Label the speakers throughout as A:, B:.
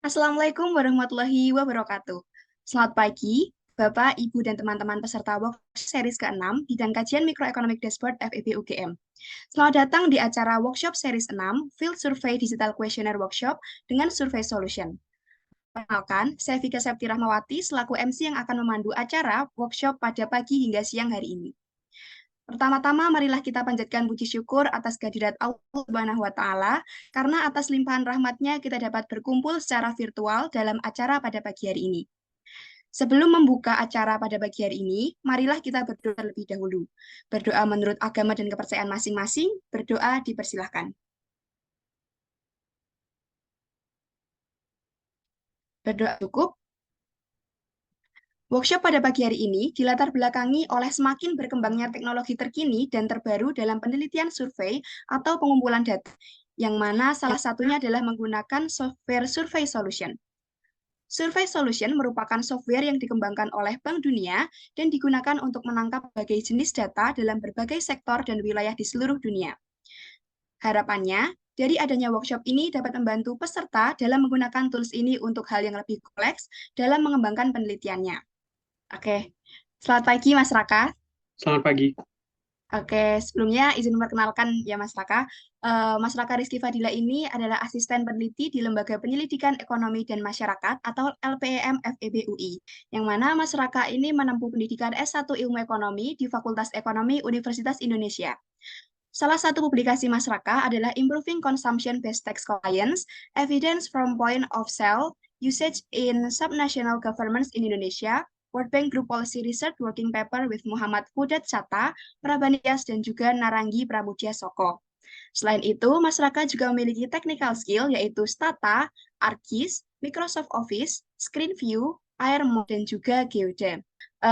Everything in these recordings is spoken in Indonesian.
A: Assalamualaikum warahmatullahi wabarakatuh. Selamat pagi, Bapak, Ibu, dan teman-teman peserta workshop series ke-6 bidang kajian mikroeconomic dashboard FEB UGM. Selamat datang di acara workshop series 6, Field Survey Digital Questionnaire Workshop dengan Survey Solution. Perkenalkan, saya Vika Septi Rahmawati selaku MC yang akan memandu acara workshop pada pagi hingga siang hari ini. Pertama-tama, marilah kita panjatkan puji syukur atas kehadirat Allah Subhanahu wa Ta'ala, karena atas limpahan rahmatnya kita dapat berkumpul secara virtual dalam acara pada pagi hari ini. Sebelum membuka acara pada pagi hari ini, marilah kita berdoa terlebih dahulu. Berdoa menurut agama dan kepercayaan masing-masing, berdoa dipersilahkan. Berdoa cukup. Workshop pada pagi hari ini dilatar belakangi oleh semakin berkembangnya teknologi terkini dan terbaru dalam penelitian survei atau pengumpulan data, yang mana salah satunya adalah menggunakan software Survey Solution. Survey Solution merupakan software yang dikembangkan oleh Bank Dunia dan digunakan untuk menangkap berbagai jenis data dalam berbagai sektor dan wilayah di seluruh dunia. Harapannya, dari adanya workshop ini dapat membantu peserta dalam menggunakan tools ini untuk hal yang lebih kompleks dalam mengembangkan penelitiannya. Oke, selamat pagi Mas Raka.
B: Selamat pagi.
A: Oke, sebelumnya izin memperkenalkan ya Mas Raka. Mas Raka Rizky Fadila ini adalah asisten peneliti di Lembaga Penyelidikan Ekonomi dan Masyarakat atau LPEM FEB UI, yang mana Mas Raka ini menempuh pendidikan S1 Ilmu Ekonomi di Fakultas Ekonomi Universitas Indonesia. Salah satu publikasi Mas Raka adalah Improving Consumption Based Tax Compliance, Evidence from Point of Sale Usage in Subnational Governments in Indonesia, World Bank Group Policy Research Working Paper with Muhammad Fudat Sata, Prabanias, dan juga Narangi Pramudia Soko. Selain itu, Mas Raka juga memiliki technical skill yaitu Stata, ArcGIS, Microsoft Office, ScreenView, Airmo, dan juga Geoda.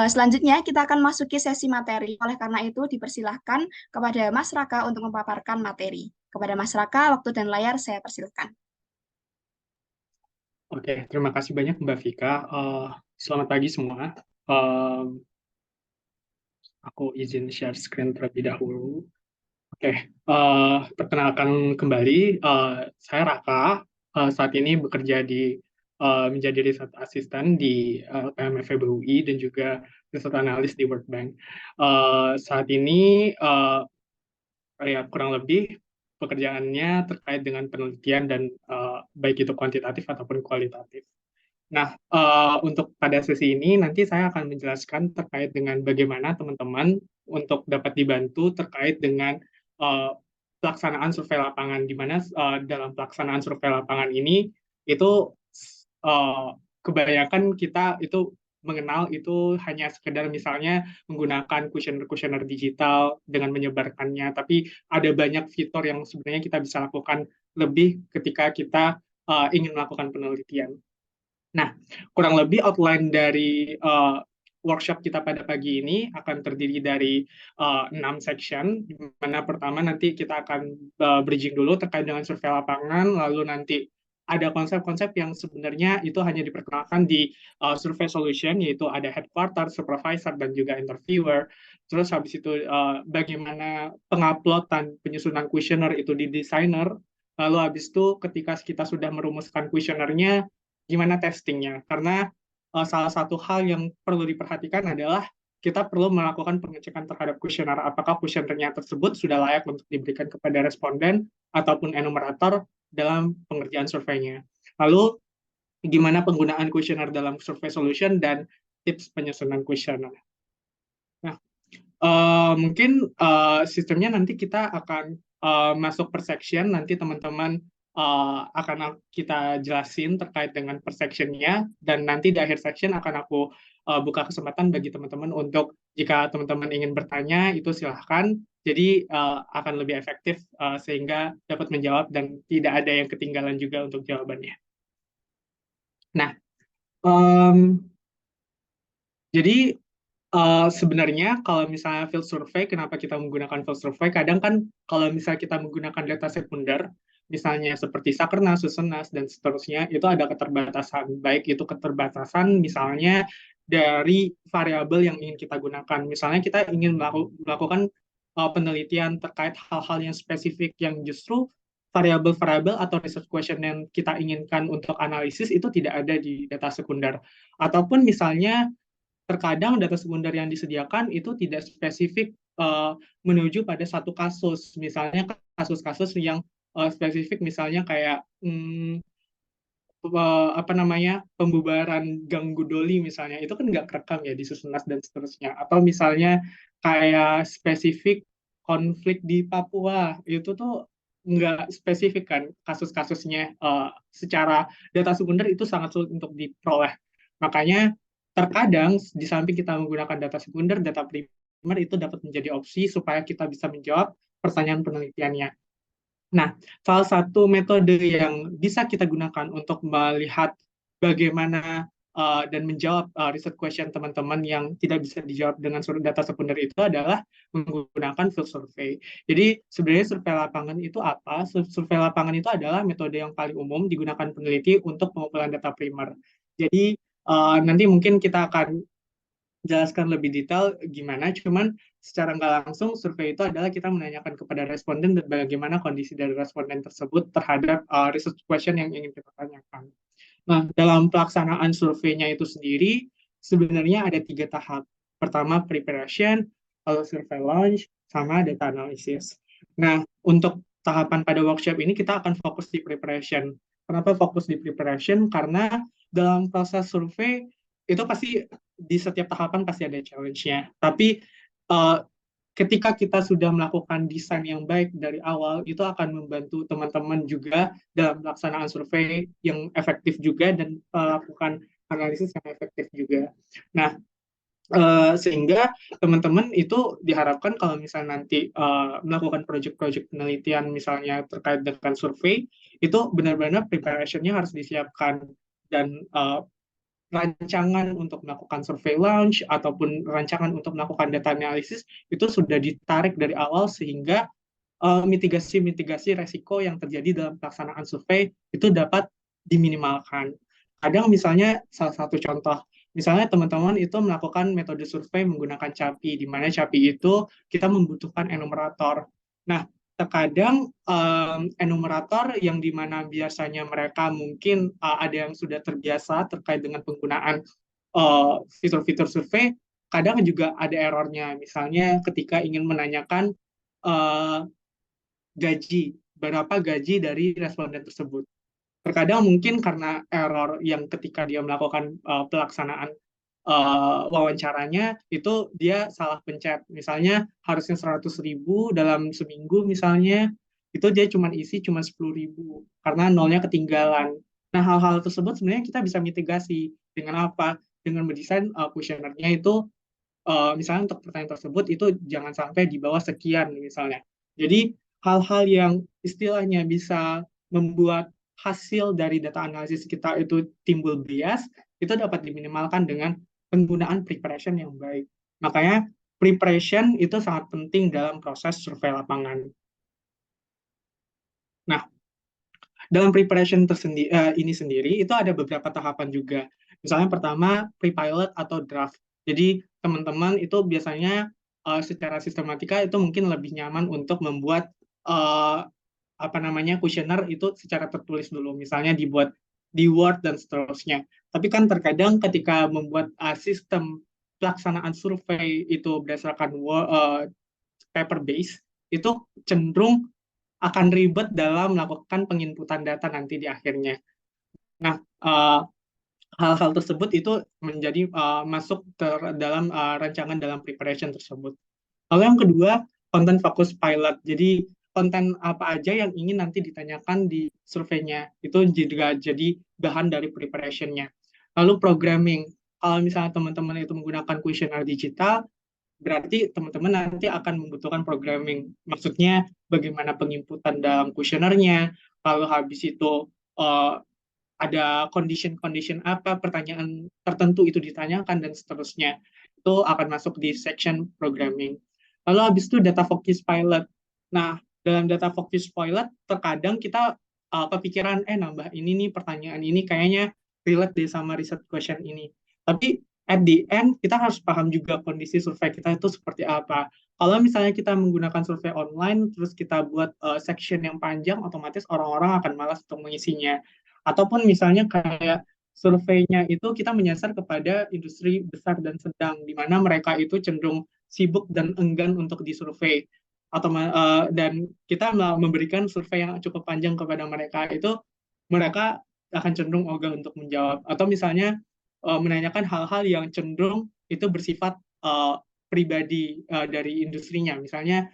A: Selanjutnya, kita akan masuki sesi materi. Oleh karena itu, dipersilahkan kepada Mas Raka untuk memaparkan materi. Kepada Mas Raka, waktu dan layar saya persilahkan.
B: Oke, terima kasih banyak Mbak Vika. Selamat pagi semua. Um, aku izin share screen terlebih dahulu. Oke, perkenalkan kembali. Saya Raka. Saat ini bekerja menjadi riset asisten di PMF BUI dan juga riset analis di World Bank. Saat ini ya kurang lebih pekerjaannya terkait dengan penelitian dan baik itu kuantitatif ataupun kualitatif. Nah, untuk pada sesi ini nanti saya akan menjelaskan terkait dengan bagaimana teman-teman untuk dapat dibantu terkait dengan uh, pelaksanaan survei lapangan, di mana dalam pelaksanaan survei lapangan ini itu uh, kebanyakan kita itu mengenal itu hanya sekedar misalnya menggunakan kuesioner-kuesioner digital dengan menyebarkannya, tapi ada banyak fitur yang sebenarnya kita bisa lakukan lebih ketika kita ingin melakukan penelitian. Nah, kurang lebih outline dari workshop kita pada pagi ini akan terdiri dari 6 section, di mana pertama nanti kita akan bridging dulu terkait dengan survei lapangan, lalu nanti ada konsep-konsep yang sebenarnya itu hanya diperkenalkan di survey solution, yaitu ada headquarter, supervisor, dan juga interviewer. Terus habis itu bagaimana penguploadan penyusunan kuesioner itu di designer, lalu habis itu ketika kita sudah merumuskan kuesionernya, gimana testingnya. Karena salah satu hal yang perlu diperhatikan adalah kita perlu melakukan pengecekan terhadap kuesioner. Apakah kuesionernya tersebut sudah layak untuk diberikan kepada responden ataupun enumerator dalam pengerjaan surveinya. Lalu, gimana penggunaan kuesioner dalam survei solution dan tips penyusunan kuesioner. Nah, mungkin sistemnya nanti kita akan masuk per section, nanti teman-teman akan kita jelasin terkait dengan per sectionnya, dan nanti di akhir section akan aku buka kesempatan bagi teman-teman untuk jika teman-teman ingin bertanya, itu silahkan. Jadi akan lebih efektif sehingga dapat menjawab dan tidak ada yang ketinggalan juga untuk jawabannya. Nah, um, jadi sebenarnya kalau misalnya field survey, kenapa kita menggunakan field survey? Kadang kan kalau misalnya kita menggunakan data sekunder, misalnya seperti Sakernas, Susenas, dan seterusnya, itu ada keterbatasan. Baik itu keterbatasan misalnya dari variabel yang ingin kita gunakan. Misalnya kita ingin melakukan penelitian terkait hal-hal yang spesifik yang justru variabel-variabel atau research question yang kita inginkan untuk analisis itu tidak ada di data sekunder. Ataupun misalnya terkadang data sekunder yang disediakan itu tidak spesifik menuju pada satu kasus. Misalnya kasus-kasus yang spesifik, misalnya kayak apa namanya, pembubaran Gang Gudoli misalnya, itu kan nggak kerekam ya di Susunas dan seterusnya. Atau misalnya kayak spesifik konflik di Papua, itu tuh nggak spesifik kan kasus-kasusnya, secara data sekunder itu sangat sulit untuk diperoleh. Makanya terkadang di samping kita menggunakan data sekunder, data primer itu dapat menjadi opsi supaya kita bisa menjawab pertanyaan penelitiannya. Nah, salah satu metode yang bisa kita gunakan untuk melihat bagaimana dan menjawab research question teman-teman yang tidak bisa dijawab dengan data sekunder itu adalah menggunakan field survey. Jadi sebenarnya survei lapangan itu apa? Survei lapangan itu adalah metode yang paling umum digunakan peneliti untuk pengumpulan data primer. Jadi nanti mungkin kita akan jelaskan lebih detail gimana, cuman secara nggak langsung survei itu adalah kita menanyakan kepada responden dan bagaimana kondisi dari responden tersebut terhadap research question yang ingin kita tanyakan. Nah, dalam pelaksanaan surveinya itu sendiri, sebenarnya ada 3 tahap. Pertama, preparation, lalu survey launch, sama data analysis. Nah, untuk tahapan pada workshop ini kita akan fokus di preparation. Kenapa fokus di preparation? Karena dalam proses survei itu pasti di setiap tahapan pasti ada challenge-nya. Tapi uh, ketika kita sudah melakukan desain yang baik dari awal, itu akan membantu teman-teman juga dalam pelaksanaan survei yang efektif juga dan melakukan analisis yang efektif juga. Nah, sehingga teman-teman itu diharapkan kalau misalnya nanti melakukan proyek-proyek penelitian misalnya terkait dengan survei, itu benar-benar preparation-nya harus disiapkan dan rancangan untuk melakukan survei launch ataupun rancangan untuk melakukan data analisis itu sudah ditarik dari awal sehingga mitigasi-mitigasi resiko yang terjadi dalam pelaksanaan survei itu dapat diminimalkan. Kadang misalnya salah satu contoh, misalnya teman-teman itu melakukan metode survei menggunakan CAPI, di mana CAPI itu kita membutuhkan enumerator. Nah, terkadang enumerator yang dimana biasanya mereka mungkin ada yang sudah terbiasa terkait dengan penggunaan fitur-fitur survei, kadang juga ada errornya. Misalnya ketika ingin menanyakan uh, gaji, berapa gaji dari responden tersebut. Terkadang mungkin karena error yang ketika dia melakukan pelaksanaan wawancaranya, itu dia salah pencet. Misalnya harusnya 100.000 dalam seminggu misalnya, itu dia cuma 10.000 karena nolnya ketinggalan. Nah, hal-hal tersebut sebenarnya kita bisa mitigasi dengan apa? Dengan mendesain kuesionernya itu misalnya untuk pertanyaan tersebut itu jangan sampai di bawah sekian misalnya. Jadi hal-hal yang istilahnya bisa membuat hasil dari data analisis kita itu timbul bias, itu dapat diminimalkan dengan penggunaan preparation yang baik. Makanya preparation itu sangat penting dalam proses survei lapangan. Nah, dalam preparation ini sendiri itu ada beberapa tahapan juga. Misalnya pertama pre-pilot atau draft. Jadi teman-teman itu biasanya secara sistematika itu mungkin lebih nyaman untuk membuat apa namanya kuesioner itu secara tertulis dulu. Misalnya dibuat di Word dan seterusnya. Tapi kan terkadang ketika membuat sistem pelaksanaan survei itu berdasarkan paper base itu cenderung akan ribet dalam melakukan penginputan data nanti di akhirnya. Nah, hal-hal tersebut itu menjadi masuk dalam rancangan dalam preparation tersebut. Lalu yang kedua, konten fokus pilot. Jadi konten apa aja yang ingin nanti ditanyakan di surveinya itu juga jadi bahan dari preparation-nya. Lalu programming. Kalau misalnya teman-teman itu menggunakan kuesioner digital, berarti teman-teman nanti akan membutuhkan programming. Maksudnya bagaimana penginputan dalam kuesionernya, lalu habis itu uh, ada condition-condition apa, pertanyaan tertentu itu ditanyakan, dan seterusnya. Itu akan masuk di section programming. Lalu habis itu data focus pilot. Nah, dalam data focus pilot, terkadang kita kepikiran, nambah ini nih, pertanyaan ini kayaknya relate deh sama research question ini. Tapi at the end, kita harus paham juga kondisi survei kita itu seperti apa. Kalau misalnya kita menggunakan survei online, terus kita buat section yang panjang, otomatis orang-orang akan malas untuk mengisinya. Ataupun misalnya kayak surveinya itu kita menyasar kepada industri besar dan sedang, di mana mereka itu cenderung sibuk dan enggan untuk disurvei. Dan kita memberikan survei yang cukup panjang kepada mereka itu, mereka akan cenderung ogah untuk menjawab. Atau misalnya menanyakan hal-hal yang cenderung itu bersifat pribadi dari industrinya, misalnya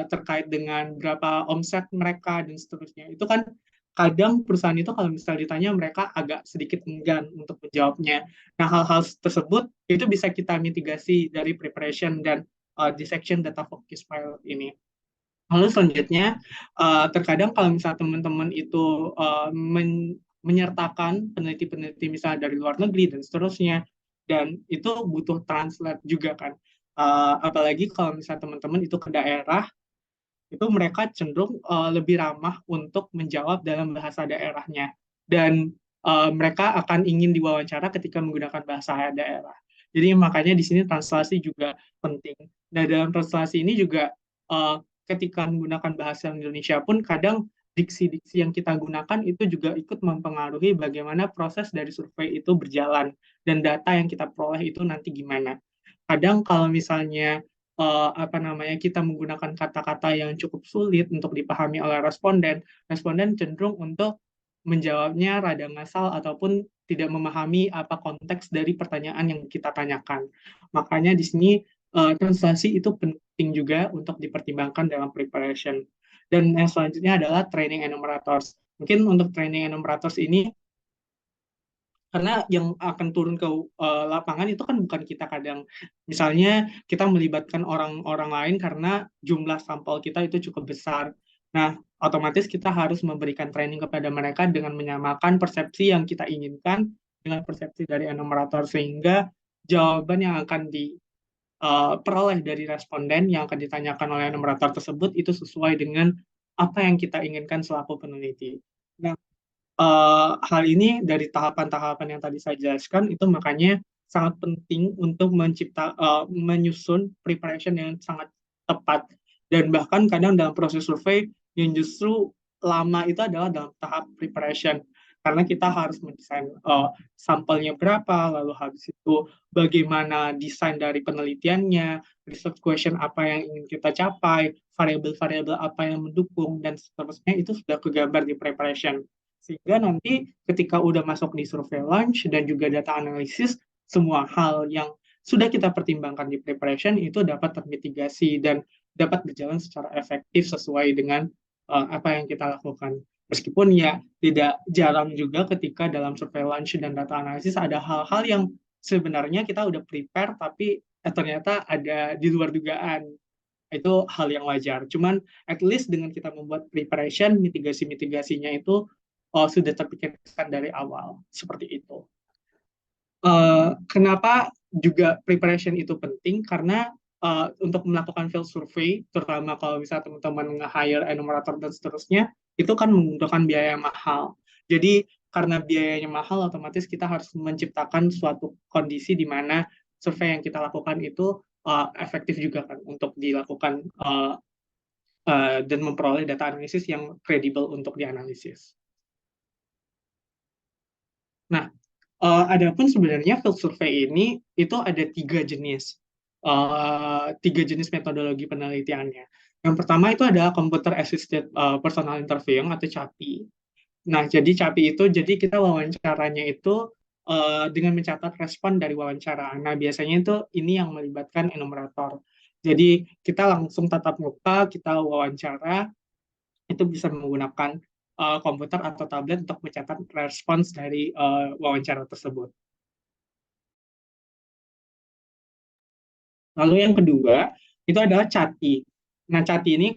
B: terkait dengan berapa omset mereka dan seterusnya. Itu kan kadang perusahaan itu kalau misalnya ditanya mereka agak sedikit enggan untuk menjawabnya. Nah, hal-hal tersebut itu bisa kita mitigasi dari preparation dan dissection data focus file ini. Lalu selanjutnya, terkadang kalau misalnya teman-teman itu menyertakan peneliti-peneliti misalnya dari luar negeri dan seterusnya, dan itu butuh translate juga kan. Apalagi kalau misalnya teman-teman itu ke daerah, itu mereka cenderung lebih ramah untuk menjawab dalam bahasa daerahnya. Dan mereka akan ingin diwawancara ketika menggunakan bahasa daerah. Jadi makanya di sini translasi juga penting. Nah, dalam translasi ini juga ketika menggunakan bahasa Indonesia pun kadang diksi-diksi yang kita gunakan itu juga ikut mempengaruhi bagaimana proses dari survei itu berjalan dan data yang kita peroleh itu nanti gimana. Kadang kalau misalnya apa namanya kita menggunakan kata-kata yang cukup sulit untuk dipahami oleh responden, responden cenderung untuk menjawabnya rada ngasal ataupun tidak memahami apa konteks dari pertanyaan yang kita tanyakan. Makanya di sini translasi itu penting juga untuk dipertimbangkan dalam preparation. Dan yang selanjutnya adalah training enumerators. Mungkin untuk training enumerators ini karena yang akan turun ke lapangan itu kan bukan kita kadang. Misalnya kita melibatkan orang-orang lain karena jumlah sampel kita itu cukup besar. Nah, otomatis kita harus memberikan training kepada mereka dengan menyamakan persepsi yang kita inginkan dengan persepsi dari enumerator sehingga jawaban yang akan diperoleh dari responden yang akan ditanyakan oleh enumerator tersebut itu sesuai dengan apa yang kita inginkan selaku peneliti. Nah, hal ini dari tahapan-tahapan yang tadi saya jelaskan itu makanya sangat penting untuk menyusun preparation yang sangat tepat dan bahkan kadang dalam proses survei yang justru lama itu adalah dalam tahap preparation karena kita harus mendesain sampelnya berapa, lalu habis itu bagaimana desain dari penelitiannya, research question apa yang ingin kita capai, variabel-variabel apa yang mendukung dan seterusnya itu sudah kegambar di preparation sehingga nanti ketika udah masuk di surveillance dan juga data analisis, semua hal yang sudah kita pertimbangkan di preparation itu dapat termitigasi dan dapat berjalan secara efektif sesuai dengan apa yang kita lakukan. Meskipun ya tidak jarang juga ketika dalam surveillance dan data analisis ada hal-hal yang sebenarnya kita udah prepare tapi ternyata ada di luar dugaan. Itu hal yang wajar. Cuman at least dengan kita membuat preparation, mitigasi-mitigasinya itu sudah terpikirkan dari awal. Seperti itu. Kenapa juga preparation itu penting? Karena untuk melakukan field survey, terutama kalau misalnya teman-teman nge-hire enumerator dan seterusnya, itu kan menggunakan biaya yang mahal. Jadi karena biayanya mahal, otomatis kita harus menciptakan suatu kondisi di mana survei yang kita lakukan itu efektif juga kan untuk dilakukan dan memperoleh data analisis yang kredibel untuk dianalisis. Nah, adapun sebenarnya field survey ini itu ada tiga jenis metodologi penelitiannya. Yang pertama itu adalah computer assisted personal interviewing atau CAPI. Nah, jadi CAPI itu jadi kita wawancaranya itu dengan mencatat respon dari wawancara. Nah, biasanya itu ini yang melibatkan enumerator. Jadi kita langsung tatap muka, kita wawancara, itu bisa menggunakan komputer atau tablet untuk mencatat respons dari wawancara tersebut. Lalu yang kedua itu adalah CATI. Nah, CATI ini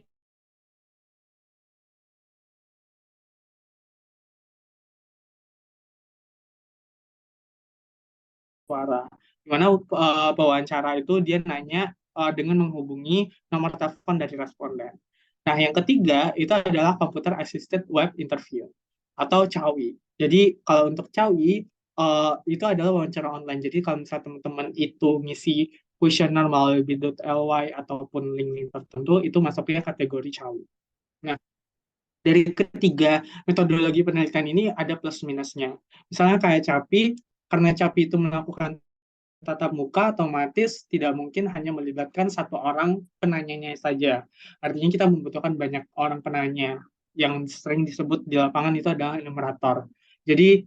B: suara, di mana pewawancara itu dia nanya dengan menghubungi nomor telepon dari responden. Nah, yang ketiga itu adalah Computer Assisted Web Interview atau CAWI. Jadi kalau untuk CAWI itu adalah wawancara online. Jadi kalau misalnya teman-teman itu ngisi kuesioner melalui bit.ly ataupun link-link tertentu, itu masuknya kategori cawi. Nah, dari ketiga metodologi penelitian ini ada plus minusnya. Misalnya kayak CAPI, karena CAPI itu melakukan tatap muka, otomatis tidak mungkin hanya melibatkan satu orang penanyanya saja. Artinya kita membutuhkan banyak orang penanya. Yang sering disebut di lapangan itu adalah enumerator. Jadi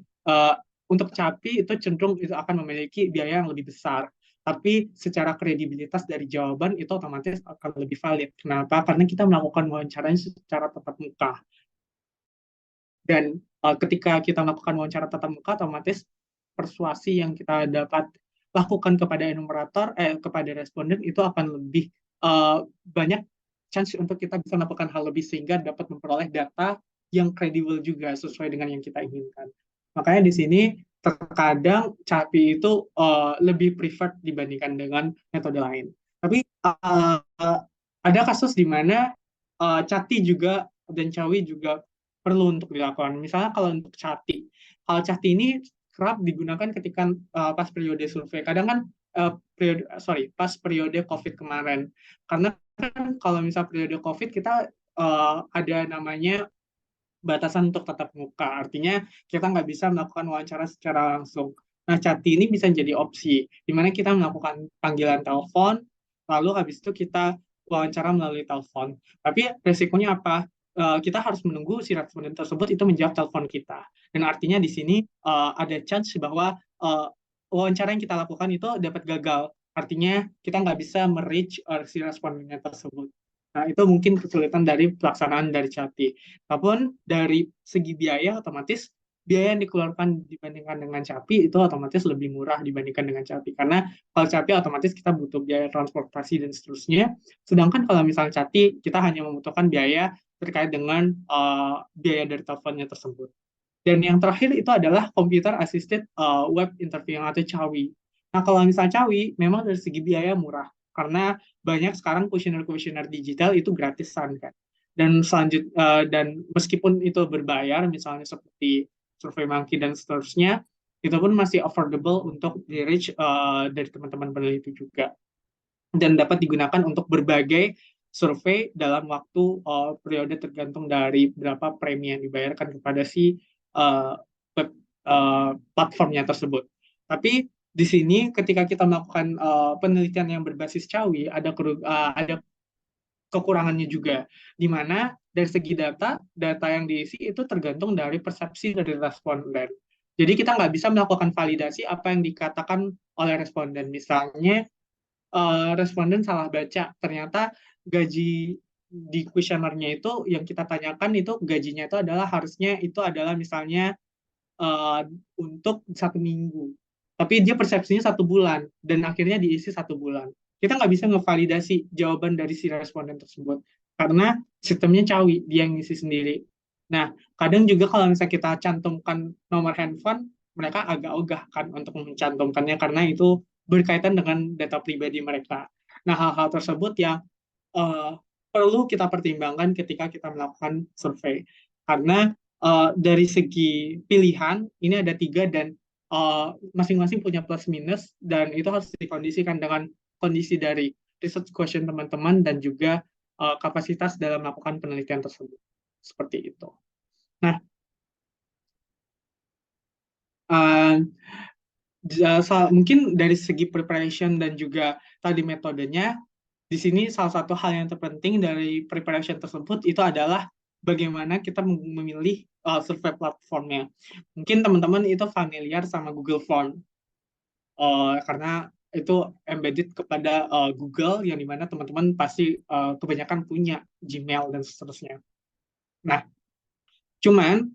B: untuk CAPI itu cenderung itu akan memiliki biaya yang lebih besar. Tapi secara kredibilitas dari jawaban itu otomatis akan lebih valid. Kenapa? Karena kita melakukan wawancaranya secara tatap muka. Dan ketika kita melakukan wawancara tatap muka, otomatis persuasi yang kita dapat lakukan kepada enumerator, kepada responden itu akan lebih banyak chance untuk kita bisa melakukan hal lebih sehingga dapat memperoleh data yang kredibel juga sesuai dengan yang kita inginkan. Makanya di sini terkadang CAPI itu lebih preferred dibandingkan dengan metode lain. Tapi ada kasus di mana CATI juga dan CAWI juga perlu untuk dilakukan. Misalnya kalau untuk CATI ini kerap digunakan ketika pas periode survei. Kadang kan pas periode COVID kemarin. Karena kan kalau misal periode COVID kita ada namanya batasan untuk tatap muka. Artinya kita nggak bisa melakukan wawancara secara langsung. Nah, CATI ini bisa jadi opsi, di mana kita melakukan panggilan telepon, lalu habis itu kita wawancara melalui telepon. Tapi resikonya apa? Kita harus menunggu si responden tersebut itu menjawab telepon kita. Dan artinya di sini ada chance bahwa wawancara yang kita lakukan itu dapat gagal. Artinya kita nggak bisa merich si respondennya tersebut. Nah, itu mungkin kesulitan dari pelaksanaan dari CATI. Ataupun dari segi biaya, otomatis biaya yang dikeluarkan dibandingkan dengan CAPI itu otomatis lebih murah dibandingkan dengan CAPI. Karena kalau CAPI otomatis kita butuh biaya transportasi dan seterusnya. Sedangkan kalau misalnya CATI, kita hanya membutuhkan biaya terkait dengan biaya dari teleponnya tersebut. Dan yang terakhir itu adalah Computer Assisted Web Interviewing atau CAWI. Nah, kalau misalnya CAWI, memang dari segi biaya murah. Karena banyak sekarang kuesioner-kuesioner digital itu gratisan kan. Dan meskipun itu berbayar, misalnya seperti SurveyMonkey dan seterusnya, itu pun masih affordable untuk di-reach dari teman-teman peneliti juga. Dan dapat digunakan untuk berbagai survei dalam waktu periode tergantung dari berapa premi yang dibayarkan kepada si web platformnya tersebut. Tapi di sini ketika kita melakukan penelitian yang berbasis cawi, ada kekurangannya juga, di mana dari segi data yang diisi itu tergantung dari persepsi dari responden. Jadi kita nggak bisa melakukan validasi apa yang dikatakan oleh responden. Misalnya responden salah baca, ternyata gaji di kuesionernya itu yang kita tanyakan itu gajinya itu adalah harusnya itu adalah misalnya uh, untuk 1 minggu. Tapi dia persepsinya 1 bulan dan akhirnya diisi 1 bulan. Kita nggak bisa ngevalidasi jawaban dari si responden tersebut karena sistemnya cawi, dia yang ngisi sendiri. Nah, kadang juga kalau misalnya kita cantumkan nomor handphone, mereka agak ogah kan untuk mencantumkannya karena itu berkaitan dengan data pribadi mereka. Nah, hal-hal tersebut yang uh, perlu kita pertimbangkan ketika kita melakukan survei. Karena dari segi pilihan ini ada 3 dan masing-masing punya plus minus dan itu harus dikondisikan dengan kondisi dari research question teman-teman dan juga kapasitas dalam melakukan penelitian tersebut. Seperti itu. Nah, uh, mungkin dari segi preparation dan juga tadi metodenya, di sini salah satu hal yang terpenting dari preparation tersebut itu adalah bagaimana kita memilih survei platformnya. Mungkin teman-teman itu familiar sama Google Form, karena itu embedded kepada Google yang dimana teman-teman pasti kebanyakan punya Gmail dan seterusnya. Nah, cuman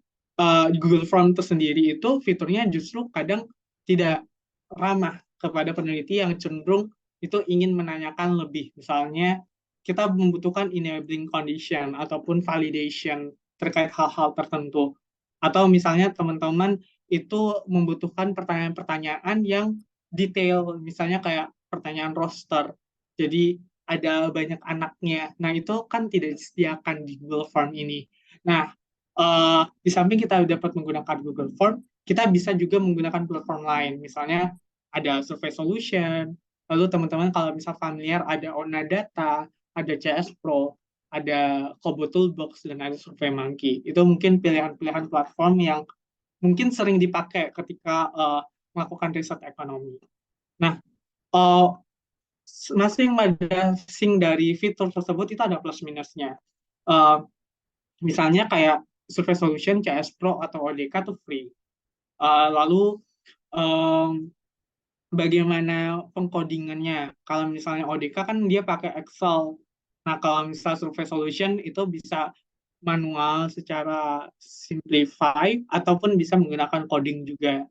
B: Google Form itu sendiri itu fiturnya justru kadang tidak ramah kepada peneliti yang cenderung itu ingin menanyakan lebih. Misalnya kita membutuhkan enabling condition ataupun validation terkait hal-hal tertentu. Atau misalnya teman-teman itu membutuhkan pertanyaan-pertanyaan yang detail, misalnya kayak pertanyaan roster. Jadi ada banyak anaknya. Nah, itu kan tidak disediakan di Google Form ini. Nah, di samping kita dapat menggunakan Google Form, kita bisa juga menggunakan platform lain. Misalnya ada Survey Solution, Lalu teman-teman kalau misal familiar ada Onadata, ada CS Pro, ada Kobo Toolbox, dan ada SurveyMonkey. Itu mungkin pilihan-pilihan platform yang mungkin sering dipakai ketika melakukan riset ekonomi. Nah, uh, masing-masing dari fitur tersebut itu ada plus minusnya. Uh, Misalnya kayak Survey Solution, CS Pro, atau ODK itu free. Lalu um, bagaimana pengkodingannya? Kalau misalnya ODK kan dia pakai Excel. Nah, kalau misalnya Survey Solution itu bisa manual secara simplify ataupun bisa menggunakan coding juga.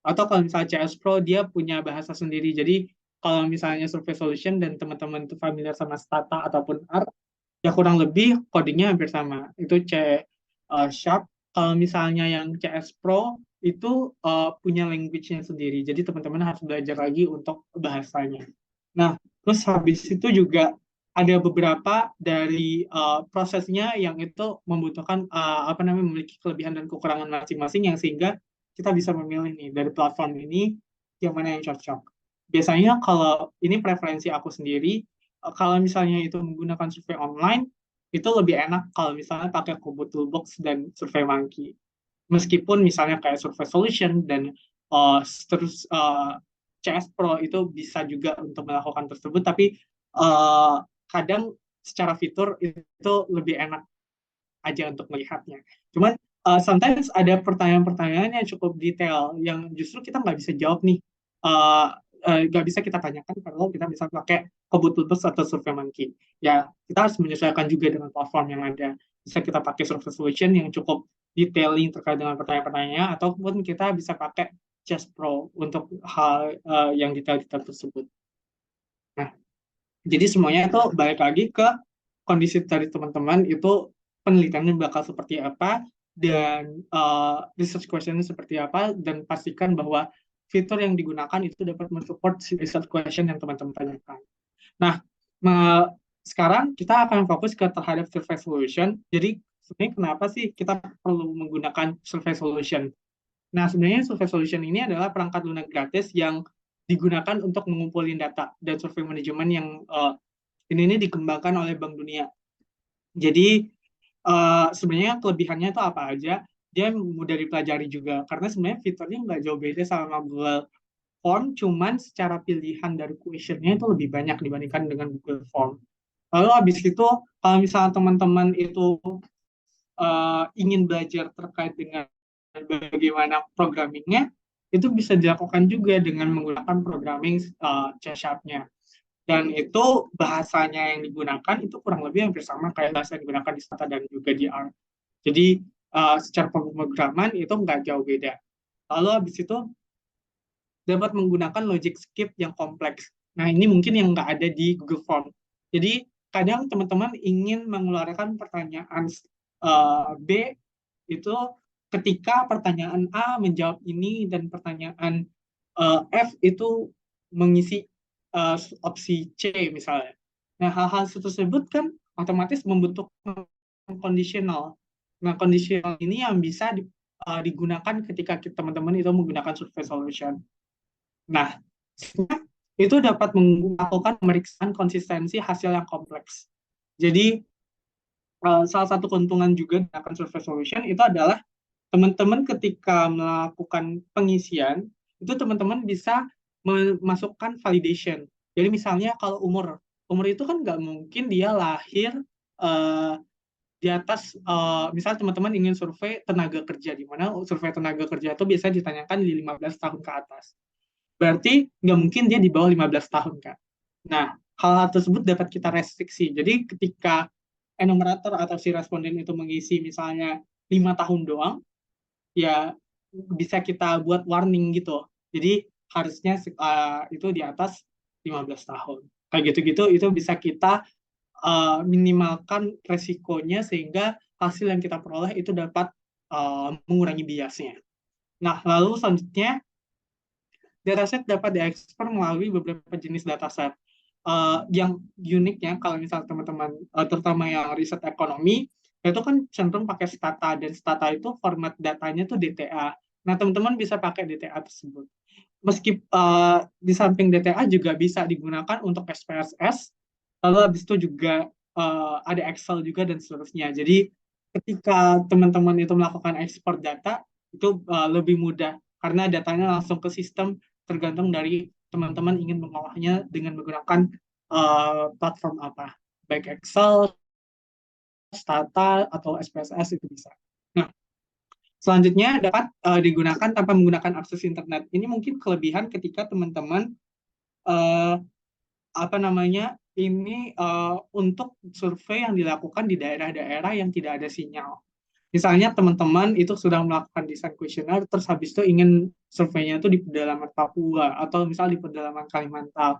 B: Atau kalau misalnya CS Pro dia punya bahasa sendiri. Jadi kalau misalnya Survey Solution dan teman-teman itu familiar sama Stata ataupun R, ya kurang lebih codingnya hampir sama. Itu C Sharp. Kalau misalnya yang CS Pro itu punya language-nya sendiri. Jadi teman-teman harus belajar lagi untuk bahasanya. Nah, terus habis itu juga ada beberapa dari prosesnya yang itu membutuhkan apa namanya memiliki kelebihan dan kekurangan masing-masing yang sehingga kita bisa memilih nih dari platform ini yang mana yang cocok. Biasanya kalau ini preferensi aku sendiri, kalau misalnya itu menggunakan survei online, itu lebih enak kalau misalnya pakai Kobo Toolbox dan SurveyMonkey. Meskipun misalnya kayak Survey Solution dan uh, terus CS Pro itu bisa juga untuk melakukan tersebut, tapi kadang secara fitur itu lebih enak aja untuk melihatnya. Cuman sometimes ada pertanyaan-pertanyaan yang cukup detail yang justru kita nggak bisa jawab nih. Uh, nggak bisa kita tanyakan kalau kita bisa pakai Kobututus atau SurveyMonkey. Ya, kita harus menyesuaikan juga dengan platform yang ada. Bisa kita pakai Survey Solution yang cukup detailing terkait dengan pertanyaan-pertanyaan, ataupun kita bisa pakai Just Pro untuk hal yang detail-detail tersebut. Nah, jadi semuanya itu balik lagi ke kondisi dari teman-teman itu penelitiannya bakal seperti apa dan research questionnya seperti apa dan pastikan bahwa fitur yang digunakan itu dapat mensupport research question yang teman-teman tanyakan. Nah, sekarang kita akan fokus ke terhadap survey solution. Jadi sebenarnya kenapa sih kita perlu menggunakan survey solution? Nah, sebenarnya survey solution ini adalah perangkat lunak gratis yang digunakan untuk mengumpulin data dan survei manajemen yang ini dikembangkan oleh Bank Dunia. Jadi sebenarnya kelebihannya itu apa aja? Dia mudah dipelajari juga karena sebenarnya fiturnya nggak jauh beda sama Google Form, cuman secara pilihan dari questionnya itu lebih banyak dibandingkan dengan Google Form. Lalu habis itu kalau misalnya teman-teman itu ingin belajar terkait dengan bagaimana programmingnya, itu bisa dilakukan juga dengan menggunakan programming C-Sharp-nya. Dan itu bahasanya yang digunakan itu kurang lebih hampir sama kayak bahasa yang digunakan di Stata dan juga di R. Jadi secara pemrograman itu nggak jauh beda. Lalu habis itu dapat menggunakan logic skip yang kompleks. Nah, ini mungkin yang nggak ada di Google Form. Jadi, kadang teman-teman ingin mengeluarkan pertanyaan B itu ketika pertanyaan A menjawab ini dan pertanyaan F itu mengisi opsi C misalnya. Nah, hal-hal tersebut kan otomatis membentuk kondisional. Nah, kondisional ini yang bisa digunakan ketika teman-teman itu menggunakan survey solution. Nah, itu dapat melakukan pemeriksaan konsistensi hasil yang kompleks. Jadi, salah satu keuntungan juga dengan survey solution itu adalah teman-teman ketika melakukan pengisian, itu teman-teman bisa memasukkan validation. Jadi misalnya kalau umur itu kan nggak mungkin dia lahir uh, di atas, misalnya teman-teman ingin survei tenaga kerja, di mana survei tenaga kerja itu biasanya ditanyakan di 15 tahun ke atas. Berarti nggak mungkin dia di bawah 15 tahun, kan? Nah, hal-hal tersebut dapat kita restriksi. Jadi ketika enumerator atau si responden itu mengisi misalnya 5 tahun doang, ya bisa kita buat warning gitu. Jadi harusnya itu di atas 15 tahun. Kayak gitu-gitu itu bisa kita minimalkan resikonya sehingga hasil yang kita peroleh itu dapat mengurangi biasnya. Nah, lalu selanjutnya dataset dapat diekspor melalui beberapa jenis dataset. Yang uniknya kalau misal teman-teman terutama yang riset ekonomi itu kan cenderung pakai Stata dan Stata itu format datanya tuh DTA. Nah, teman-teman bisa pakai DTA tersebut. Di samping DTA juga bisa digunakan untuk SPSS, lalu habis itu juga ada Excel juga dan seterusnya. Jadi ketika teman-teman itu melakukan ekspor data itu lebih mudah karena datanya langsung ke sistem tergantung dari teman-teman ingin mengolahnya dengan menggunakan platform apa, baik Excel, Stata atau SPSS itu bisa. Nah, selanjutnya dapat digunakan tanpa menggunakan akses internet. Ini mungkin kelebihan ketika teman-teman eh, apa namanya ini untuk survei yang dilakukan di daerah-daerah yang tidak ada sinyal. Misalnya teman-teman itu sudah melakukan desain kuesioner, terus habis itu ingin surveinya itu di pedalaman Papua atau misal di pedalaman Kalimantan,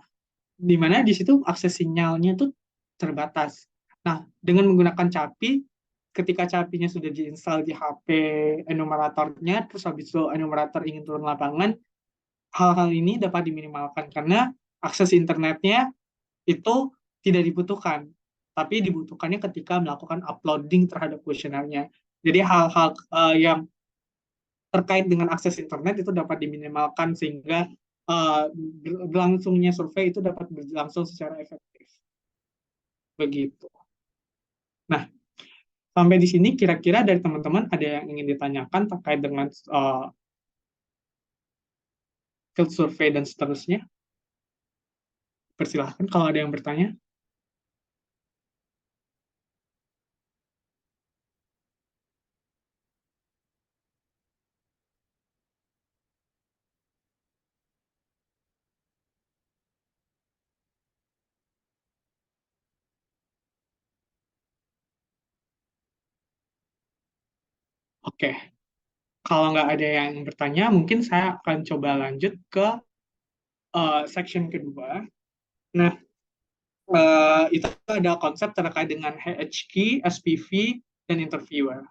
B: di mana di situ akses sinyalnya itu terbatas. Nah, dengan menggunakan CAPI, ketika CAPI-nya sudah diinstal di HP enumeratornya, terus habis itu enumerator ingin turun lapangan, hal-hal ini dapat diminimalkan karena akses internetnya itu tidak dibutuhkan, tapi dibutuhkannya ketika melakukan uploading terhadap kuesionernya. Jadi hal-hal yang terkait dengan akses internet itu dapat diminimalkan sehingga uh, berlangsungnya survei itu dapat berlangsung secara efektif. Begitu. Nah, sampai di sini kira-kira dari teman-teman ada yang ingin ditanyakan terkait dengan field survey dan seterusnya? Persilahkan kalau ada yang bertanya. Oke, kalau nggak ada yang bertanya, mungkin saya akan coba lanjut ke section kedua. Nah, itu ada konsep terkait dengan HK, SPV, dan interviewer.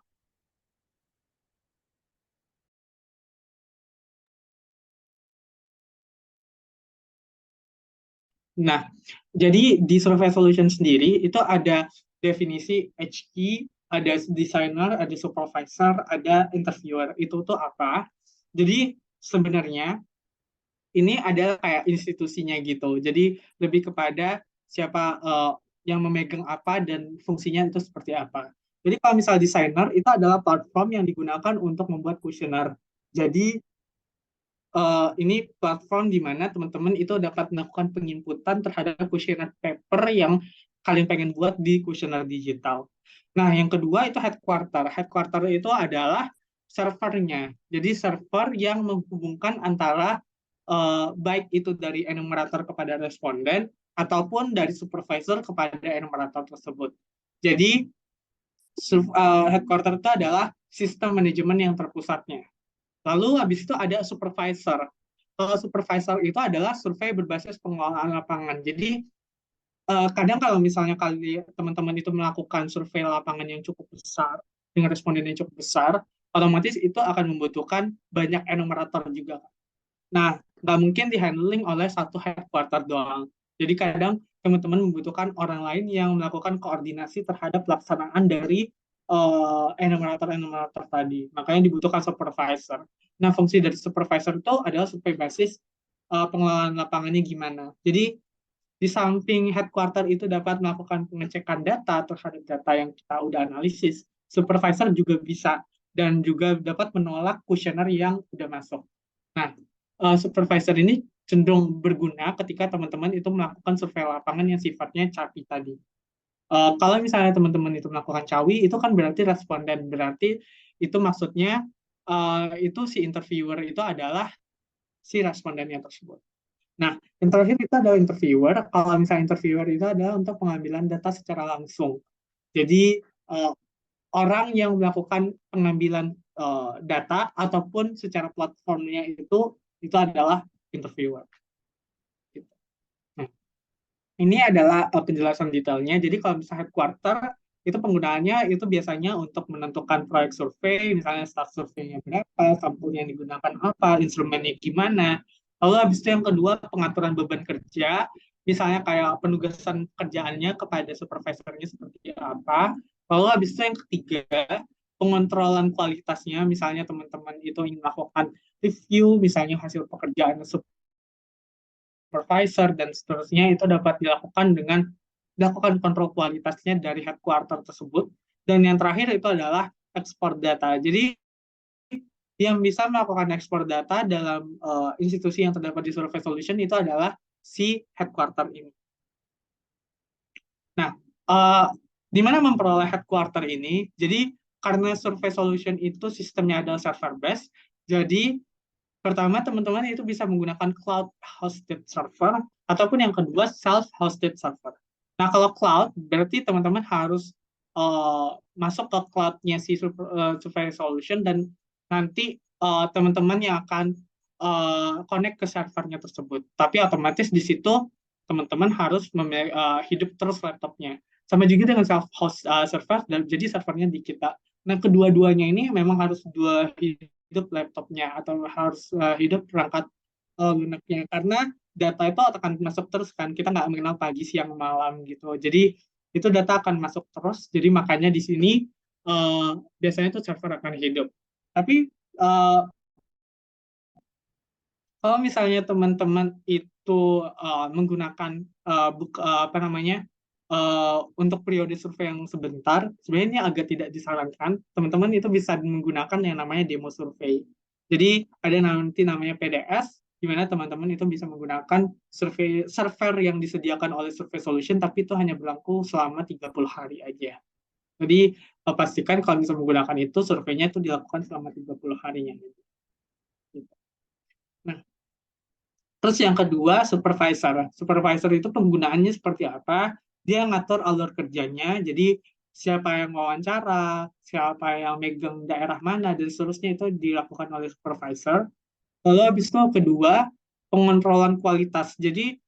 B: Nah, jadi di Survey Solution sendiri itu ada definisi HQ, ada designer, ada supervisor, ada interviewer. Itu tuh apa? Jadi sebenarnya ini ada kayak institusinya gitu. Jadi lebih kepada siapa yang memegang apa dan fungsinya itu seperti apa. Jadi kalau misal designer itu adalah platform yang digunakan untuk membuat kuesioner. Jadi ini platform di mana teman-teman itu dapat melakukan penginputan terhadap kuesioner paper yang kalian pengen buat di kuesioner digital. Nah, yang kedua itu headquarter. Headquarter itu adalah servernya. Jadi server yang menghubungkan antara baik itu dari enumerator kepada responden ataupun dari supervisor kepada enumerator tersebut. Jadi headquarter itu adalah sistem manajemen yang terpusatnya. Lalu habis itu ada supervisor. Kalau supervisor itu adalah survei berbasis pengelolaan lapangan. Jadi kadang kalau misalnya teman-teman itu melakukan survei lapangan yang cukup besar dengan responden yang cukup besar, otomatis itu akan membutuhkan banyak enumerator juga. Nah, nggak mungkin dihandling oleh satu headquarter doang. Jadi kadang teman-teman membutuhkan orang lain yang melakukan koordinasi terhadap pelaksanaan dari enumerator-enumerator tadi. Makanya dibutuhkan supervisor. Nah, fungsi dari supervisor itu adalah survei basis pengelolaan lapangannya gimana. Jadi di samping headquarter itu dapat melakukan pengecekan data terhadap data yang kita udah analisis, supervisor juga bisa dan juga dapat menolak kuesioner yang udah masuk. Nah, supervisor ini cenderung berguna ketika teman-teman itu melakukan survei lapangan yang sifatnya CAPI tadi. Kalau misalnya teman-teman itu melakukan CAWI, itu kan berarti responden, berarti itu maksudnya itu si interviewer itu adalah si respondennya tersebut. Nah, yang terakhir itu adalah interviewer. Kalau misalnya interviewer itu adalah untuk pengambilan data secara langsung. Jadi orang yang melakukan pengambilan data ataupun secara platformnya itu adalah interviewer. Gitu. Nah, ini adalah penjelasan detailnya. Jadi kalau misalnya headquarter itu penggunaannya itu biasanya untuk menentukan proyek survei, misalnya start surveinya berapa, sampel yang digunakan apa, instrumennya gimana. Lalu habis itu yang kedua pengaturan beban kerja, misalnya kayak penugasan pekerjaannya kepada supervisornya seperti apa. Lalu habis itu yang ketiga pengontrolan kualitasnya, misalnya teman-teman itu ingin melakukan review, misalnya hasil pekerjaan supervisor dan seterusnya, itu dapat dilakukan dengan dilakukan kontrol kualitasnya dari headquarter tersebut. Dan yang terakhir itu adalah ekspor data. Jadi yang bisa melakukan ekspor data dalam institusi yang terdapat di Survey Solution itu adalah si headquarter ini. Nah, uh, di mana memperoleh headquarter ini? Jadi karena Survey Solution itu sistemnya adalah server based, jadi pertama teman-teman itu bisa menggunakan cloud hosted server ataupun yang kedua self hosted server. Nah, kalau cloud berarti teman-teman harus masuk ke cloud-nya si Survey Solution dan nanti teman-teman yang akan connect ke servernya tersebut. Tapi otomatis di situ teman-teman harus hidup terus laptopnya. Sama juga dengan self host server, dan jadi servernya di kita. Nah, kedua-duanya ini memang harus dua hidup laptopnya atau harus hidup perangkat lunaknya, karena data itu akan masuk terus kan, kita nggak mengenal pagi siang malam gitu, jadi itu data akan masuk terus, jadi makanya di sini biasanya itu server akan hidup. Tapi kalau misalnya teman-teman itu menggunakan apa namanya untuk periode survei yang sebentar, sebenarnya ini agak tidak disarankan. Teman-teman itu bisa menggunakan yang namanya demo survei. Jadi ada nanti namanya PDS, di mana teman-teman itu bisa menggunakan survei server yang disediakan oleh Survey Solution, tapi itu hanya berlaku selama 30 hari aja. Jadi pastikan kalau bisa menggunakan itu, surveinya itu dilakukan selama 30 harinya. Nah, terus yang kedua, supervisor. Supervisor itu penggunaannya seperti apa? Dia ngatur alur kerjanya, jadi siapa yang wawancara, siapa yang megang daerah mana, dan seterusnya itu dilakukan oleh supervisor. Lalu habis itu kedua, pengontrolan kualitas. Jadi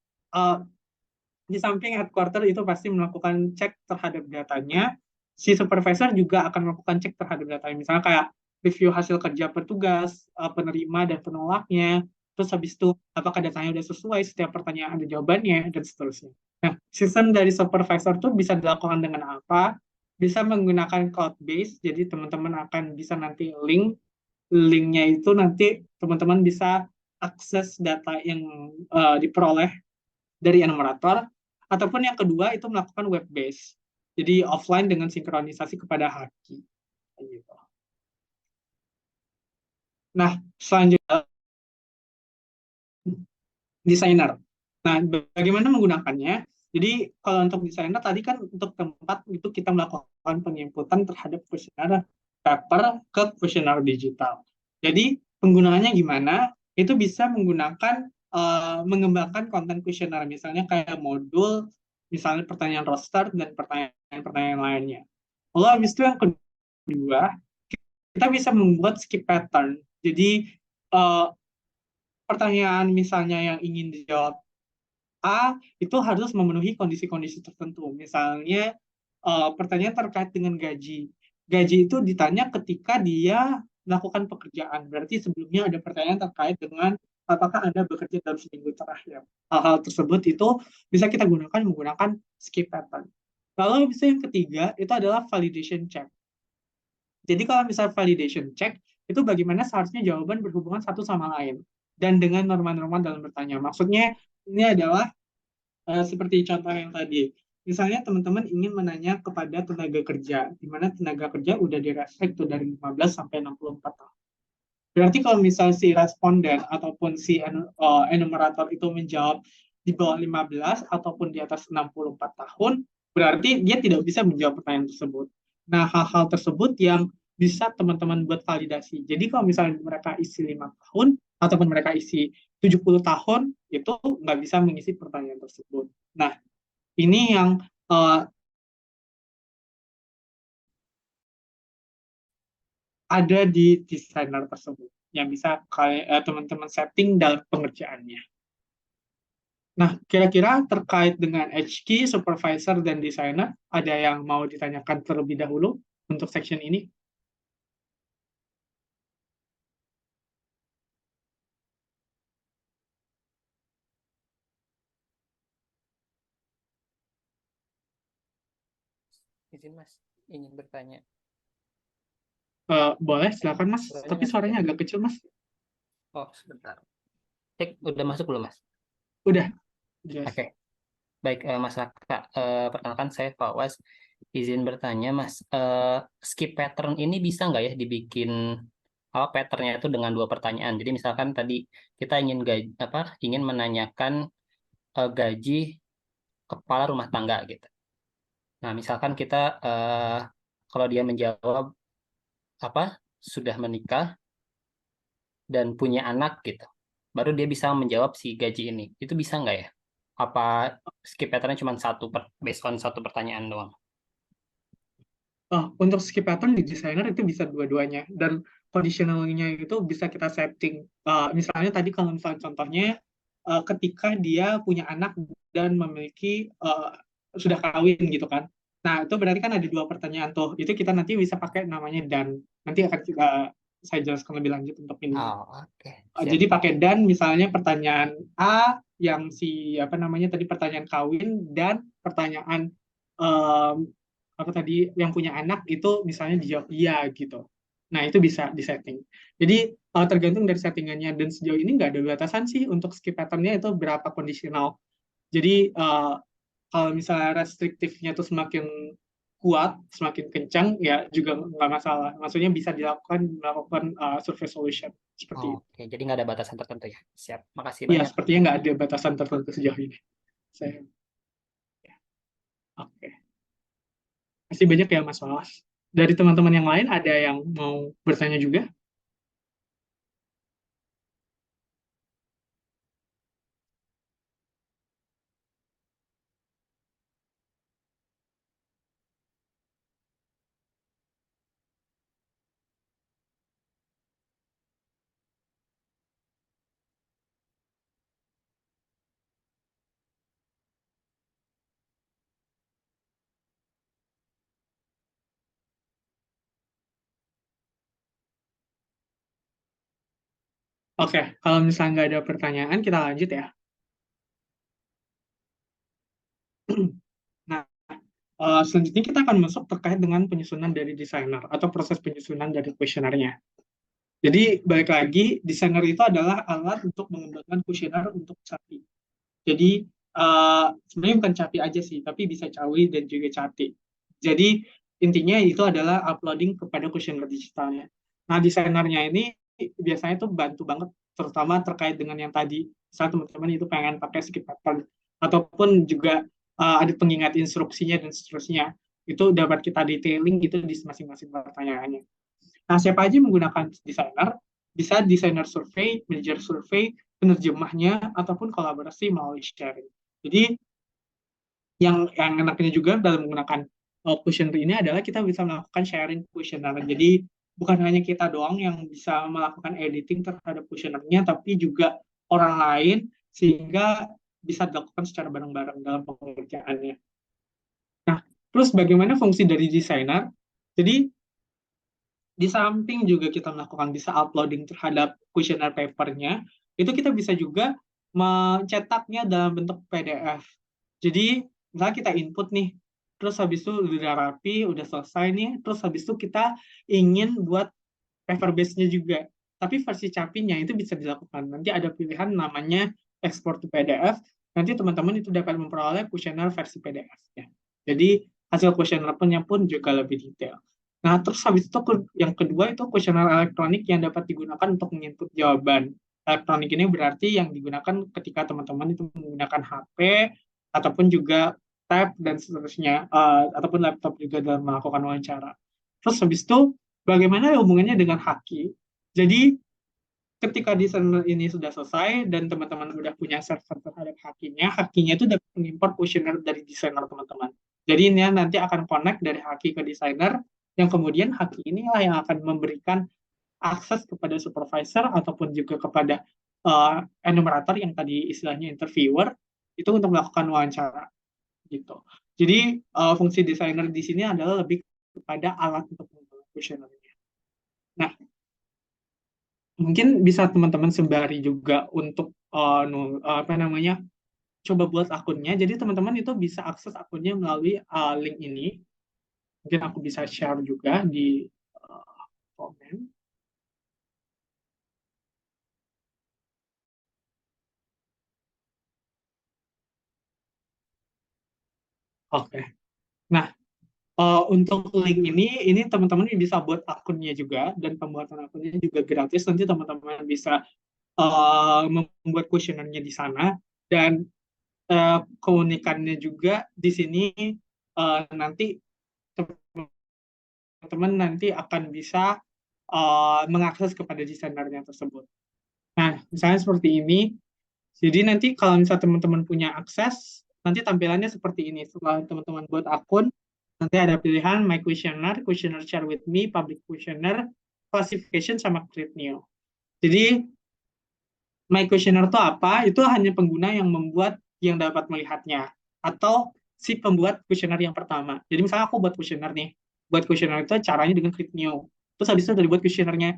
B: di samping headquarter itu pasti melakukan cek terhadap datanya, si supervisor juga akan melakukan cek terhadap datanya. Misalnya kayak review hasil kerja petugas, penerima dan penolaknya, terus habis itu apakah datanya sudah sesuai, setiap pertanyaan ada jawabannya, dan seterusnya. Nah, sistem dari supervisor itu bisa dilakukan dengan apa? Bisa menggunakan cloud base, jadi teman-teman akan bisa nanti linknya itu nanti teman-teman bisa akses data yang diperoleh dari enumerator, ataupun yang kedua itu melakukan web base. Jadi offline dengan sinkronisasi kepada Haki. Gitu. Nah, selanjutnya desainer. Nah, bagaimana menggunakannya? Jadi kalau untuk desainer tadi kan untuk tempat itu kita melakukan penginputan terhadap kuesioner paper ke kuesioner digital. Jadi penggunaannya gimana? Itu bisa menggunakan mengembangkan konten kuesioner, misalnya kayak modul, misalnya pertanyaan roster dan pertanyaan-pertanyaan lainnya. Lalu habis itu yang kedua, kita bisa membuat skip pattern. Jadi uh, pertanyaan misalnya yang ingin dijawab A itu harus memenuhi kondisi-kondisi tertentu. Misalnya pertanyaan terkait dengan gaji. Gaji itu ditanya ketika dia melakukan pekerjaan. Berarti sebelumnya ada pertanyaan terkait dengan apakah Anda bekerja dalam seminggu terakhir. Hal-hal tersebut itu bisa kita gunakan menggunakan skip pattern. Lalu bisa yang ketiga itu adalah validation check. Jadi kalau misal validation check, itu bagaimana seharusnya jawaban berhubungan satu sama lain. Dan dengan norma-norma dalam bertanya. Maksudnya ini adalah seperti contoh yang tadi. Misalnya teman-teman ingin menanya kepada tenaga kerja, di mana tenaga kerja udah direspek tuh dari 15 sampai 64 tahun. Berarti kalau misal si responden ataupun si enumerator itu menjawab di bawah 15 ataupun di atas 64 tahun, berarti dia tidak bisa menjawab pertanyaan tersebut. Nah, hal-hal tersebut yang bisa teman-teman buat validasi. Jadi kalau misalnya mereka isi 5 tahun ataupun mereka isi 70 tahun, itu nggak bisa mengisi pertanyaan tersebut. Nah, ini yang ada di desainer tersebut yang bisa teman-teman setting dalam pengerjaannya. Nah, kira-kira terkait dengan HK, supervisor, dan desainer, ada yang mau ditanyakan terlebih dahulu untuk section ini?
C: Izin Mas, ingin bertanya.
B: Boleh, silakan Mas.
C: Suaranya
B: Tapi
C: masuk ya?
B: suaranya agak kecil Mas.
C: Oh, sebentar. Cek, udah masuk belum, Mas?
B: Udah, jelas.
C: Oke, baik, Mas Raka. Perkenalkan saya Fawaz. Izin bertanya, Mas. Skip pattern ini bisa nggak ya dibikin apa patternnya itu dengan dua pertanyaan? Jadi misalkan tadi kita ingin ingin menanyakan gaji kepala rumah tangga gitu. Nah, misalkan kita kalau dia menjawab apa sudah menikah dan punya anak gitu, baru dia bisa menjawab si gaji ini. Itu bisa nggak ya? Apa skip patternnya cuma based on satu pertanyaan doang?
B: Untuk skip pattern di desainer itu bisa dua-duanya. Dan conditionalnya itu bisa kita setting. Misalnya tadi kalau misalnya contohnya, ketika dia punya anak dan memiliki sudah kawin gitu kan. Nah, itu berarti kan ada dua pertanyaan tuh. Itu kita nanti bisa pakai namanya dan. Nanti akan saya jelaskan lebih lanjut untuk ini.
C: Oh, oke. Siap.
B: Jadi pakai dan misalnya pertanyaan A yang si apa namanya tadi pertanyaan kawin dan pertanyaan em, apa tadi yang punya anak itu misalnya dijawab iya gitu. Nah, itu bisa disetting. Jadi tergantung dari settingannya dan sejauh ini nggak ada batasan sih untuk skip patternnya itu berapa kondisional. Jadi kalau misalnya restriktifnya itu semakin kuat, semakin kencang, ya juga nggak masalah. Maksudnya bisa melakukan survey solution seperti itu.
C: Oke, jadi nggak ada batasan tertentu ya. Siap. Makasih
B: Ya,
C: banyak.
B: sepertinya nggak ada batasan tertentu sejauh ini. Saya, oke. Masih banyak ya Mas Walas. Dari teman-teman yang lain ada yang mau bertanya juga? Oke, kalau misalnya nggak ada pertanyaan, kita lanjut ya. Nah, selanjutnya kita akan masuk terkait dengan penyusunan dari desainer atau proses penyusunan dari kuesionernya. Jadi, balik lagi, desainer itu adalah alat untuk mengembangkan kuesioner untuk sapi. Jadi sebenarnya bukan Capi aja sih, tapi bisa Cawi dan juga Cati. Jadi intinya itu adalah uploading kepada kuesioner digitalnya. Nah, desainernya ini biasanya tuh bantu banget, terutama terkait dengan yang tadi, misalnya teman-teman itu pengen pakai skip pattern, ataupun juga ada pengingat instruksinya dan seterusnya. Itu dapat kita detailing gitu di masing-masing pertanyaannya. Nah, siapa aja menggunakan desainer? Bisa desainer survei, manager survei, penerjemahnya, ataupun kolaborasi melalui sharing. Jadi, yang enaknya juga dalam menggunakan questionnaire ini adalah kita bisa melakukan sharing questionnaire. Jadi, bukan hanya kita doang yang bisa melakukan editing terhadap questionnaire-nya, tapi juga orang lain, sehingga bisa dilakukan secara bareng-bareng dalam pengerjaannya. Nah, terus bagaimana fungsi dari desainer? Jadi, di samping juga kita melakukan bisa uploading terhadap questionnaire papernya, itu kita bisa juga mencetaknya dalam bentuk PDF. Jadi, misalnya kita input nih, terus habis itu udah rapi, udah selesai nih, terus habis itu kita ingin buat paper base-nya juga. Tapi versi capinya itu bisa dilakukan. Nanti ada pilihan namanya export to PDF. Nanti teman-teman itu dapat memperoleh kuesioner versi PDF-nya. Jadi hasil kuesionernya pun juga lebih detail. Nah, terus habis itu yang kedua itu kuesioner elektronik yang dapat digunakan untuk menginput jawaban. Elektronik ini berarti yang digunakan ketika teman-teman itu menggunakan HP ataupun juga tab dan seterusnya, ataupun laptop juga dalam melakukan wawancara. Terus habis itu bagaimana hubungannya dengan Haki? Jadi ketika desain ini sudah selesai dan teman-teman sudah punya server terhadap Hakinya itu dapat mengimport kuesioner dari desainer teman-teman. Jadi ini nanti akan connect dari Haki ke desainer, yang kemudian Haki inilah yang akan memberikan akses kepada supervisor ataupun juga kepada enumerator yang tadi istilahnya interviewer itu untuk melakukan wawancara gitu. Jadi fungsi desainer di sini adalah lebih kepada alat untuk membuat kuesionernya. Nah, mungkin bisa teman-teman sembari juga untuk apa namanya coba buat akunnya. Jadi teman-teman itu bisa akses akunnya melalui link ini. Mungkin aku bisa share juga di komen. Oke. Nah, untuk link ini teman-teman bisa buat akunnya juga, dan pembuatan akunnya juga gratis. Nanti teman-teman bisa membuat kuesionernya di sana, dan keunikannya juga di sini nanti teman-teman nanti akan bisa mengakses kepada desainernya tersebut. Nah, misalnya seperti ini. Jadi nanti kalau misalnya teman-teman punya akses, nanti tampilannya seperti ini. Setelah teman-teman buat akun, nanti ada pilihan My Questionnaire, Questionnaire Share with Me, Public Questionnaire, Classification, sama Create New. Jadi My Questionnaire itu apa? Itu hanya pengguna yang membuat yang dapat melihatnya, atau si pembuat kuesioner yang pertama. Jadi misalnya aku buat kuesioner nih, buat kuesioner itu caranya dengan Create New. Terus habis itu dari buat kuesionernya,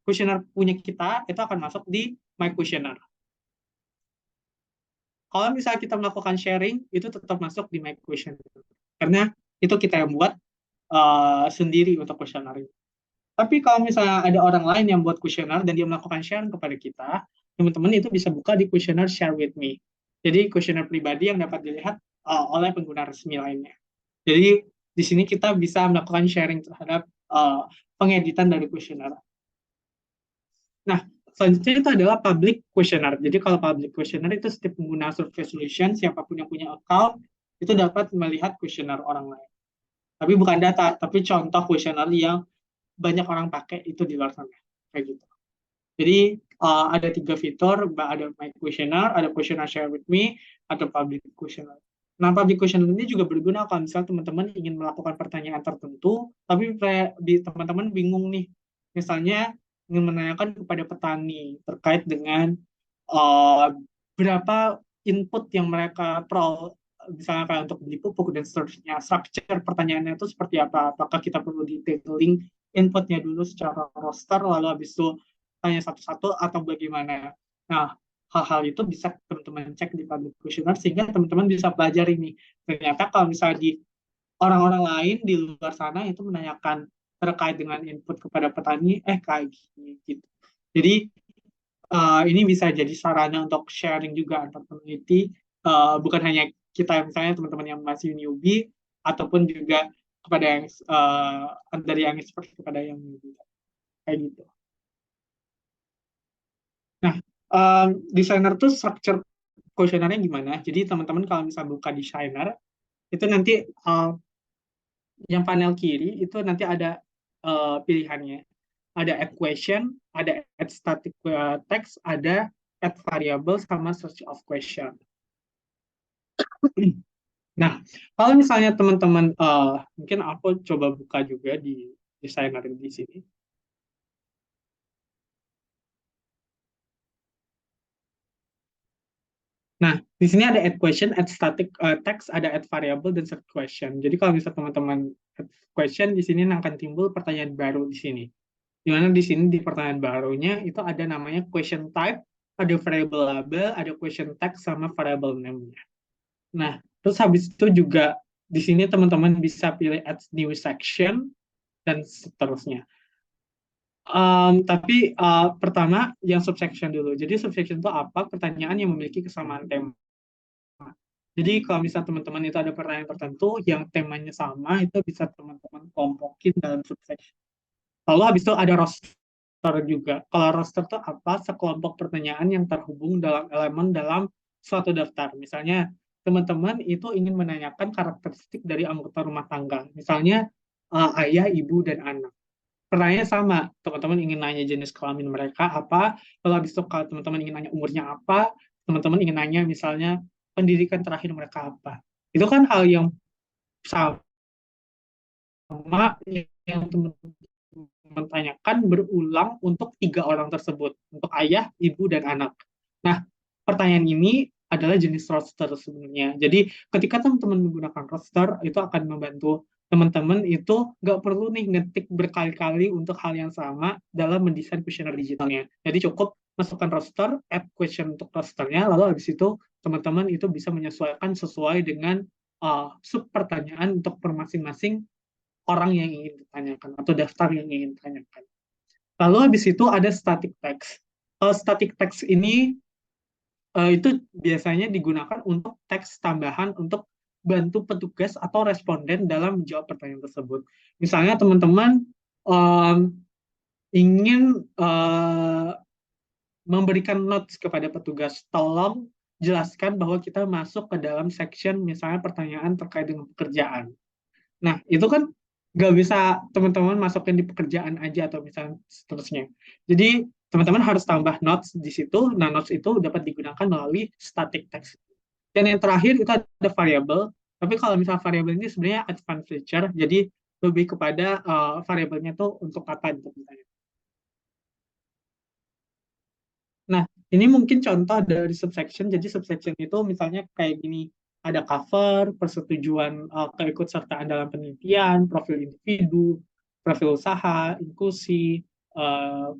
B: kuesioner punya kita itu akan masuk di My Questionnaire. Kalau misalnya kita melakukan sharing, itu tetap masuk di My Questionnaire. Karena itu kita yang buat sendiri untuk kuesioner. Tapi kalau misalnya ada orang lain yang buat kuesioner dan dia melakukan sharing kepada kita, teman-teman itu bisa buka di kuesioner Share with Me. Jadi kuesioner pribadi yang dapat dilihat oleh pengguna resmi lainnya. Jadi di sini kita bisa melakukan sharing terhadap pengeditan dari kuesioner. Nah, selanjutnya itu adalah public questionnaire. Jadi kalau public questionnaire itu setiap pengguna survey solution, siapapun yang punya account, itu dapat melihat questionnaire orang lain. Tapi bukan data, tapi contoh questionnaire yang banyak orang pakai itu di luar sana. Kayak gitu. Jadi ada 3 fitur, ada My Questionnaire, ada Questionnaire Share with Me, atau Public Questionnaire. Nah, Public Questionnaire ini juga berguna kalau misalnya teman-teman ingin melakukan pertanyaan tertentu, tapi teman-teman bingung nih. Misalnya ingin menanyakan kepada petani terkait dengan berapa input yang mereka misalnya kayak untuk beli pupuk dan seterusnya. Structure pertanyaannya itu seperti apa? Apakah kita perlu detailing inputnya dulu secara roster, lalu habis itu tanya satu-satu, atau bagaimana? Nah, hal-hal itu bisa teman-teman cek di public questionnaire, sehingga teman-teman bisa belajar ini. Ternyata kalau misalnya di orang-orang lain di luar sana itu menanyakan terkait dengan input kepada petani, kayak gini gitu. Jadi ini bisa jadi sarana untuk sharing juga antar peneliti, bukan hanya kita misalnya teman-teman yang masih newbie, ataupun juga kepada yang dari yang expert kepada yang newbie, kayak gitu. Nah, desainer tuh structure kuesionernya gimana? Jadi teman-teman kalau misalnya buka desainer, itu nanti yang panel kiri itu nanti ada pilihannya. Ada add question, ada add static text, ada add variable, sama search of question. Nah, kalau misalnya teman-teman, mungkin aku coba buka juga di desainer di sini. Nah, di sini ada add question, add static text, ada add variable, dan search question. Jadi kalau misalnya teman-teman add question, di sini akan timbul pertanyaan baru di sini. Di mana di sini di pertanyaan barunya itu ada namanya question type, ada variable label, ada question text, sama variable name-nya. Nah, terus habis itu juga di sini teman-teman bisa pilih add new section, dan seterusnya. Tapi pertama yang subsection dulu. Jadi subsection itu apa? Pertanyaan yang memiliki kesamaan tema. Jadi kalau misalnya teman-teman itu ada pertanyaan tertentu yang temanya sama, itu bisa teman-teman kelompokin dalam subsection. Lalu habis itu ada roster juga. Kalau roster itu apa? Sekelompok pertanyaan yang terhubung dalam elemen dalam suatu daftar. Misalnya teman-teman itu ingin menanyakan karakteristik dari anggota rumah tangga. Misalnya ayah, ibu, dan anak. Pertanyaannya sama, teman-teman ingin nanya jenis kelamin mereka apa, lalu habis itu kalau teman-teman ingin nanya umurnya apa, teman-teman ingin nanya misalnya pendidikan terakhir mereka apa. Itu kan hal yang sama yang teman-teman tanyakan berulang untuk 3 orang tersebut, untuk ayah, ibu, dan anak. Nah, pertanyaan ini adalah jenis roster sebenarnya. Jadi ketika teman-teman menggunakan roster, itu akan membantu teman-teman itu nggak perlu nih ngetik berkali-kali untuk hal yang sama dalam mendesain kuesioner digitalnya. Jadi cukup masukkan roster, add question untuk rosternya, lalu habis itu teman-teman itu bisa menyesuaikan sesuai dengan sub pertanyaan untuk per masing-masing orang yang ingin ditanyakan atau daftar yang ingin ditanyakan. Lalu habis itu ada static text. Static text ini itu biasanya digunakan untuk teks tambahan untuk bantu petugas atau responden dalam menjawab pertanyaan tersebut. Misalnya teman-teman ingin memberikan notes kepada petugas, tolong jelaskan bahwa kita masuk ke dalam section misalnya pertanyaan terkait dengan pekerjaan. Nah, itu kan nggak bisa teman-teman masukin di pekerjaan aja atau misalnya seterusnya. Jadi, teman-teman harus tambah notes di situ. Nah, notes itu dapat digunakan melalui static text. Dan yang terakhir itu ada variable. Tapi kalau misalnya variable ini sebenarnya advanced feature, jadi lebih kepada variabelnya itu untuk apa gitu misalnya. Nah, ini mungkin contoh dari subsection. Jadi subsection itu misalnya kayak gini, ada cover, persetujuan keikutsertaan dalam penelitian, profil individu, profil usaha, inklusi,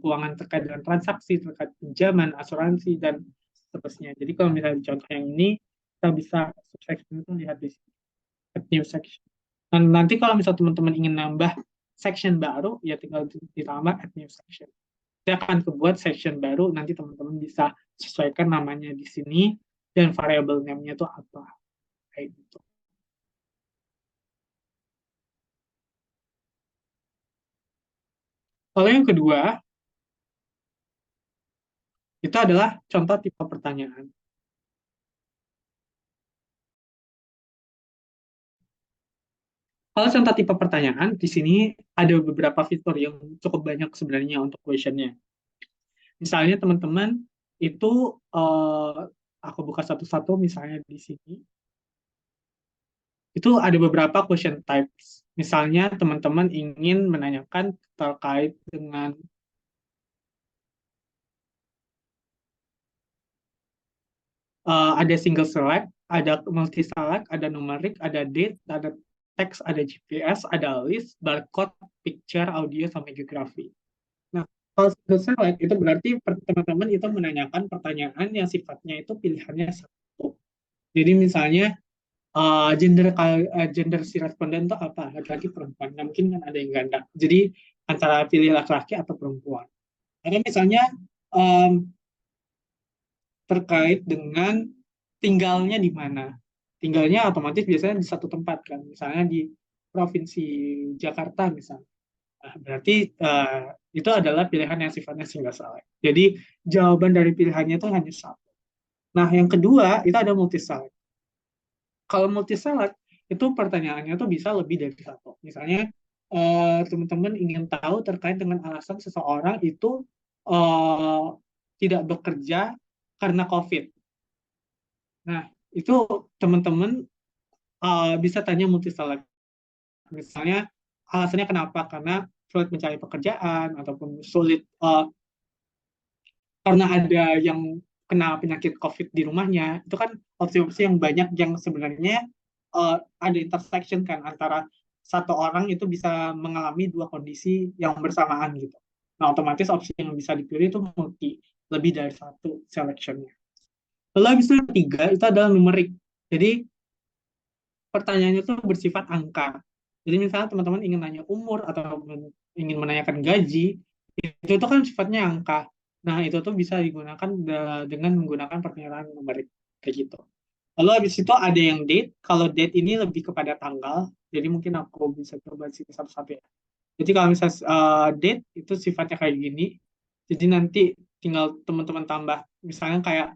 B: keuangan terkait dengan transaksi, terkait pinjaman, asuransi, dan seterusnya. Jadi kalau misalnya di contoh yang ini, kita bisa subsection itu lihat di sini, add new section. Dan nanti kalau misalnya teman-teman ingin nambah section baru, ya tinggal ditambah add new section. Saya akan kebuat section baru, nanti teman-teman bisa sesuaikan namanya di sini, dan variable name-nya itu apa. Kayak gitu. Lalu yang kedua, itu adalah contoh tipe pertanyaan. Kalau contoh tipe pertanyaan, di sini ada beberapa fitur yang cukup banyak sebenarnya untuk question-nya. Misalnya teman-teman itu, aku buka satu-satu misalnya di sini, itu ada beberapa question types. Misalnya teman-teman ingin menanyakan terkait dengan ada single select, ada multi select, ada numerik, ada date, ada teks, ada GPS, ada list, barcode, picture, audio, sampai geografi. Nah, kalau single select itu berarti teman-teman itu menanyakan pertanyaan yang sifatnya itu pilihannya satu. Jadi misalnya gender si responden itu apa, laki-laki perempuan. Nah, mungkin kan ada yang ganda. Jadi antara pilih laki-laki atau perempuan. Ada misalnya terkait dengan tinggalnya di mana. Tinggalnya otomatis biasanya di satu tempat kan, misalnya di Provinsi Jakarta misalnya. Nah, berarti itu adalah pilihan yang sifatnya single select. Jadi jawaban dari pilihannya itu hanya satu. Nah, yang kedua itu ada multi select. Kalau multi select itu pertanyaannya tuh bisa lebih dari satu. Misalnya teman-teman ingin tahu terkait dengan alasan seseorang itu tidak bekerja karena COVID. Nah, itu teman-teman bisa tanya multi select. Misalnya alasannya kenapa? Karena sulit mencari pekerjaan ataupun sulit karena ada yang kena penyakit COVID di rumahnya. Itu kan opsi-opsi yang banyak yang sebenarnya ada intersection kan antara satu orang itu bisa mengalami dua kondisi yang bersamaan gitu. Nah, otomatis opsi yang bisa dipilih itu multi, lebih dari satu selectionnya. Lalu habis itu yang ketiga itu adalah numerik. Jadi pertanyaannya itu bersifat angka. Jadi misalnya teman-teman ingin nanya umur atau ingin menanyakan gaji, itu kan sifatnya angka. Nah, itu tuh bisa digunakan dengan menggunakan pertanyaan numerik kayak gitu. Lalu habis itu ada yang date. Kalau date ini lebih kepada tanggal, jadi mungkin aku bisa coba sini satu-satu ya. Jadi kalau misalnya date itu sifatnya kayak gini. Jadi nanti tinggal teman-teman tambah. Misalnya kayak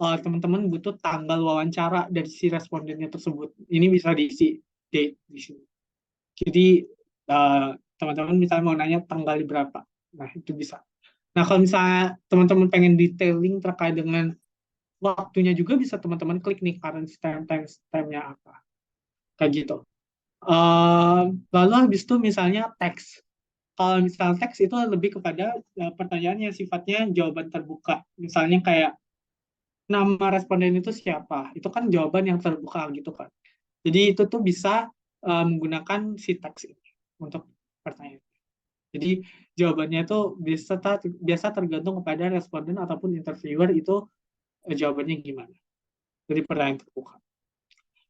B: teman-teman butuh tanggal wawancara dari si respondennya tersebut. Ini bisa diisi date di sini. Jadi teman-teman misalnya mau nanya tanggal berapa. Nah, itu bisa. Nah, kalau misalnya teman-teman pengen detailing terkait dengan waktunya juga bisa teman-teman klik nih current time-nya apa. Kayak gitu. Lalu habis itu misalnya teks. Kalau misalnya teks itu lebih kepada pertanyaan yang sifatnya jawaban terbuka. Misalnya kayak nama responden itu siapa? Itu kan jawaban yang terbuka gitu kan. Jadi itu tuh bisa menggunakan si teks ini untuk pertanyaan. Jadi jawabannya itu biasa tergantung kepada responden ataupun interviewer itu jawabannya gimana. Jadi pertanyaan terbuka.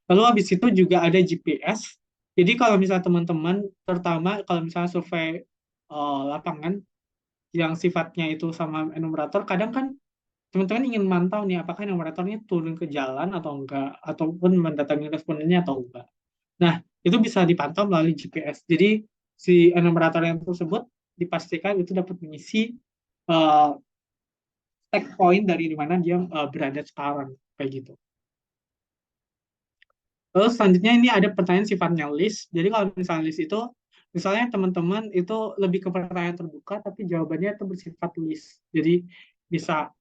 B: Lalu habis itu juga ada GPS. Jadi kalau misalnya teman-teman, terutama kalau misalnya survei lapangan yang sifatnya itu sama enumerator, kadang kan teman-teman ingin mantau nih apakah enumeratornya turun ke jalan atau enggak, ataupun mendatangi respondennya atau enggak. Nah, itu bisa dipantau melalui GPS. Jadi si enumerator yang tersebut dipastikan itu dapat mengisi uh, tag point dari mana dia berada sekarang, kayak gitu. Terus selanjutnya ini ada pertanyaan sifatnya list. Jadi kalau misalnya list itu, misalnya teman-teman itu lebih ke pertanyaan terbuka, tapi jawabannya itu bersifat list. Jadi bisa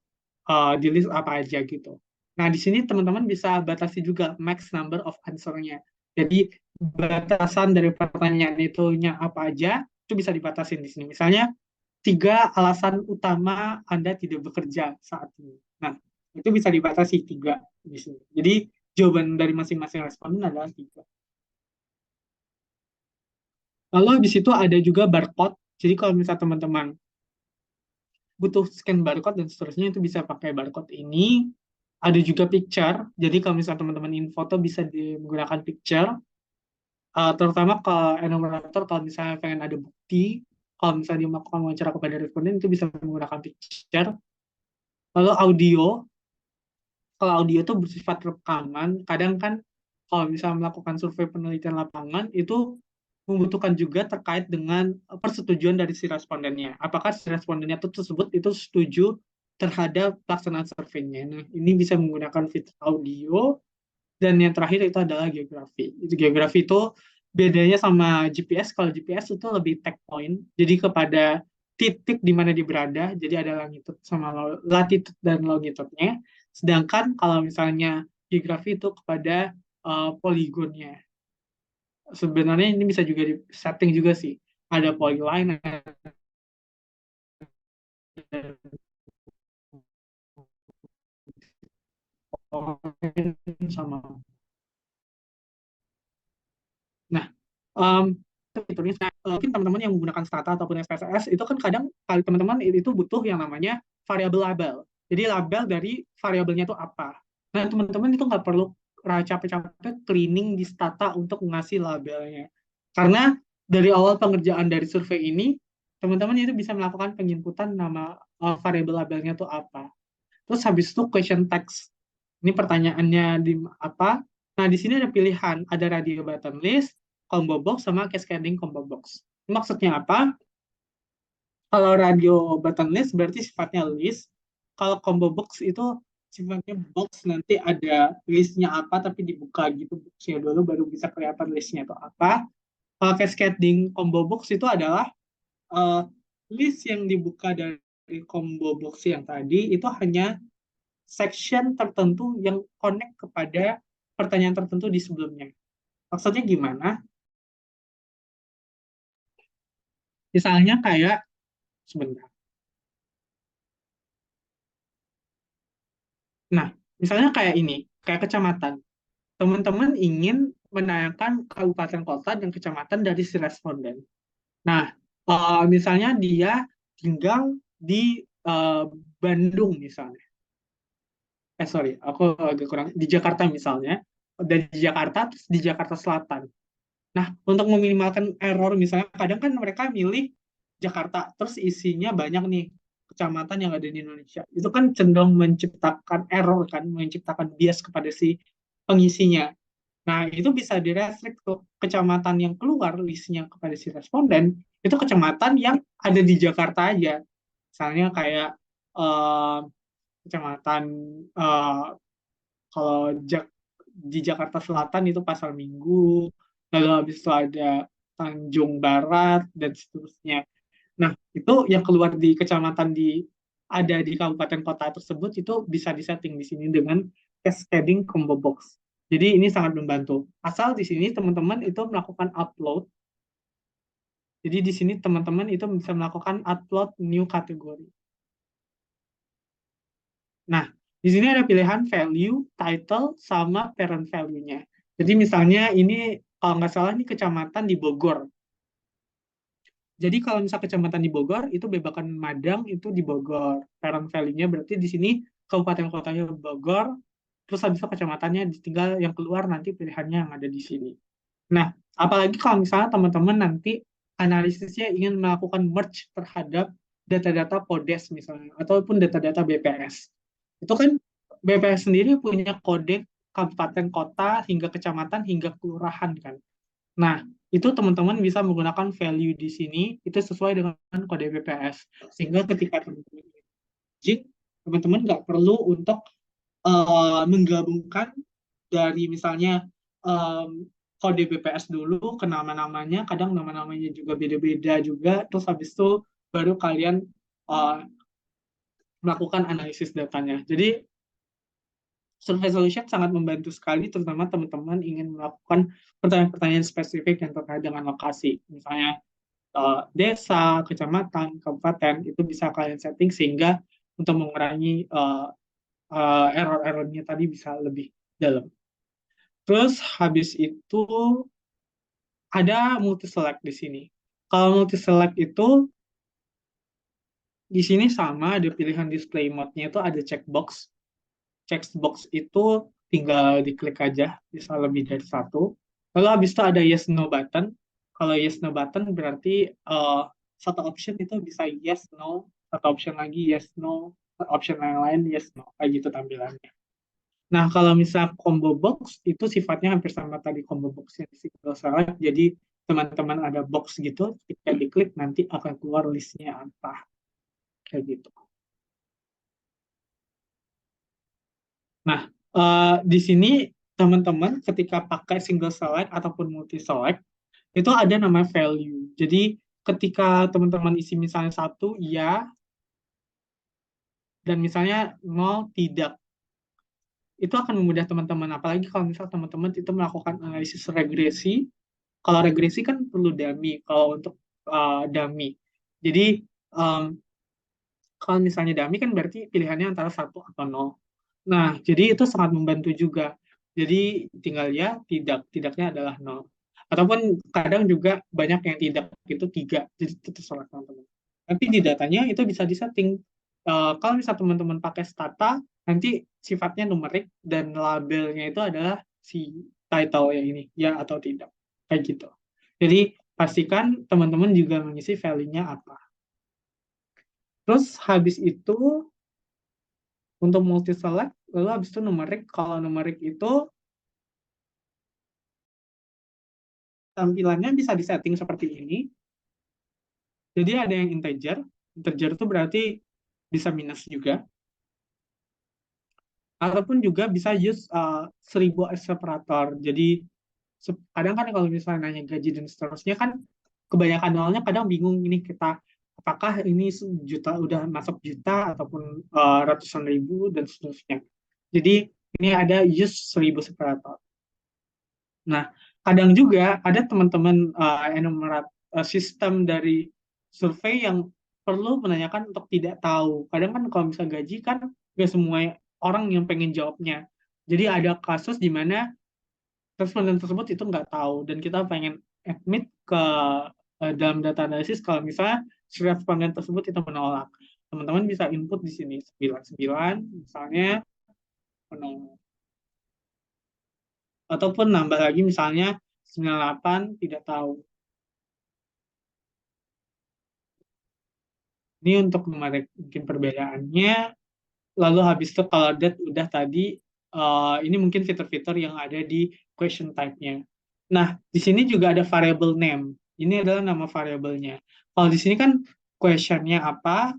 B: di list apa aja gitu. Nah, di sini teman-teman bisa batasi juga max number of answer-nya. Jadi batasan dari pertanyaan itunya apa aja, itu bisa dibatasin di sini. Misalnya, 3 alasan utama Anda tidak bekerja saat ini. Nah, itu bisa dibatasi 3 di sini. Jadi jawaban dari masing-masing responden adalah 3. Lalu di situ ada juga barcode. Jadi kalau misalnya teman-teman butuh scan barcode dan seterusnya, itu bisa pakai barcode ini. Ada juga picture. Jadi kalau misalnya teman-teman ingin foto bisa menggunakan picture. Terutama ke enumerator kalau misalnya pengen ada bukti. Kalau misalnya dia melakukan wawancara kepada responden itu bisa menggunakan picture. Lalu audio. Kalau audio itu bersifat rekaman, kadang kan kalau misalnya melakukan survei penelitian lapangan itu membutuhkan juga terkait dengan persetujuan dari si respondennya. Apakah si respondennya tersebut itu setuju terhadap pelaksanaan surveinya. Nah, ini bisa menggunakan fitur audio. Dan yang terakhir itu adalah geografi. Geografi itu bedanya sama GPS. Kalau GPS itu lebih tag point, jadi kepada titik di mana dia berada. Jadi ada longitude sama latitude dan longitude-nya. Sedangkan kalau misalnya geografi itu kepada poligonnya. Sebenarnya ini bisa juga di setting juga sih. Ada polyline, sama. Nah, fiturnya mungkin teman-teman yang menggunakan Stata ataupun SPSS itu kan kadang kali teman-teman itu butuh yang namanya variabel label. Jadi label dari variabelnya itu apa. Nah, teman-teman itu nggak perlu capek-capek cleaning di Stata untuk ngasih labelnya. Karena dari awal pengerjaan dari survei ini, teman-teman itu bisa melakukan penginputan nama variabel labelnya itu apa. Terus habis itu question text. Ini pertanyaannya di apa? Nah, di sini ada pilihan, ada radio button list, combo box, sama cascading combo box. Maksudnya apa? Kalau radio button list berarti sifatnya list. Kalau combo box itu sifatnya box, nanti ada listnya apa, tapi dibuka gitu boxnya dulu, baru bisa kelihatan listnya itu apa. Kalau cascading combo box itu adalah uh, list yang dibuka dari combo box yang tadi, itu hanya section tertentu yang connect kepada pertanyaan tertentu di sebelumnya. Maksudnya gimana? Misalnya kayak, sebentar. Nah, misalnya kayak ini, kayak kecamatan. Teman-teman ingin menanyakan kabupaten kota dan kecamatan dari si responden. Nah, misalnya dia tinggal di Bandung misalnya. Sorry, aku agak kurang. Di Jakarta misalnya. Dan di Jakarta, terus di Jakarta Selatan. Nah, untuk meminimalkan error, misalnya kadang kan mereka milih Jakarta, terus isinya banyak nih kecamatan yang ada di Indonesia. Itu kan cenderung menciptakan error, kan, menciptakan bias kepada si pengisinya. Nah, itu bisa direstrik ke kecamatan yang keluar listnya kepada si responden, itu kecamatan yang ada di Jakarta aja. Misalnya kayak eh, kecamatan eh, kalau di Jakarta Selatan itu Pasar Minggu, lalu habis itu ada Tanjung Barat dan seterusnya. Nah, itu yang keluar di kecamatan ada di kabupaten kota tersebut itu bisa disetting di sini dengan cascading combo box. Jadi ini sangat membantu. Asal di sini teman-teman itu melakukan upload. Jadi di sini teman-teman itu bisa melakukan upload new kategori. Nah, di sini ada pilihan value, title, sama parent value-nya. Jadi misalnya ini, kalau nggak salah ini kecamatan di Bogor. Jadi kalau misalnya kecamatan di Bogor, itu Bebakan Madang itu di Bogor. Parent value-nya berarti di sini kabupaten kotanya Bogor, terus habis itu kecamatannya tinggal yang keluar nanti pilihannya yang ada di sini. Nah, apalagi kalau misalnya teman-teman nanti analisisnya ingin melakukan merge terhadap data-data PODES misalnya, ataupun data-data BPS. Itu kan BPS sendiri punya kode kabupaten kota hingga kecamatan hingga kelurahan kan. Nah, itu teman-teman bisa menggunakan value di sini, itu sesuai dengan kode BPS. Sehingga ketika teman-teman merging, teman-teman nggak perlu untuk menggabungkan dari misalnya kode BPS dulu ke nama-namanya, kadang nama-namanya juga beda-beda juga, terus habis itu baru kalian uh, melakukan analisis datanya. Jadi Survey Solution sangat membantu sekali, terutama teman-teman ingin melakukan pertanyaan-pertanyaan spesifik yang terkait dengan lokasi. Misalnya desa, kecamatan, kabupaten, itu bisa kalian setting sehingga untuk mengurangi error-errornya tadi bisa lebih dalam. Terus habis itu ada multi select di sini. Kalau multi select itu di sini sama, ada pilihan display mode-nya itu ada checkbox. Checkbox itu tinggal diklik aja, bisa lebih dari satu. Lalu habis itu ada yes no button. Kalau yes no button berarti satu option itu bisa yes no, satu option lagi yes no, option yang lain yes no, kayak gitu tampilannya. Nah, kalau misal combo box itu sifatnya hampir sama tadi combo box yang single select. Jadi teman-teman ada box gitu, ketika diklik nanti akan keluar listnya apa kayak gitu. Nah, di sini teman-teman ketika pakai single select ataupun multi select itu ada namanya value. Jadi ketika teman-teman isi misalnya satu ya dan misalnya nol tidak, itu akan memudah teman-teman. Apalagi kalau misal teman-teman itu melakukan analisis regresi. Kalau regresi kan perlu dummy. Kalau untuk dummy, jadi um, kalau misalnya dummy kan berarti pilihannya antara satu atau nol. Nah, jadi itu sangat membantu juga. Jadi tinggal ya tidak, tidaknya adalah nol. Ataupun kadang juga banyak yang tidak itu tiga. Jadi itu terserah teman-teman. Nanti di datanya itu bisa disetting. Kalau misal teman-teman pakai stata, nanti sifatnya numerik dan labelnya itu adalah si title yang ini, ya atau tidak. Kayak gitu. Jadi pastikan teman-teman juga mengisi value-nya apa. Terus habis itu untuk multi select, lalu habis itu numerik. Kalau numerik itu tampilannya bisa disetting seperti ini. Jadi ada yang integer. Integer itu berarti bisa minus juga. Ataupun juga bisa use 1000 as separator. Jadi kadang kan kalau misalnya nanya gaji dan seterusnya kan kebanyakan nolnya kadang bingung ini kita apakah ini juta udah masuk juta ataupun ratusan ribu dan seterusnya. Jadi ini ada use 1000 separator. Nah, kadang juga ada teman-teman enumerat sistem dari survei yang perlu menanyakan untuk tidak tahu. Kadang kan kalau misalnya gaji kan nggak semua orang yang pengen jawabnya. Jadi ada kasus di mana responden tersebut itu nggak tahu dan kita pengen admit ke dalam data analisis kalau misalnya si responden tersebut itu menolak. Teman-teman bisa input di sini 99 misalnya menolak. Ataupun nambah lagi misalnya 98 tidak tahu. Ini untuk numerik mungkin perbedaannya. Lalu habis itu kalau that udah tadi, ini mungkin fitur-fitur yang ada di question type-nya. Nah, di sini juga ada variable name. Ini adalah nama variabelnya. Kalau di sini kan question-nya apa,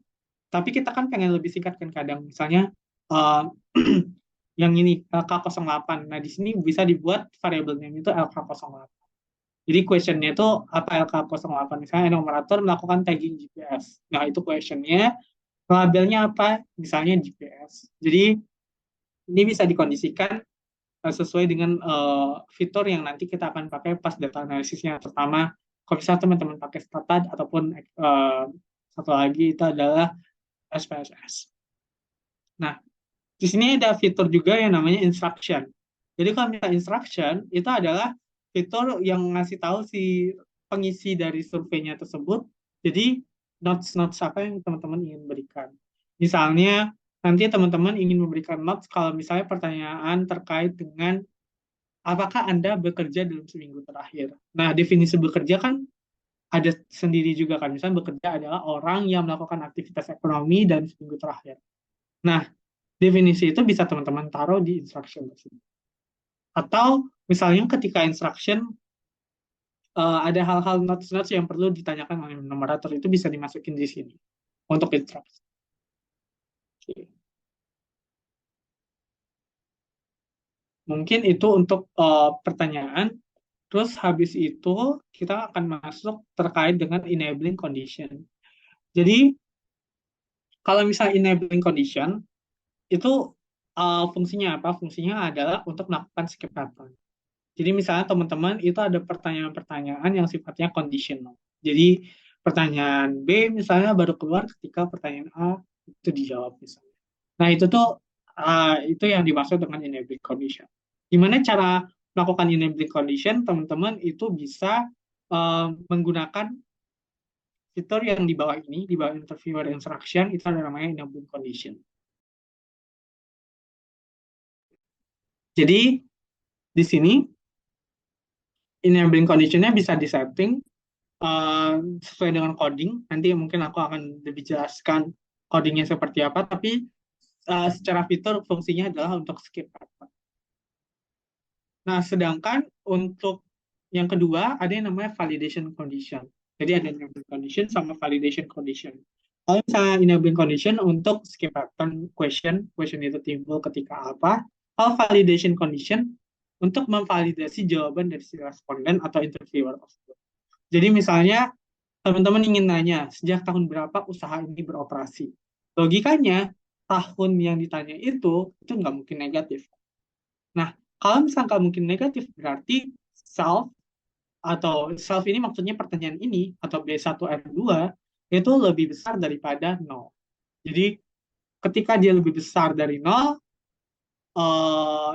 B: tapi kita kan pengen lebih singkat kan kadang. Misalnya uh, yang ini LK08. Nah, di sini bisa dibuat variable name itu LK08. Jadi questionnya itu apa LK08? Misalnya enumerator melakukan tagging GPS. Nah, itu questionnya. Labelnya apa? Misalnya GPS. Jadi ini bisa dikondisikan sesuai dengan fitur yang nanti kita akan pakai pas data analisisnya. Pertama, kalau misalnya teman-teman pakai Statad ataupun satu lagi itu adalah SPSS. Nah, di sini ada fitur juga yang namanya instruction. Jadi kalau misalnya instruction itu adalah fitur yang ngasih tahu si pengisi dari surveinya tersebut. Jadi notes-notes apa yang teman-teman ingin berikan. Misalnya nanti teman-teman ingin memberikan notes kalau misalnya pertanyaan terkait dengan apakah Anda bekerja dalam seminggu terakhir? Nah, definisi bekerja kan ada sendiri juga kan. Misalnya bekerja adalah orang yang melakukan aktivitas ekonomi dalam seminggu terakhir. Nah, definisi itu bisa teman-teman taruh di instruction tersebut. Atau misalnya ketika instruction ada hal-hal notes-notes yang perlu ditanyakan oleh numerator, itu bisa dimasukin di sini untuk instruction. Oke. Mungkin itu untuk pertanyaan. Terus habis itu kita akan masuk terkait dengan enabling condition. Jadi kalau misalnya enabling condition itu fungsinya apa? Fungsinya adalah untuk melakukan skip pattern. Jadi misalnya teman-teman itu ada pertanyaan-pertanyaan yang sifatnya conditional. Jadi pertanyaan B misalnya baru keluar ketika pertanyaan A itu dijawab misalnya. Nah itu yang dimaksud dengan enabling condition. Gimana cara melakukan enabling condition? Teman-teman itu bisa menggunakan fitur yang di bawah ini, di bawah interviewer instruction, itu ada namanya enabling condition. Jadi di sini enabling condition-nya bisa disetting sesuai dengan coding. Nanti mungkin aku akan lebih jelaskan codingnya seperti apa, tapi secara fitur fungsinya adalah untuk skip pattern. Nah, sedangkan untuk yang kedua ada yang namanya validation condition. Jadi ada enabling condition sama validation condition. Kalau misalnya enabling condition untuk skip pattern question itu timbul ketika apa. Kalau validation condition untuk memvalidasi jawaban dari si responden atau interviewer tersebut. Jadi misalnya teman-teman ingin nanya, sejak tahun berapa usaha ini beroperasi? Logikanya, tahun yang ditanya itu nggak mungkin negatif. Nah, kalau misalnya nggak mungkin negatif, berarti self, atau self ini maksudnya pertanyaan ini, atau B1, R2, itu lebih besar daripada 0. Jadi, ketika dia lebih besar dari 0,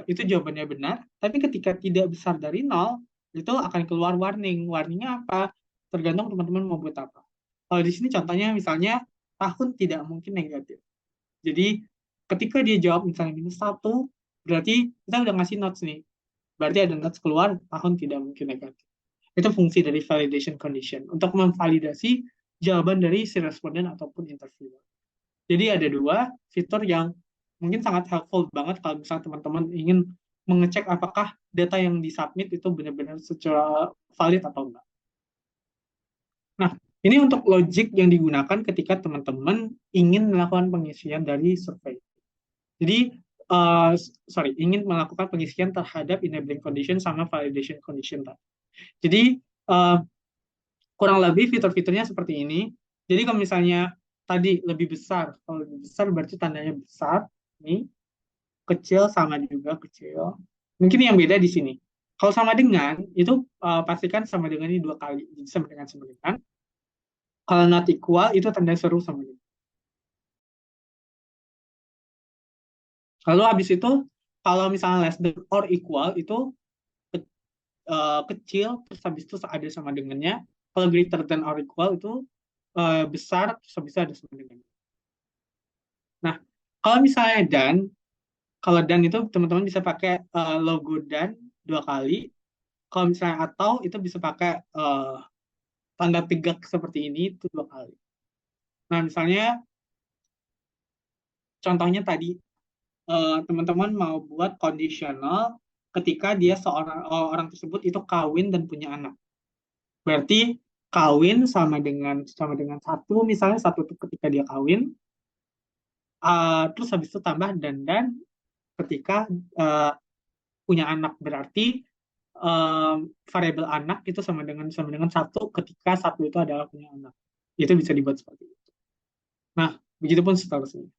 B: itu jawabannya benar. Tapi ketika tidak besar dari 0, itu akan keluar warning. Warningnya apa? Tergantung teman-teman mau buat apa. Kalau di sini contohnya misalnya tahun tidak mungkin negatif. Jadi ketika dia jawab misalnya -1, berarti kita udah ngasih notes nih. Berarti ada notes keluar tahun tidak mungkin negatif. Itu fungsi dari validation condition untuk memvalidasi jawaban dari si responden ataupun interviewer. Jadi ada dua fitur yang mungkin sangat helpful banget kalau misalnya teman-teman ingin mengecek apakah data yang disubmit itu benar-benar secara valid atau enggak. Nah, ini untuk logik yang digunakan ketika teman-teman ingin melakukan pengisian dari survei. Jadi, ingin melakukan pengisian terhadap enabling condition sama validation condition. Jadi, kurang lebih fitur-fiturnya seperti ini. Jadi, kalau misalnya tadi lebih besar, kalau lebih besar berarti tandanya besar. Ini kecil sama juga kecil. Mungkin yang beda di sini. Kalau sama dengan, itu pastikan sama dengan ini 2 kali. Jadi, sama dengan. Kalau not equal, itu tanda seru sama dengan. Lalu habis itu, kalau misalnya less than or equal, itu kecil, terus habis itu ada sama dengannya. Kalau greater than or equal, itu besar, terus habis itu ada sama dengannya. Nah, kalau misalnya kalau dan itu teman-teman bisa pakai logo dan 2 kali. Kalau misalnya atau, itu bisa pakai tanda tegak seperti ini, itu 2 kali. Nah, misalnya, contohnya tadi, teman-teman mau buat conditional ketika dia orang tersebut itu kawin dan punya anak. Berarti kawin sama dengan 1, misalnya 1 itu ketika dia kawin, terus habis itu tambah dan ketika punya anak, berarti variabel anak itu sama dengan 1 ketika 1 itu adalah punya anak. Itu bisa dibuat seperti itu. Nah, begitupun seterusnya.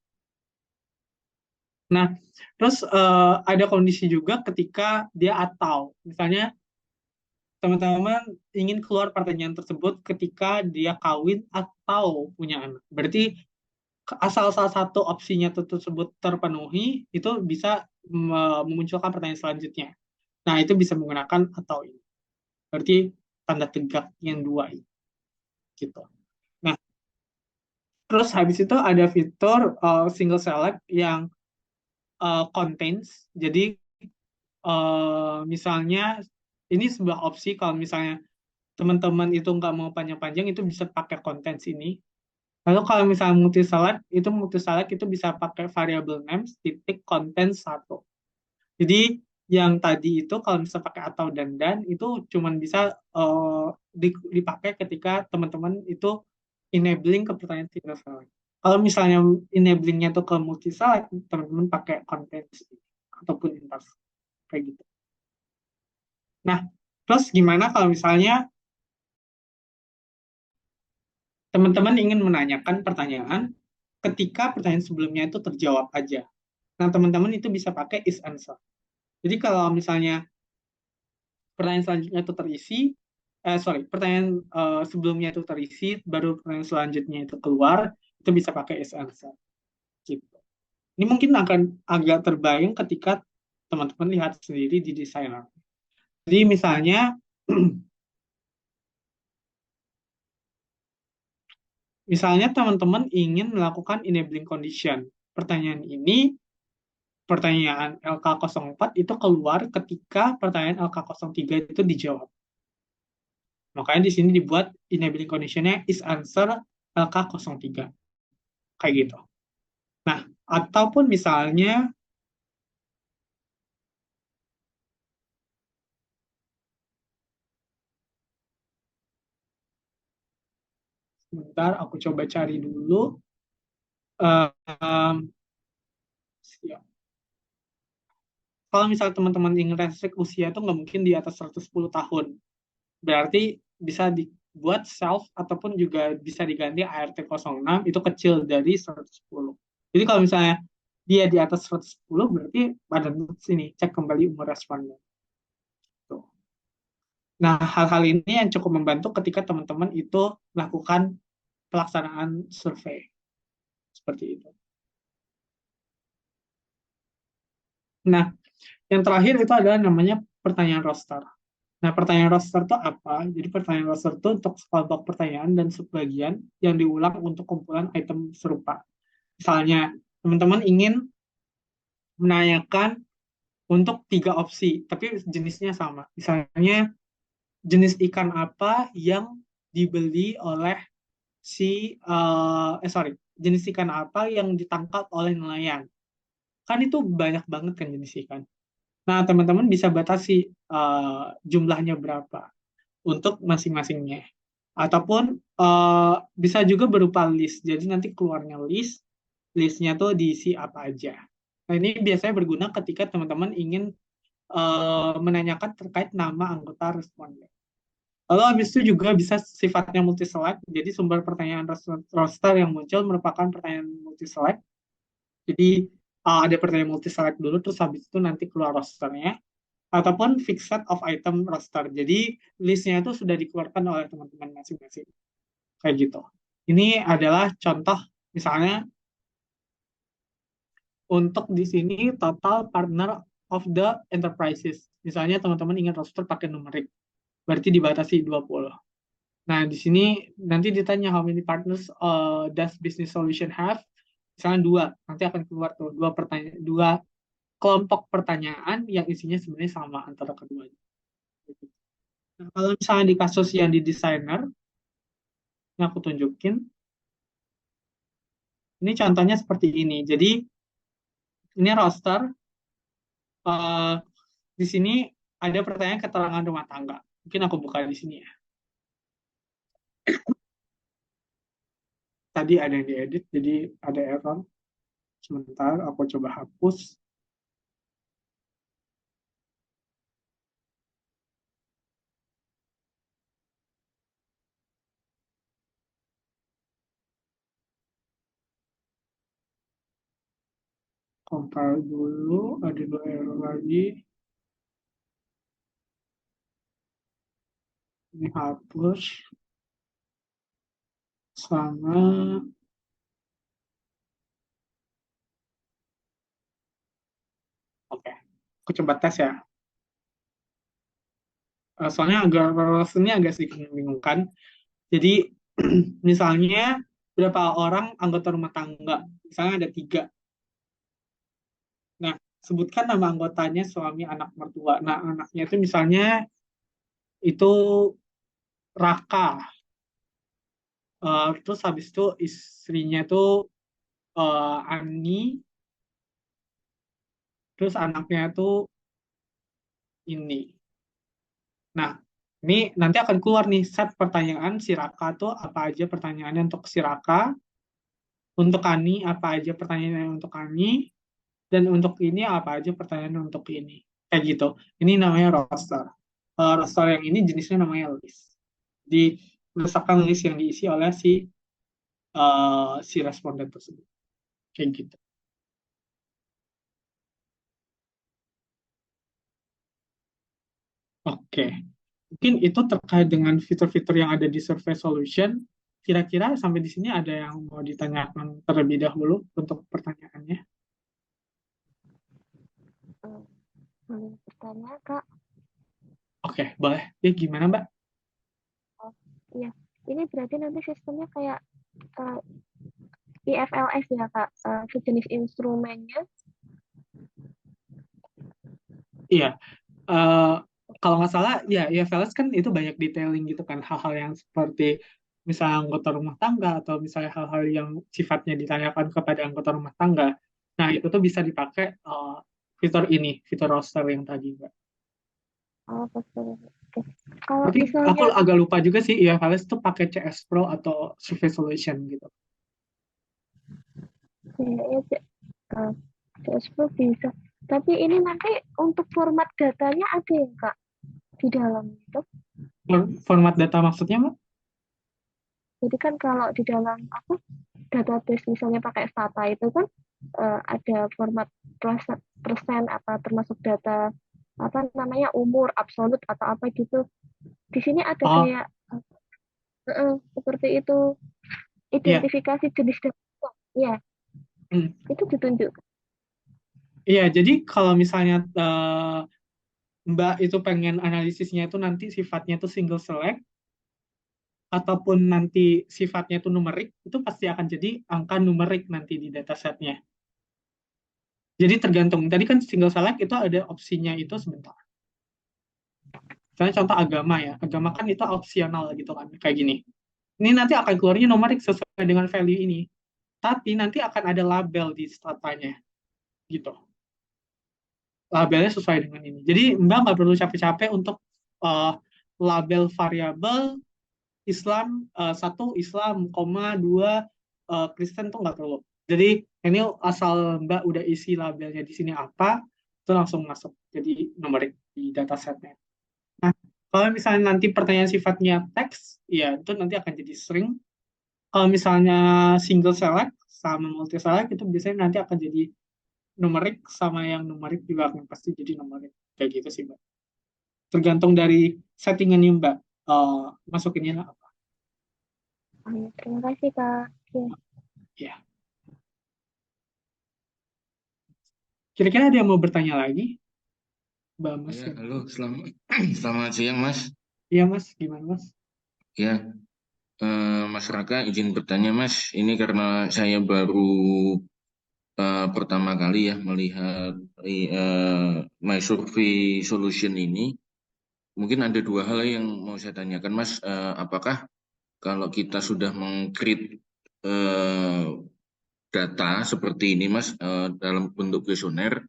B: Nah, terus ada kondisi juga ketika dia atau, misalnya teman-teman ingin keluar pertanyaan tersebut ketika dia kawin atau punya anak. Berarti asal salah satu opsinya tersebut terpenuhi, itu bisa memunculkan pertanyaan selanjutnya. Nah, itu bisa menggunakan atau ini. Berarti tanda tegak yang 2 ini. Gitu. Nah, terus habis itu ada fitur single select yang contains. Jadi misalnya ini sebuah opsi kalau misalnya teman-teman itu nggak mau panjang-panjang itu bisa pakai contents ini. Lalu kalau misalnya multi select itu bisa pakai variable names titik content satu. Jadi yang tadi itu kalau misalnya pakai atau dan itu cuman bisa dipakai ketika teman-teman itu enabling ke pertanyaan single select. Kalau misalnya enablingnya tuh ke multi select, teman-teman pakai contents ataupun inter kayak gitu. Nah, terus gimana kalau misalnya teman-teman ingin menanyakan pertanyaan ketika pertanyaan sebelumnya itu terjawab aja. Nah, teman-teman itu bisa pakai is answer. Jadi kalau misalnya pertanyaan selanjutnya itu terisi, pertanyaan sebelumnya itu terisi, baru pertanyaan selanjutnya itu keluar, itu bisa pakai is answer. Gitu. Ini mungkin akan agak terbayang ketika teman-teman lihat sendiri di desainer. Jadi misalnya, misalnya teman-teman ingin melakukan enabling condition. Pertanyaan ini, pertanyaan LK04 itu keluar ketika pertanyaan LK03 itu dijawab. Makanya di sini dibuat enabling condition-nya is answer LK03. Kayak gitu. Nah, ataupun misalnya sebentar aku coba cari dulu. Um, ya. Kalau misalnya teman-teman ingin restrict usia itu nggak mungkin di atas 110 tahun. Berarti bisa dibuat self ataupun juga bisa diganti ART06 itu kecil dari 110. Jadi kalau misalnya dia di atas 110 berarti pada sini cek kembali umur responden. Tuh. Nah, hal-hal ini yang cukup membantu ketika teman-teman itu melakukan pelaksanaan survei. Seperti itu. Nah, yang terakhir itu adalah namanya pertanyaan roster. Nah, pertanyaan roster itu apa? Jadi pertanyaan roster itu untuk sekelompok pertanyaan dan sebagian yang diulang untuk kumpulan item serupa. Misalnya, teman-teman ingin menanyakan untuk 3 opsi, tapi jenisnya sama. Misalnya, jenis ikan apa yang dibeli oleh jenis ikan apa yang ditangkap oleh nelayan. Kan itu banyak banget kan jenis ikan. Nah, teman-teman bisa batasi jumlahnya berapa untuk masing-masingnya. Ataupun bisa juga berupa list. Jadi nanti keluarnya listnya tuh diisi apa aja. Nah, ini biasanya berguna ketika teman-teman ingin menanyakan terkait nama anggota responden. Lalu habis itu juga bisa sifatnya multi-select. Jadi sumber pertanyaan roster yang muncul merupakan pertanyaan multi-select. Jadi ada pertanyaan multi-select dulu, terus habis itu nanti keluar rosternya. Ataupun fixed set of item roster. Jadi listnya itu sudah dikeluarkan oleh teman-teman masing-masing. Kayak gitu. Ini adalah contoh misalnya untuk di sini total partner of the enterprises. Misalnya teman-teman ingin roster pakai numerik. Berarti dibatasi 20. Nah, di sini nanti ditanya how many partners does business solution have? Misalnya 2, nanti akan keluar tuh 2 kelompok pertanyaan yang isinya sebenarnya sama antara keduanya. Nah, kalau misalnya di kasus yang di designer, ini aku tunjukin. Ini contohnya seperti ini. Jadi ini roster. Di sini ada pertanyaan keterangan rumah tangga. Mungkin aku buka di sini ya. Tadi ada yang diedit, jadi ada error. Sebentar, aku coba hapus. Compile dulu, ada 2 error lagi. Ini hapus. Sama. Oke, aku coba tes ya. Soalnya ini agak sedikit membingungkan. Jadi, misalnya berapa orang anggota rumah tangga? Misalnya ada 3. Nah, sebutkan nama anggotanya, suami, anak, mertua. Nah, anaknya itu misalnya itu Raka. Terus habis itu istrinya itu Ani, terus anaknya itu ini. Nah, ini nanti akan keluar nih set pertanyaan si Raka tuh apa aja pertanyaannya untuk si Raka, untuk Ani apa aja pertanyaannya untuk Ani, dan untuk ini apa aja pertanyaannya untuk ini. Kayak gitu. Ini namanya roster. Roster yang ini jenisnya namanya list. Di berdasarkan list yang diisi oleh si responden tersebut. Kayak gitu. Oke. Mungkin itu terkait dengan fitur-fitur yang ada di Survey Solution. Kira-kira sampai di sini ada yang mau ditanyakan terlebih dahulu untuk pertanyaannya?
D: Boleh bertanya, Kak?
B: Oke, boleh. Ya, gimana, Mbak?
D: Oh, iya. Ini berarti nanti sistemnya kayak IFLS ya, Kak? Sejenis instrumennya.
B: Iya. Kalau nggak salah, ya IFLS kan itu banyak detailing gitu kan. Hal-hal yang seperti misalnya anggota rumah tangga atau misalnya hal-hal yang sifatnya ditanyakan kepada anggota rumah tangga. Nah, itu tuh bisa dipakai fitur ini, fitur roster yang tadi, Mbak.
D: Oh, betul. Oke. Kalau
B: Tapi aku
D: misalnya
B: agak lupa juga sih IFLS tuh pakai CS Pro atau Survey Solution gitu.
D: kayaknya CSV bisa. Tapi ini nanti untuk format datanya ada ya, Kak? Di dalam itu.
B: Format data maksudnya, Mbak?
D: Jadi kan kalau di dalam database misalnya pakai Stata itu kan ada format persen apa termasuk data apa namanya umur absolut atau apa gitu. Di sini ada
B: Oh,
D: kayak seperti itu
B: iya.
D: identifikasi jenis data. Ya,
B: Hmm.
D: itu ditunjuk.
B: Iya, jadi kalau misalnya Mbak itu pengen analisisnya itu nanti sifatnya itu single select, ataupun nanti sifatnya itu numerik, itu pasti akan jadi angka numerik nanti di datasetnya. Jadi tergantung. Tadi kan single select itu ada opsinya itu sebentar. Misalnya contoh agama ya. Agama kan itu opsional gitu kan. Kayak gini. Ini nanti akan keluarnya numerik sesuai dengan value ini. Tapi nanti akan ada label di statanya. Gitu. Labelnya sesuai dengan ini. Jadi Mbak nggak perlu capek-capek untuk label variabel Islam satu Islam, koma dua Kristen tuh nggak perlu. Jadi ini asal Mbak udah isi labelnya di sini apa, itu langsung masuk jadi numerik di datasetnya. Nah, kalau misalnya nanti pertanyaan sifatnya teks, ya itu nanti akan jadi string. Kalau misalnya single select sama multi select itu biasanya nanti akan jadi numerik, sama yang numerik juga akan pasti jadi numerik. Kayak gitu sih, Mbak. Tergantung dari settingannya Mbak. Masukinnya apa.
D: Oh, ya, terima kasih, Kak. Ya.
B: Ya. Kira-kira ada yang mau bertanya lagi? Mbak Mas.
E: Ya, halo, selamat siang, Mas.
B: Iya, Mas. Gimana, Mas?
E: Ya, Mas Raka izin bertanya, Mas. Ini karena saya baru pertama kali ya melihat My Survey Solution ini. Mungkin ada dua hal yang mau saya tanyakan, Mas. Apakah kalau kita sudah meng-create data seperti ini, Mas, dalam bentuk kuesioner,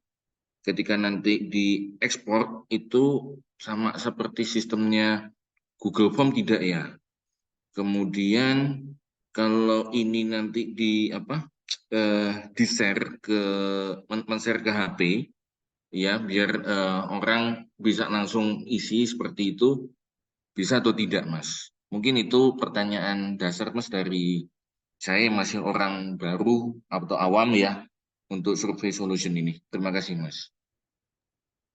E: ketika nanti diekspor itu sama seperti sistemnya Google Form tidak ya? Kemudian kalau ini nanti di-share men-share ke HP ya biar orang bisa langsung isi seperti itu, bisa atau tidak, Mas? Mungkin itu pertanyaan dasar, Mas, dari saya yang masih orang baru atau awam ya untuk Survey Solution ini. Terima kasih, Mas.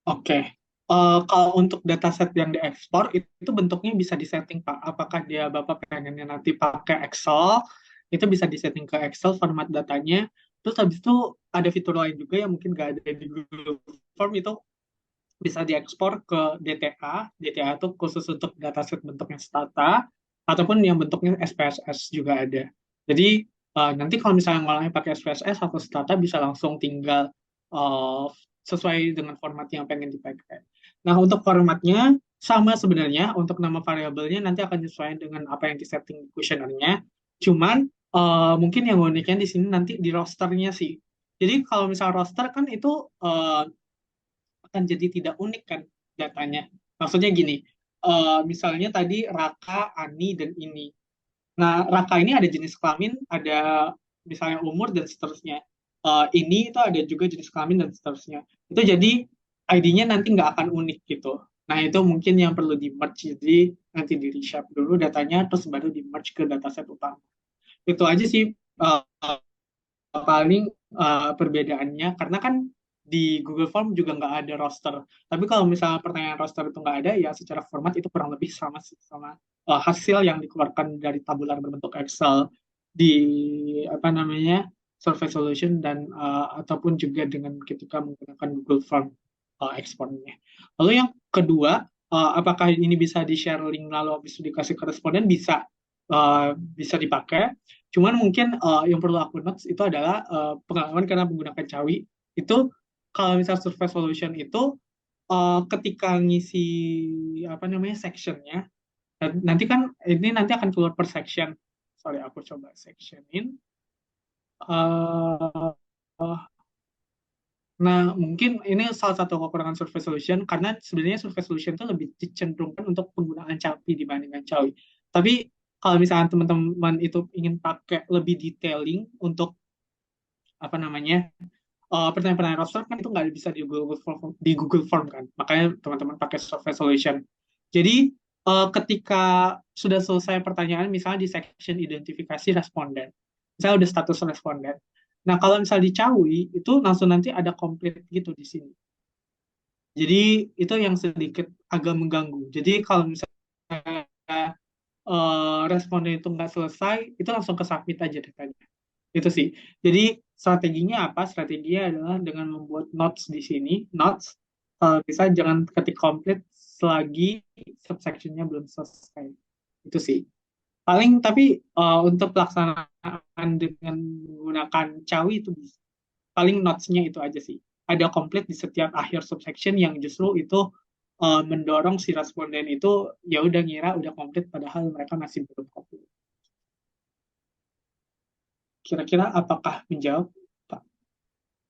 B: Oke. Kalau untuk dataset yang diekspor, itu bentuknya bisa disetting, Pak. Apakah dia Bapak pengennya nanti pakai Excel, itu bisa disetting ke Excel format datanya. Terus habis itu ada fitur lain juga yang mungkin nggak ada di Google Form, itu bisa diekspor ke DTA. DTA itu khusus untuk dataset bentuknya stata, ataupun yang bentuknya SPSS juga ada. Jadi nanti kalau misalnya ngolahnya pakai SPSS atau stata bisa langsung tinggal sesuai dengan format yang pengen dipakai. Nah, untuk formatnya sama sebenarnya, untuk nama variabelnya nanti akan disesuaikan dengan apa yang disetting di kuesionernya. Cuman mungkin yang uniknya di sini nanti di rosternya sih. Jadi kalau misal roster kan itu akan jadi tidak unik kan datanya. Maksudnya gini, misalnya tadi Raka, Ani, dan ini. Nah, Raka ini ada jenis kelamin, ada misalnya umur, dan seterusnya. Ini itu ada juga jenis kelamin, dan seterusnya. Itu jadi ID-nya nanti nggak akan unik gitu. Nah, itu mungkin yang perlu di-merge. Jadi, nanti di-reshape dulu datanya, terus baru di-merge ke dataset utama. Itu aja sih paling perbedaannya. Karena kan di Google Form juga nggak ada roster. Tapi kalau misalnya pertanyaan roster itu nggak ada, ya secara format itu kurang lebih sama sih, sama hasil yang dikeluarkan dari tabular berbentuk Excel di apa namanya survey solution dan ataupun juga dengan ketika menggunakan Google Form ekspornya. Lalu yang kedua, apakah ini bisa di-share link lalu habis itu dikasih ke responden? Bisa dipakai. Cuman mungkin yang perlu aku notes itu adalah pengalaman karena menggunakan Cawi itu kalau misal survey solution itu ketika ngisi apa namanya sectionnya nanti kan ini nanti akan keluar per section. Sorry, aku coba sectionin. Uh, Nah, mungkin ini salah satu kekurangan survey solution karena sebenarnya survey solution itu lebih dicenderungkan untuk penggunaan Cawi dibandingkan Cawi. Tapi kalau misalnya teman-teman itu ingin pakai lebih detailing untuk apa namanya pertanyaan-pertanyaan roster kan itu nggak bisa di Google Form kan, makanya teman-teman pakai survey solution. Jadi ketika sudah selesai pertanyaan, misalnya di section identifikasi responden, misalnya udah status responden. Nah, kalau misalnya di Cawi itu langsung nanti ada complete gitu di sini. Jadi itu yang sedikit agak mengganggu. Jadi kalau misalnya responden itu nggak selesai, itu langsung ke submit aja datanya. Itu sih. Jadi strateginya apa? Strateginya adalah dengan membuat notes di sini. Notes, bisa jangan ketik komplit selagi subsectionnya belum selesai. Itu sih. Paling tapi untuk pelaksanaan dengan menggunakan Cawi itu bisa. Paling notes-nya itu aja sih. Ada komplit di setiap akhir subsection yang justru itu mendorong si responden itu ya udah ngira udah komplit padahal mereka masih belum komplit. Kira-kira apakah menjawab, Pak?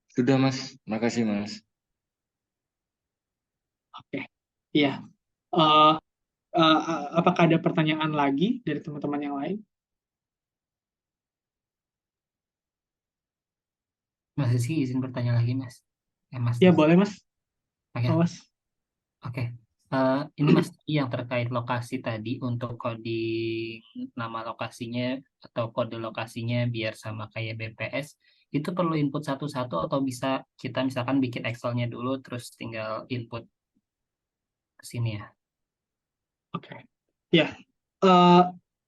E: Sudah, Mas. Makasih, Mas.
B: Oke. Iya. Eh, apakah ada pertanyaan lagi dari teman-teman yang lain?
C: Mas Rizky izin bertanya lagi, Mas. Mas
B: Ya,
C: Rizky.
B: boleh, Mas.
C: Oke.
B: Awas.
C: Oke. Ini Mas yang terkait lokasi tadi untuk coding nama lokasinya atau kode lokasinya biar sama kayak BPS, itu perlu input satu-satu atau bisa kita misalkan bikin Excel-nya dulu terus tinggal input ke sini ya?
B: Oke. Ya. Eh,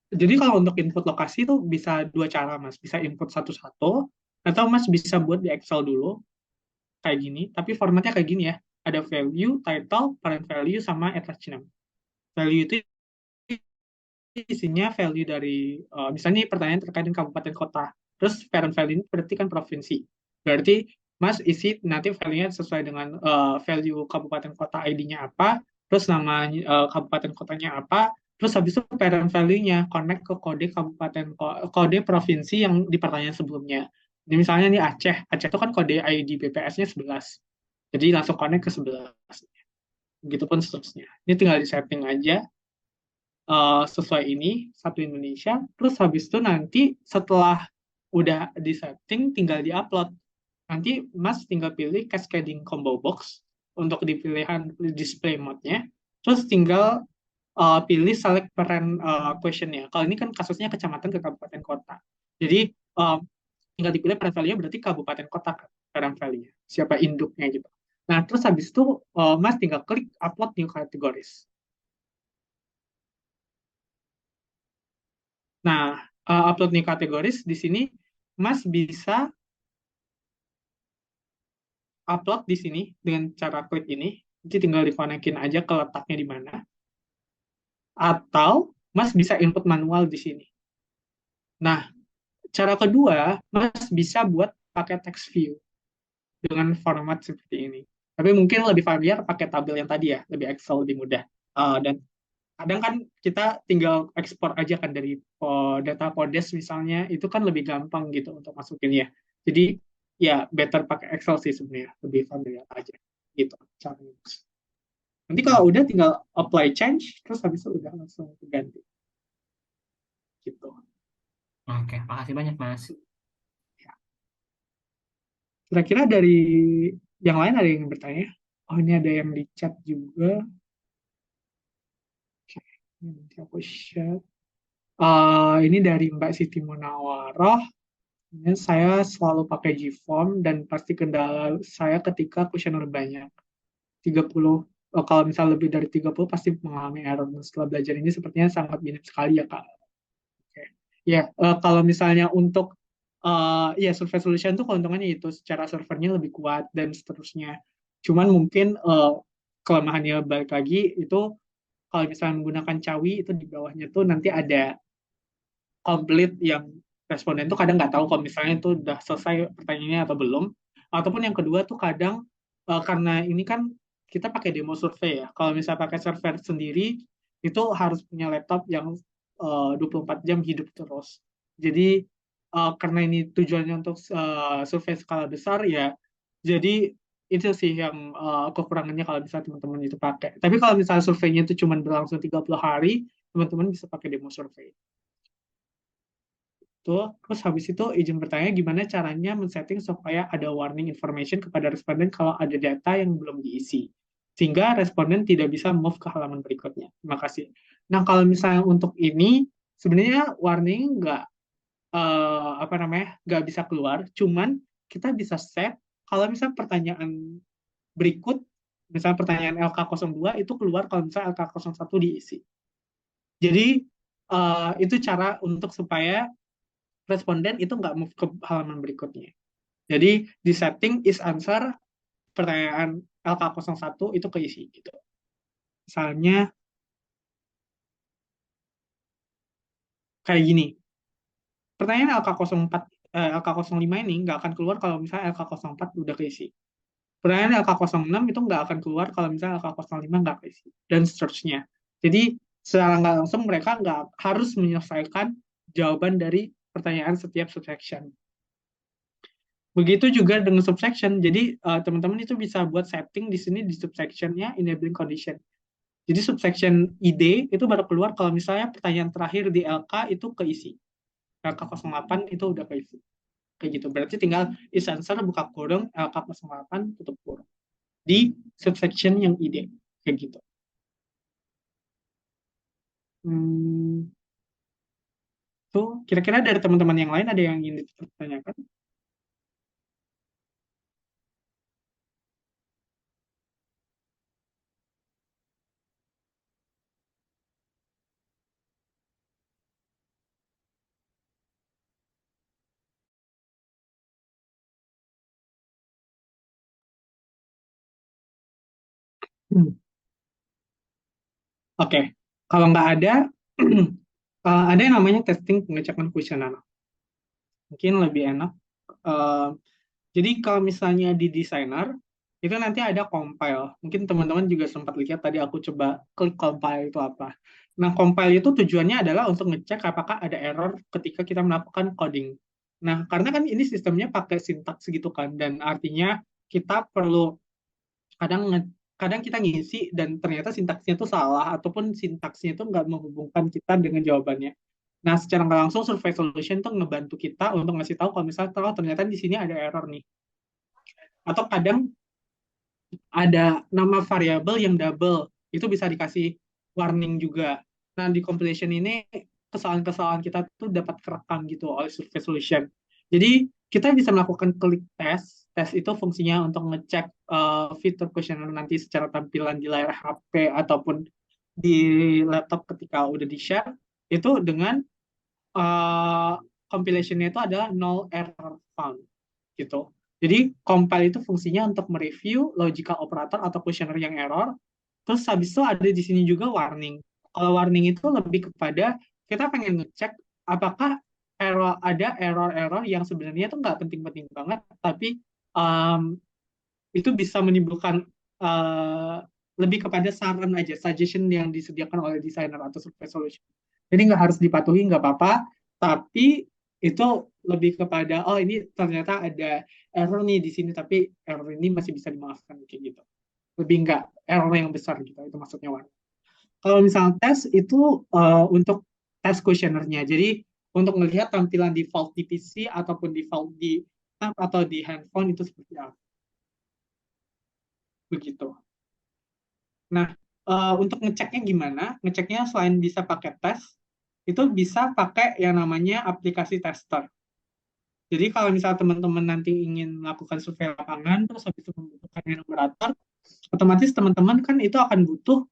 B: jadi kalau untuk input lokasi itu bisa dua cara, Mas. Bisa input satu-satu, atau Mas bisa buat di Excel dulu, kayak gini. Tapi formatnya kayak gini ya. Ada value, title, parent value, sama attachment. Value itu isinya value dari, misalnya pertanyaan terkait dengan kabupaten kota. Terus parent value ini berarti kan provinsi. Berarti Mas isi nanti value-nya sesuai dengan value kabupaten kota ID-nya apa, terus nama kabupaten kotanya apa, terus habis itu parent value-nya connect ke kode kabupaten kode provinsi yang di pertanyaan sebelumnya. Ini misalnya nih Aceh. Aceh itu kan kode ID BPS-nya 11. Jadi langsung connect ke 11. Begitupun seterusnya. Ini tinggal di-setting aja sesuai ini satu Indonesia. Terus habis itu nanti setelah udah di setting tinggal di-upload. Nanti Mas tinggal pilih cascading combo box untuk di pilihan display mode-nya. Terus tinggal pilih select parent question-nya. Kalau ini kan kasusnya kecamatan ke kabupaten kota. Jadi tinggal dipilih parent value-nya berarti kabupaten kota parent value-nya. Siapa induknya gitu. Nah, terus habis itu Mas tinggal klik upload new categories. Nah, upload nih kategoris di sini Mas bisa upload di sini dengan cara klik ini. Jadi tinggal dikonekin aja ke letaknya di mana. Atau Mas bisa input manual di sini. Nah, cara kedua Mas bisa buat pakai text view dengan format seperti ini. Tapi mungkin lebih familiar pakai tabel yang tadi ya, lebih Excel, lebih mudah. Dan kadang kan kita tinggal ekspor aja kan dari data Podes misalnya, itu kan lebih gampang gitu untuk masukin ya. Jadi ya better pakai Excel sih sebenarnya, lebih familiar aja gitu caranya. Nanti kalau udah tinggal apply change, terus habis itu udah langsung ganti gitu.
C: Oke, makasih banyak Mas.
B: Kira-kira dari yang lain ada yang bertanya? Oh, ini ada yang di chat juga. Oke, nanti aku share. Ini dari Mbak Siti Munawaroh. Ini saya selalu pakai Gform dan pasti kendala saya ketika kuesioner banyak. 30, kalau misal lebih dari 30 pasti mengalami error. Dan setelah belajar ini sepertinya sangat minim sekali ya Kak. Oke. Ya, kalau misalnya untuk ya survei solution tuh keuntungannya itu secara servernya lebih kuat dan seterusnya. Cuman mungkin kelemahannya balik lagi itu kalau misalnya menggunakan Cawi itu di bawahnya tuh nanti ada complete yang responden tuh kadang nggak tahu kalau misalnya itu udah selesai pertanyaannya atau belum. Ataupun yang kedua tuh kadang karena ini kan kita pakai demo survei ya. Kalau misalnya pakai server sendiri itu harus punya laptop yang 24 jam hidup terus. Jadi karena ini tujuannya untuk survei skala besar ya, jadi itu sih yang kekurangannya kalau misalnya teman-teman itu pakai. Tapi kalau misalnya surveinya itu cuma berlangsung 30 hari, teman-teman bisa pakai demo survei. Tuh, terus habis itu izin bertanya gimana caranya men-setting supaya ada warning information kepada responden kalau ada data yang belum diisi. Sehingga responden tidak bisa move ke halaman berikutnya. Terima kasih. Nah, kalau misalnya untuk ini, sebenarnya warning nggak bisa keluar, cuman kita bisa set kalau misalnya pertanyaan berikut, misalnya pertanyaan LK02 itu keluar kalau misalnya LK01 diisi. Jadi, itu cara untuk supaya responden itu nggak move ke halaman berikutnya. Jadi di setting is answer pertanyaan LK01 itu keisi gitu. Misalnya kayak gini. Pertanyaan LK05 ini nggak akan keluar kalau misalnya LK04 udah keisi. Pertanyaan LK06 itu nggak akan keluar kalau misalnya LK05 nggak keisi. Dan seterusnya. Jadi secara nggak langsung mereka nggak harus menyelesaikan jawaban dari pertanyaan setiap subsection. Begitu juga dengan subsection. Jadi teman-teman itu bisa buat setting di sini di subsectionnya enabling condition. Jadi subsection ID itu baru keluar kalau misalnya pertanyaan terakhir di LK itu keisi. LK08 itu udah keisi. Kayak gitu. Berarti tinggal is answer buka kurung LK08 tutup kurung. Di subsection yang ID. Kayak gitu. Tuh, kira-kira dari teman-teman yang lain ada yang ingin ditanyakan? Oke, kalau nggak ada, ada yang namanya testing pengecekan kuesioner. Mungkin lebih enak. Eh, jadi kalau misalnya di designer, itu nanti ada compile. Mungkin teman-teman juga sempat lihat tadi aku coba klik compile itu apa. Nah, compile itu tujuannya adalah untuk ngecek apakah ada error ketika kita melakukan coding. Nah, karena kan ini sistemnya pakai sintaks gitu kan, dan artinya kita perlu kadang kita ngisi dan ternyata sintaksnya itu salah ataupun sintaksnya itu nggak menghubungkan kita dengan jawabannya. Nah, secara nggak langsung survei solution itu ngebantu kita untuk ngasih tahu kalau misalnya ternyata di sini ada error nih. Atau kadang ada nama variabel yang double, itu bisa dikasih warning juga. Nah, di compilation ini kesalahan-kesalahan kita tuh dapat kerekam gitu oleh survei solution. Jadi, kita bisa melakukan klik tes. Tes itu fungsinya untuk ngecek fitur questionnaire nanti secara tampilan di layar HP ataupun di laptop ketika udah di-share. Itu dengan compilation-nya itu adalah null error found gitu. Jadi compile itu fungsinya untuk mereview logical operator atau questionnaire yang error. Terus habis itu ada di sini juga warning. Kalau warning itu lebih kepada kita pengen ngecek apakah ada error-error yang sebenarnya itu nggak penting-penting banget, tapi um, itu bisa menimbulkan lebih kepada saran aja, suggestion yang disediakan oleh desainer atau survey solution. Jadi nggak harus dipatuhi, nggak apa-apa, tapi itu lebih kepada, oh ini ternyata ada error nih di sini, tapi error ini masih bisa dimaafkan, kayak gitu. Lebih nggak error yang besar gitu, itu maksudnya Wan. Kalau misalnya tes itu untuk tes kuesionernya. Jadi untuk melihat tampilan default di PC ataupun default di tab atau di handphone itu seperti apa. Begitu. Nah, untuk ngeceknya gimana? Ngeceknya selain bisa pakai tes, itu bisa pakai yang namanya aplikasi tester. Jadi kalau misalnya teman-teman nanti ingin melakukan survei lapangan, terus habis itu membutuhkan enumerator, otomatis teman-teman kan itu akan butuh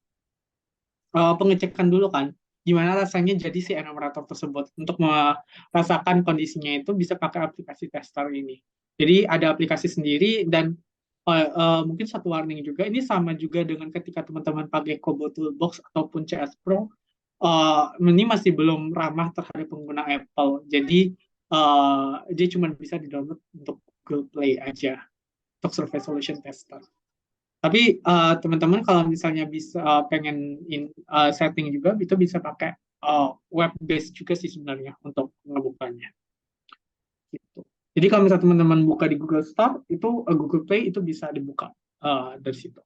B: pengecekan dulu kan, gimana rasanya jadi si enumerator tersebut. Untuk merasakan kondisinya itu bisa pakai aplikasi tester ini. Jadi ada aplikasi sendiri dan mungkin satu warning juga, ini sama juga dengan ketika teman-teman pakai Kobo Toolbox ataupun CS Pro, ini masih belum ramah terhadap pengguna Apple. Jadi dia cuma bisa di-download untuk Google Play aja, untuk Survey Solution Tester. Tapi teman-teman kalau misalnya bisa pengen setting juga, itu bisa pakai web based juga sih sebenarnya untuk ngebukanya. Gitu. Jadi kalau misalnya teman-teman buka di Google Store, itu Google Play itu bisa dibuka dari situ.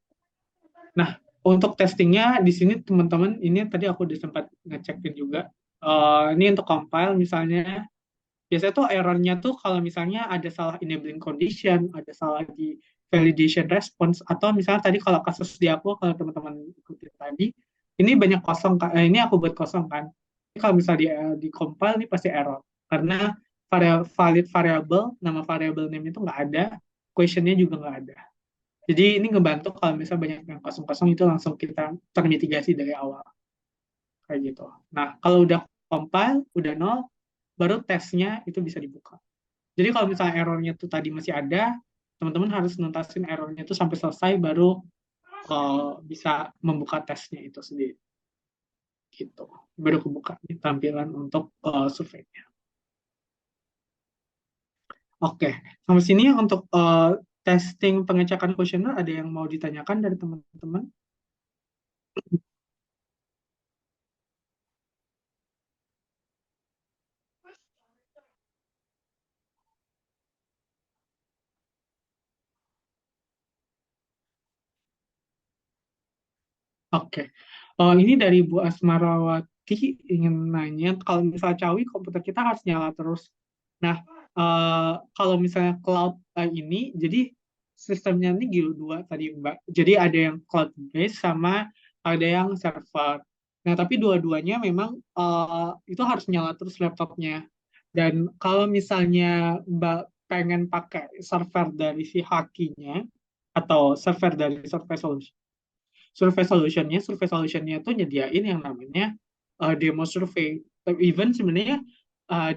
B: Nah, untuk testingnya di sini teman-teman, ini tadi aku udah sempat ngecekin juga. Ini untuk compile misalnya, biasanya tuh error-nya tuh kalau misalnya ada salah enabling condition, ada salah di validation response, atau misalnya tadi kalau kasus di aku, kalau teman-teman ikutin tadi, ini banyak kosong, ini aku buat kosong kan. Ini kalau misalnya di compile, ini pasti error. Karena valid variable, nama variable name itu nggak ada, question-nya juga nggak ada. Jadi ini ngebantu kalau misalnya banyak yang kosong-kosong, itu langsung kita termitigasi dari awal. Kayak gitu. Nah, kalau udah compile, udah nol, baru tesnya itu bisa dibuka. Jadi kalau misalnya errornya itu tadi masih ada, teman-teman harus nuntasin errornya itu sampai selesai, baru bisa membuka tesnya itu sendiri. Gitu. Baru kebuka nih tampilan untuk surveinya. Oke, sampai sini untuk testing pengecekan kuesioner, ada yang mau ditanyakan dari teman-teman? Oke, ini dari Bu Asmarawati ingin nanya, kalau misalnya Cawi komputer kita harus nyala terus. Nah, kalau misalnya cloud ini, jadi sistemnya ini GIL 2 tadi Mbak. Jadi ada yang cloud based sama ada yang server. Nah, tapi dua-duanya memang itu harus nyala terus laptopnya. Dan kalau misalnya Mbak pengen pakai server dari si Haki-nya atau server dari Survey Solution, survey solutionnya tuh nyediain yang namanya demo survei. Even sebenarnya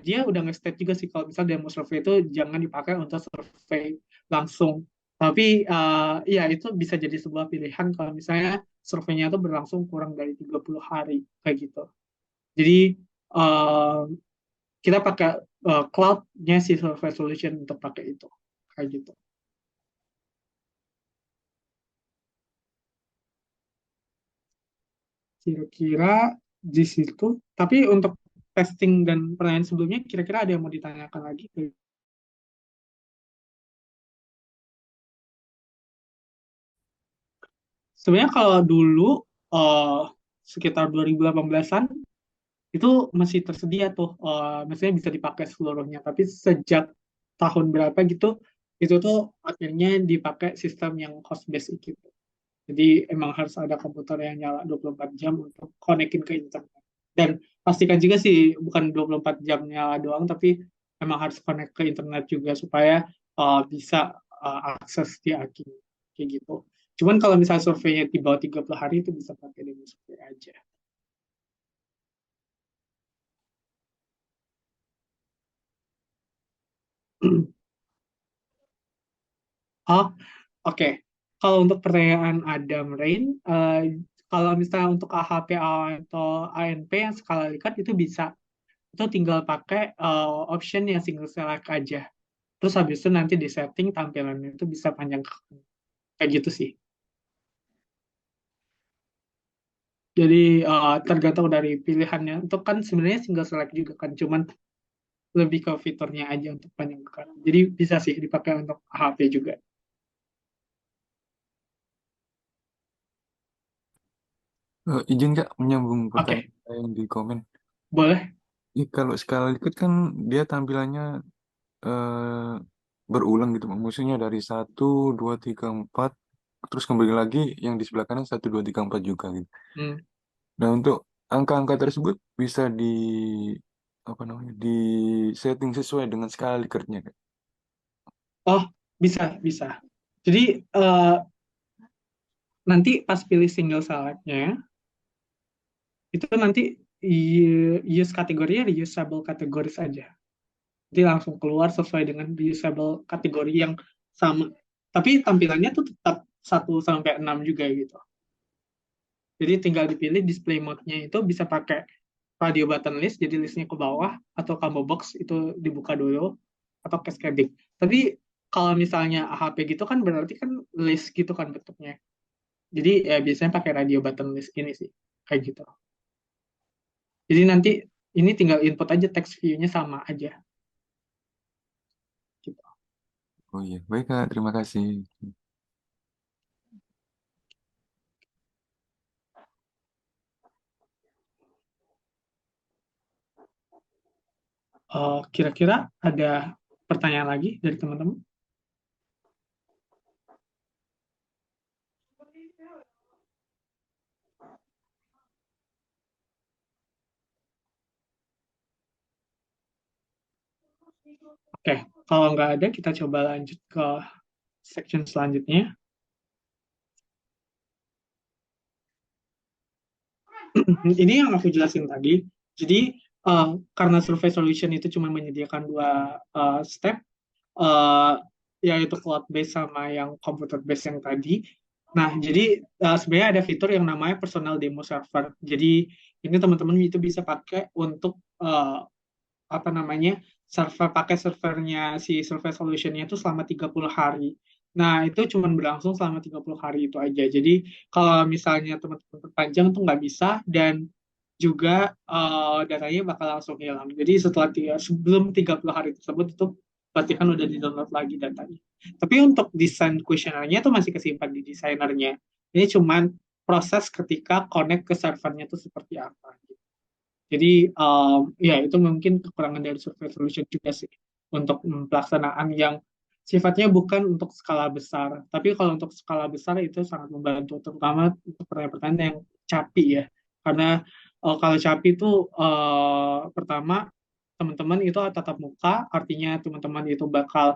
B: dia udah nge-state juga sih kalau misal demo survei itu jangan dipakai untuk survei langsung. Tapi ya itu bisa jadi sebuah pilihan kalau misalnya surveinya itu berlangsung kurang dari 30 hari kayak gitu. Jadi uh, kita pakai cloud-nya si survey solution untuk pakai itu kayak gitu. Kira-kira di situ. Tapi untuk testing dan pertanyaan sebelumnya, kira-kira ada yang mau ditanyakan lagi? Sebenarnya kalau dulu sekitar 2018-an itu masih tersedia tuh, maksudnya bisa dipakai seluruhnya. Tapi sejak tahun berapa gitu, itu tuh akhirnya dipakai sistem yang host based gitu. Jadi emang harus ada komputer yang nyala 24 jam untuk konekin ke internet. Dan pastikan juga sih bukan 24 jam nyala doang, tapi emang harus connect ke internet juga supaya bisa akses di Aki. Kayak gitu. Cuman kalau misalnya surveinya di bawah 30 hari itu bisa pakai demo survei aja. Oh, oke. Kalau untuk pertanyaan Adam Rain, kalau misalnya untuk AHP atau ANP yang skala Likert itu bisa. Itu tinggal pakai option yang single select aja. Terus habis itu nanti di setting tampilannya itu bisa panjang. Kayak gitu sih. Jadi tergantung dari pilihannya. Untuk kan sebenarnya single select juga kan, cuman lebih ke fiturnya aja untuk penyengkekan. Jadi bisa sih dipakai untuk HP juga.
F: Izin Kak menyambung
B: Oke,
F: pertanyaan yang di komen.
B: boleh.
F: Kalau skala Likert kan dia tampilannya eh, berulang gitu, maksudnya dari 1, 2, 3, 4 terus kembali lagi yang di sebelah kanan 1, 2, 3, 4 juga gitu.
B: Hmm.
F: Nah untuk angka-angka tersebut bisa di apa namanya di setting sesuai dengan skala Likertnya Kak.
B: Oh, bisa. Jadi nanti pas pilih single select-nya, itu nanti use kategorinya reusable categories aja. Jadi langsung keluar sesuai dengan reusable kategori yang sama. Tapi tampilannya tuh tetap 1 sampai 6 juga gitu. Jadi tinggal dipilih display mode-nya itu bisa pakai radio button list, jadi listnya ke bawah, atau combo box itu dibuka dulu, atau cascading. Tapi kalau misalnya HP gitu kan berarti kan list gitu kan bentuknya. Jadi ya biasanya pakai radio button list gini sih, kayak gitu. Jadi nanti ini tinggal input aja text view-nya sama aja. Gitu.
F: Oh iya, baik Kak, terima kasih.
B: Kira-kira ada pertanyaan lagi dari teman-teman? Oke, kalau nggak ada, kita coba lanjut ke section selanjutnya. Ini yang aku jelasin tadi. Jadi, karena survey solution itu cuma menyediakan 2 step, uh, yaitu cloud base sama yang computer base yang tadi. Nah, jadi sebenarnya ada fitur yang namanya personal demo server. Jadi ini teman-teman itu bisa pakai untuk apa namanya pakai servernya si survey solutionnya itu selama 30 hari. Nah, itu cuma berlangsung selama 30 hari itu aja. Jadi kalau misalnya teman-teman perpanjang itu nggak bisa dan juga datanya bakal langsung hilang. Jadi sebelum 30 hari tersebut itu pastikan udah di-download lagi datanya. Tapi untuk desain kuesionernya itu masih kesimpan di desainernya. Ini cuman proses ketika connect ke servernya itu seperti apa. Jadi ya itu mungkin kekurangan dari survey solution juga sih untuk pelaksanaan yang sifatnya bukan untuk skala besar. Tapi kalau untuk skala besar itu sangat membantu, terutama untuk pertanyaan-pertanyaan yang CAPI ya. Karena kalau CAPI itu pertama teman-teman itu tatap muka, artinya teman-teman itu bakal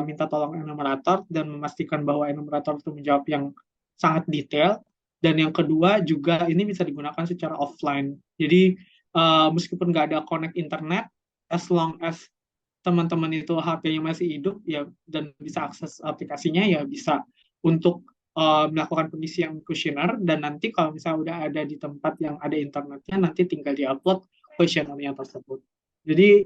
B: minta tolong enumerator dan memastikan bahwa enumerator itu menjawab yang sangat detail. Dan yang kedua juga ini bisa digunakan secara offline. Jadi meskipun nggak ada connect internet, as long as teman-teman itu HP-nya masih hidup ya dan bisa akses aplikasinya ya bisa untuk melakukan pengisian kuesioner dan nanti kalau misalnya udah ada di tempat yang ada internetnya nanti tinggal diupload kuesionernya tersebut. Jadi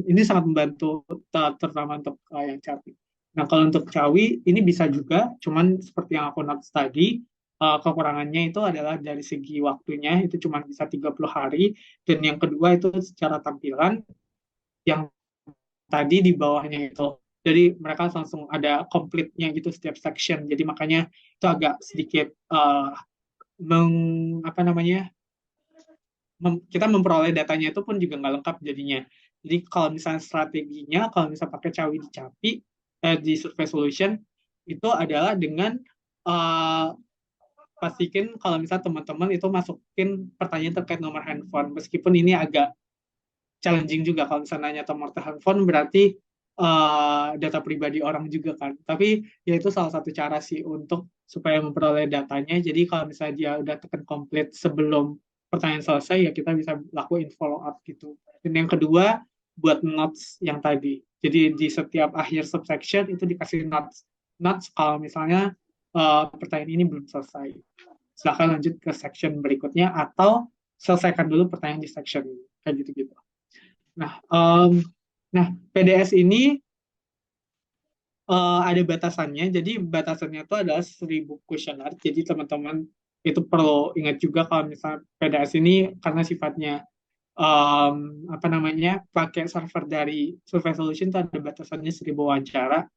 B: ini sangat membantu terutama untuk yang Cawi. Nah kalau untuk Cawi ini bisa juga, cuman seperti yang aku notes tadi kekurangannya itu adalah dari segi waktunya itu cuma bisa 30 hari dan yang kedua itu secara tampilan yang tadi di bawahnya itu. Jadi mereka langsung ada komplitnya gitu setiap section. Jadi makanya itu agak sedikit apa namanya kita memperoleh datanya itu pun juga nggak lengkap jadinya. Jadi kalau misalnya strateginya, kalau misalnya pakai Cawi di Capi, di Survey Solution, itu adalah dengan pastikan kalau misalnya teman-teman itu masukin pertanyaan terkait nomor handphone. Meskipun ini agak challenging juga kalau misalnya nanya nomor handphone berarti data pribadi orang juga kan. Tapi ya itu salah satu cara sih untuk supaya memperoleh datanya. Jadi kalau misalnya dia udah tekan komplit sebelum pertanyaan selesai ya kita bisa lakuin follow up gitu. Dan yang kedua buat notes yang tadi. Jadi di setiap akhir subsection itu dikasih notes. Notes kalau misalnya pertanyaan ini belum selesai. Silahkan lanjut ke section berikutnya atau selesaikan dulu pertanyaan di section ini. Kayak gitu-gitu. Nah, PDS ini ada batasannya. Jadi batasannya itu adalah 1000 kuesioner. Jadi teman-teman itu perlu ingat juga kalau misalnya PDS ini karena sifatnya em, apa namanya pakai server dari Survey Solution itu ada batasannya 1000 wawancara.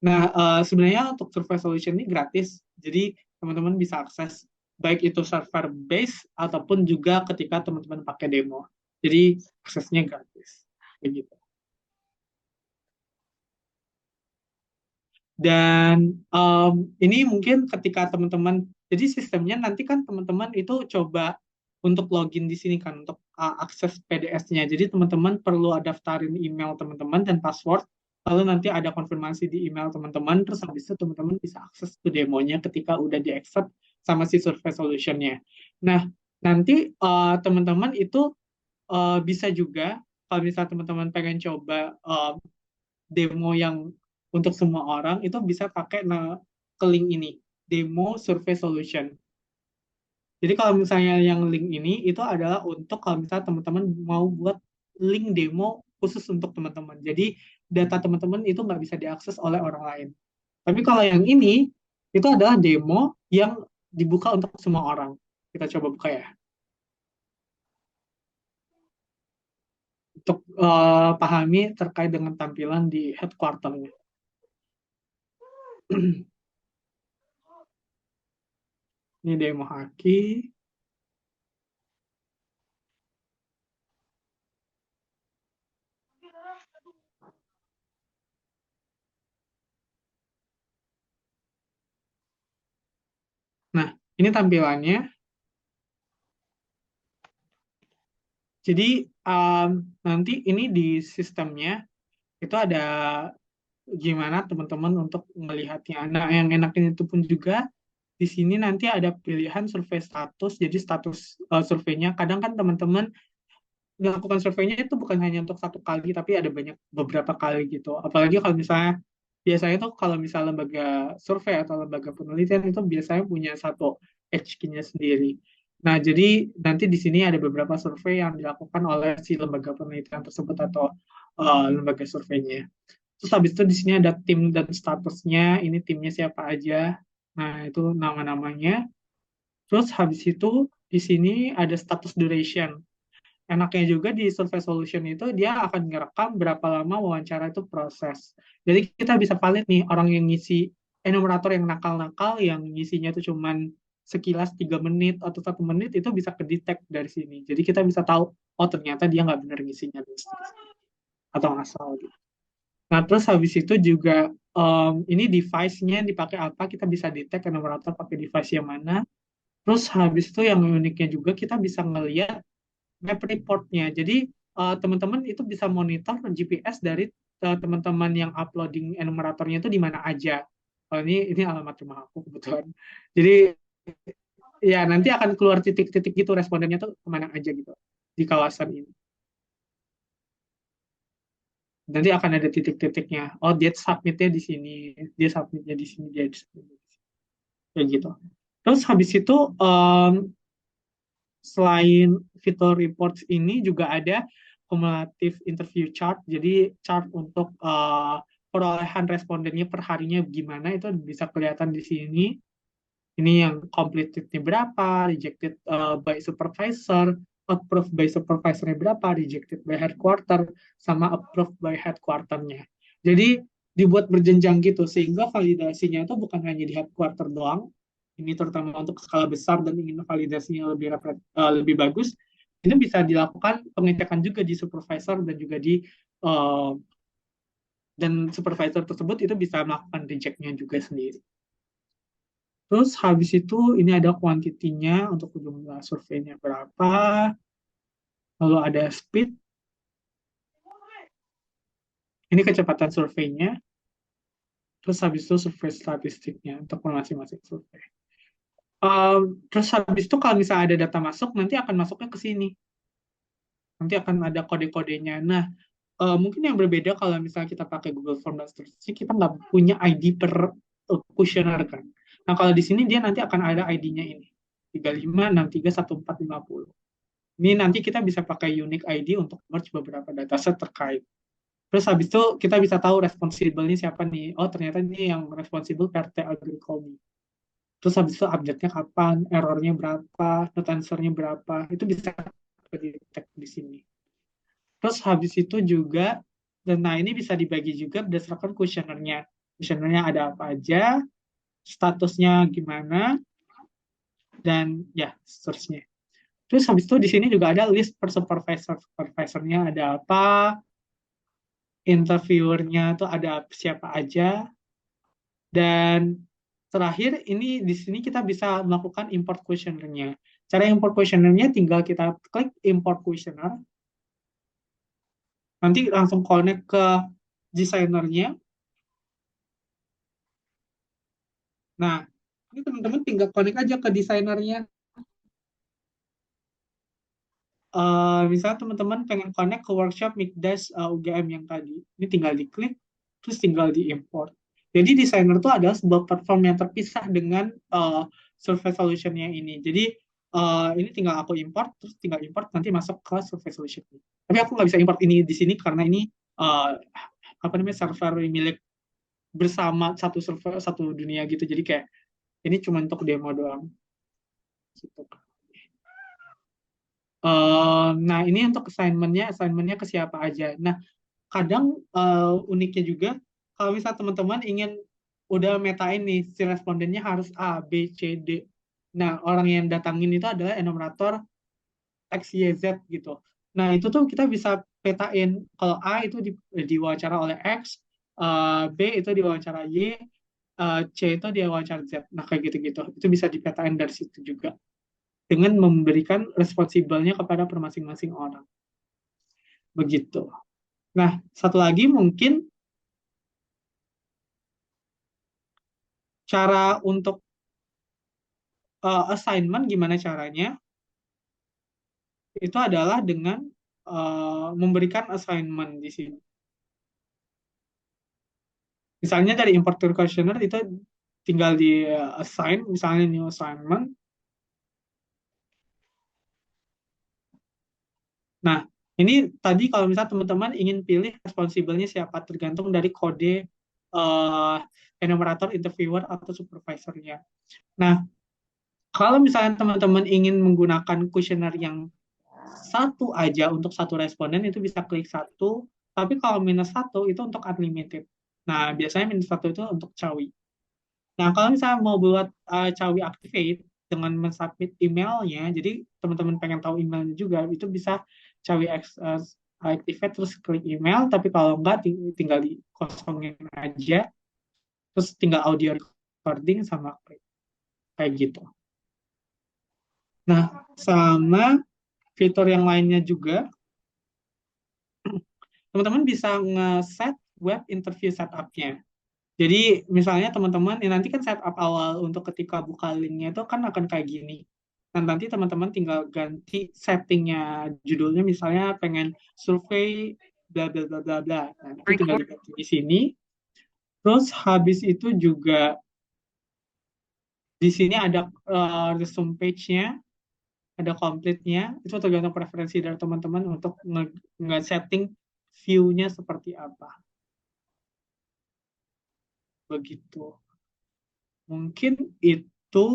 B: Nah, sebenarnya untuk Survey Solution ini gratis. Jadi teman-teman bisa akses baik itu server base ataupun juga ketika teman-teman pakai demo. Jadi aksesnya gratis. Begitu. Dan ini mungkin ketika teman-teman, jadi sistemnya nanti kan teman-teman itu coba untuk login di sini kan, untuk akses PDS-nya. Jadi teman-teman perlu daftarin email teman-teman dan password, lalu nanti ada konfirmasi di email teman-teman, terus habis itu teman-teman bisa akses ke demonya ketika udah di-accept sama si survey solution-nya. Nah, nanti teman-teman itu bisa juga, kalau misalnya teman-teman pengen coba demo yang untuk semua orang itu bisa pakai ke link ini, demo survey solution. Jadi kalau misalnya yang link ini itu adalah untuk kalau misalnya teman-teman mau buat link demo khusus untuk teman-teman. Jadi data teman-teman itu nggak bisa diakses oleh orang lain. Tapi kalau yang ini itu adalah demo yang dibuka untuk semua orang. Kita coba buka ya. Untuk pahami terkait dengan tampilan di headquarter-nya. Ini demo Haki. Nah, ini tampilannya. Jadi nanti ini di sistemnya itu ada gimana teman-teman untuk melihatnya. Nah, yang enaknya itu pun juga di sini nanti ada pilihan survei status. Jadi status surveinya kadang kan teman-teman melakukan surveinya itu bukan hanya untuk satu kali, tapi ada beberapa kali gitu. Apalagi kalau misalnya biasanya tuh kalau misalnya lembaga survei atau lembaga penelitian itu biasanya punya satu HQ-nya sendiri. Nah, jadi nanti di sini ada beberapa survei yang dilakukan oleh si lembaga penelitian tersebut atau lembaga surveinya. Terus habis itu di sini ada tim dan statusnya, ini timnya siapa aja. Nah, itu nama-namanya. Terus habis itu di sini ada status duration. Enaknya juga di Survey Solution itu dia akan ngerekam berapa lama wawancara itu proses. Jadi kita bisa valid nih orang yang ngisi enumerator yang nakal-nakal yang ngisinya itu cuman sekilas 3 menit atau 1 menit itu bisa kedetek dari sini. Jadi kita bisa tahu, oh ternyata dia nggak benar ngisinya atau ngasal gitu. Nah terus habis itu juga ini device-nya dipakai apa, kita bisa detect enumerator pakai device yang mana. Terus habis itu yang uniknya juga kita bisa ngelihat map report-nya. Jadi teman-teman itu bisa monitor GPS dari teman-teman yang uploading enumeratornya itu di mana aja. Ini alamat rumah aku kebetulan. Jadi ya nanti akan keluar titik-titik gitu respondennya tuh kemana aja gitu di kawasan ini. Nanti akan ada titik-titiknya. Oh, dia submit-nya di sini, dia submit-nya di sini, dia submit-nya di sini. Kayak gitu. Terus habis itu selain fitur reports ini juga ada cumulative interview chart. Jadi chart untuk perolehan respondennya per harinya gimana itu bisa kelihatan di sini. Ini yang completed-nya berapa, rejected by supervisor, approved by supervisornya berapa, rejected by headquarter, sama approved by headquarternya. Jadi dibuat berjenjang gitu sehingga validasinya itu bukan hanya di headquarter doang. Ini terutama untuk skala besar dan ingin validasinya lebih bagus, ini bisa dilakukan pengecekan juga di supervisor dan juga di dan supervisor tersebut itu bisa melakukan reject-nya juga sendiri. Terus habis itu ini ada kuantitinya untuk jumlah surveinya berapa, lalu ada speed, ini kecepatan surveinya, terus habis itu survei statistiknya untuk masing-masing survei. Terus habis itu kalau misalnya ada data masuk, nanti akan masuknya ke sini. Nanti akan ada kode-kodenya. Nah, mungkin yang berbeda kalau misalnya kita pakai Google Form dan seterusnya, kita nggak punya ID per kuesioner kan. Nah, kalau di sini dia nanti akan ada ID-nya ini. 35631450. Ini nanti kita bisa pakai unique ID untuk merge beberapa dataset terkait. Terus habis itu kita bisa tahu responsible-nya siapa nih. Oh, ternyata ini yang responsible PT Agricom. Terus habis itu update-nya kapan, error-nya berapa, not answer-nya berapa, itu bisa di-detect di sini. Terus habis itu juga, dan nah ini bisa dibagi juga berdasarkan kuesionernya. Kuesionernya ada apa aja, statusnya gimana, dan ya seterusnya. Terus habis itu di sini juga ada list per supervisor. Supervisornya ada apa, interviewernya tuh ada siapa aja, dan terakhir ini di sini kita bisa melakukan import questionnaire-nya. Cara import questionnaire-nya tinggal kita klik import questionnaire, nanti langsung connect ke designernya. Nah, ini teman-teman tinggal connect aja ke desainernya. Misalnya teman-teman pengen connect ke workshop Mikdas UGM yang tadi. Ini tinggal diklik, terus tinggal diimport. Jadi desainer itu adalah sebuah platform yang terpisah dengan Survey Solution-nya ini. Jadi ini tinggal aku import, terus tinggal import nanti masuk ke Survey Solution. Tapi aku nggak bisa import ini di sini karena ini apa namanya server milik bersama satu server satu dunia gitu. Jadi kayak ini cuma untuk demo doang. Gitu. Nah, ini untuk assignment-nya ke siapa aja. Nah, kadang uniknya juga, kalau misalnya teman-teman ingin udah metain nih, si respondennya harus A, B, C, D. Nah, orang yang datangin itu adalah enumerator X, Y, Z gitu. Nah, itu tuh kita bisa petain. Kalau A itu diwawancara oleh X, B itu diwawancara Y, C itu diwawancara Z. Nah, kayak gitu-gitu. Itu bisa dipetain dari situ juga dengan memberikan responsibelnya kepada masing-masing orang. Begitu. Nah, satu lagi mungkin cara untuk assignment gimana caranya? Itu adalah dengan memberikan assignment di sini. Misalnya dari importer questionnaire itu tinggal di assign, misalnya new assignment. Nah, ini tadi kalau misalnya teman-teman ingin pilih responsibelnya siapa, tergantung dari kode enumerator, interviewer, atau supervisornya. Nah, kalau misalnya teman-teman ingin menggunakan kuesioner yang satu aja untuk satu responden, itu bisa klik satu, tapi kalau minus satu itu untuk unlimited. Nah, biasanya minus satu itu untuk Cawi. Nah, kalau misalnya mau buat Cawi Activate dengan mensubmit emailnya, jadi teman-teman pengen tahu emailnya juga, itu bisa Cawi Activate terus klik email, tapi kalau enggak tinggal dikosongin aja, terus tinggal audio recording sama klik. Kayak gitu. Nah, sama fitur yang lainnya juga, teman-teman bisa nge-set web interview setup-nya. Jadi misalnya teman-teman, ya nanti kan setup awal untuk ketika buka linknya itu kan akan kayak gini. Dan nanti teman-teman tinggal ganti settingnya, judulnya misalnya pengen survei bla bla bla bla bla. Nah, itu tinggal diganti di sini. Terus habis itu juga di sini ada resume page-nya, ada complete-nya. Itu tergantung preferensi dari teman-teman untuk nge-setting view-nya seperti apa. Begitu. Mungkin itu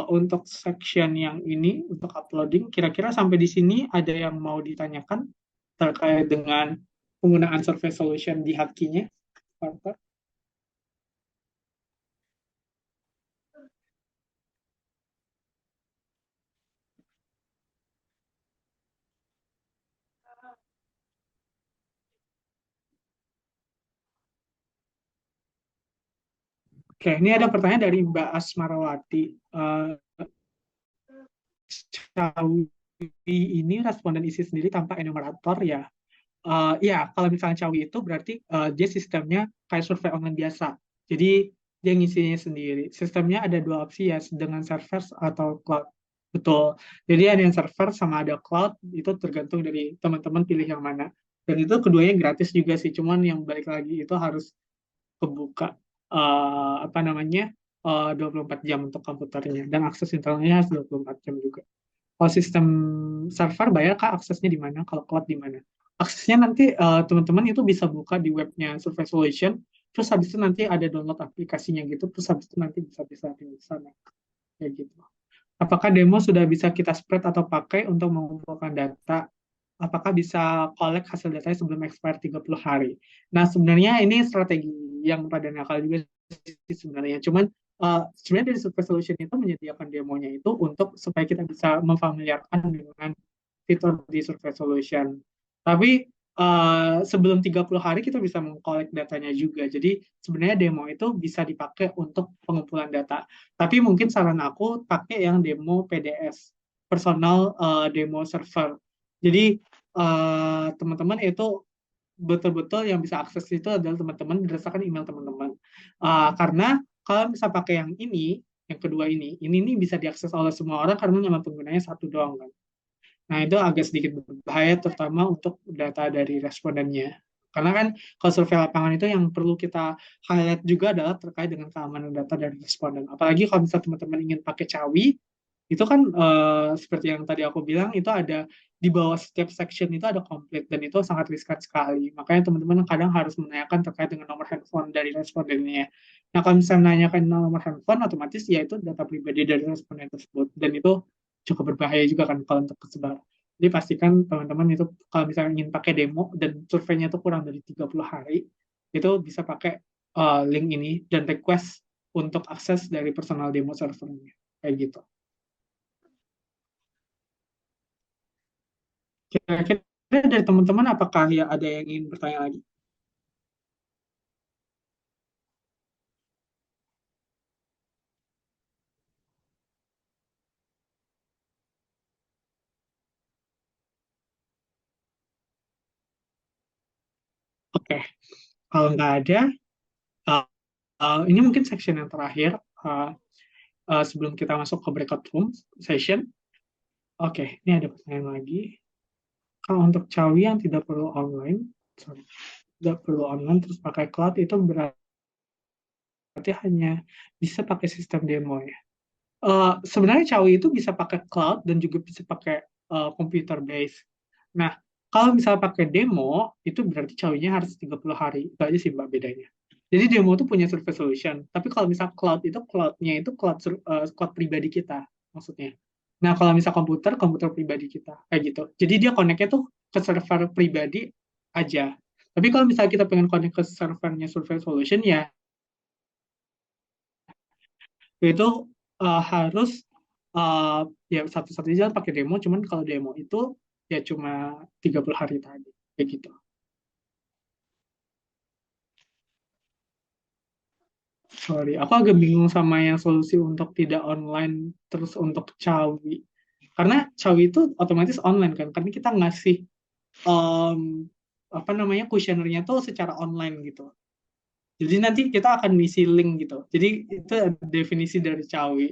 B: untuk section yang ini, untuk uploading. Kira-kira sampai di sini ada yang mau ditanyakan terkait dengan penggunaan survey solution di Haki-nya? Parker? Oke, ini ada pertanyaan dari Mbak Asmarawati. Cawi ini responden isi sendiri tanpa enumerator ya? Ya, kalau misalnya Cawi itu berarti dia sistemnya kayak survei online biasa. Jadi dia ngisinya sendiri. Sistemnya ada dua opsi ya, dengan server atau cloud. Betul. Jadi ada yang server sama ada cloud, itu tergantung dari teman-teman pilih yang mana. Dan itu keduanya gratis juga sih, cuman yang balik lagi itu harus kebuka 24 jam untuk komputernya. Dan akses internetnya harus 24 jam juga. Kalau sistem server bayar Kak, aksesnya di mana? Kalau cloud di mana? aksesnya nanti teman-teman itu bisa buka di webnya Survey Solution, terus habis itu nanti ada download aplikasinya gitu, terus habis itu nanti bisa di sana kayak gitu. Apakah demo sudah bisa kita spread atau pakai untuk mengumpulkan data? Apakah bisa collect hasil datanya sebelum expire 30 hari? Nah, sebenarnya ini strategi yang pada nakal juga sih sebenarnya. Cuman sebenarnya dari Survey Solution itu menyediakan demonya itu untuk supaya kita bisa memfamiliarkan dengan fitur di Survey Solution. Tapi sebelum 30 hari kita bisa mengkolek datanya juga. Jadi sebenarnya demo itu bisa dipakai untuk pengumpulan data. Tapi mungkin saran aku pakai yang demo PDS, personal demo server. Jadi teman-teman itu betul-betul yang bisa akses itu adalah teman-teman berdasarkan email teman-teman. Karena kalau bisa pakai yang ini, yang kedua ini bisa diakses oleh semua orang karena nama penggunanya satu doang kan. Nah, itu agak sedikit berbahaya, terutama untuk data dari respondennya. Karena kan kalau survei lapangan itu yang perlu kita highlight juga adalah terkait dengan keamanan data dari responden. Apalagi kalau misalnya teman-teman ingin pakai Cawi, itu kan seperti yang tadi aku bilang, itu ada di bawah setiap section itu ada komplit, dan itu sangat riskan sekali. Makanya teman-teman kadang harus menanyakan terkait dengan nomor handphone dari respondennya. Nah, kalau misalnya menanyakan nomor handphone, otomatis ya itu data pribadi dari responden tersebut. Dan itu cukup berbahaya juga kan kalau untuk kesebar. Jadi pastikan teman-teman itu kalau misalnya ingin pakai demo dan surveinya itu kurang dari 30 hari, itu bisa pakai link ini dan request untuk akses dari personal demo servernya. Kayak gitu. Kira-kira dari teman-teman apakah ya ada yang ingin bertanya lagi? Oke, kalau nggak ada, uh, ini mungkin section yang terakhir sebelum kita masuk ke breakout room session. Oke, ini ada pertanyaan lagi. Kalau untuk cawi yang tidak perlu online, sorry, tidak perlu online terus pakai cloud itu berarti hanya bisa pakai sistem demo ya. Sebenarnya cawi itu bisa pakai cloud dan juga bisa pakai computer base. Nah, kalau misalnya pakai demo, itu berarti cawinya harus 30 hari. Itu aja sih Mbak bedanya. Jadi demo itu punya survey solution. Tapi kalau misalnya cloud itu cloud-nya itu cloud pribadi kita maksudnya. Nah, kalau misalnya komputer pribadi kita kayak gitu. Jadi dia connect-nya tuh ke server pribadi aja. Tapi kalau misalnya kita pengen connect ke servernya survey solution ya itu harus ya satu-satunya jalan pakai demo, cuman kalau demo itu ya cuma 30 hari tadi kayak gitu. Sorry, aku agak bingung sama yang solusi untuk tidak online terus untuk Cawi. Karena Cawi itu otomatis online kan, karena kita ngasih um, apa namanya kuesionernya tuh secara online gitu. Jadi nanti kita akan ngisi link gitu. Jadi itu definisi dari Cawi.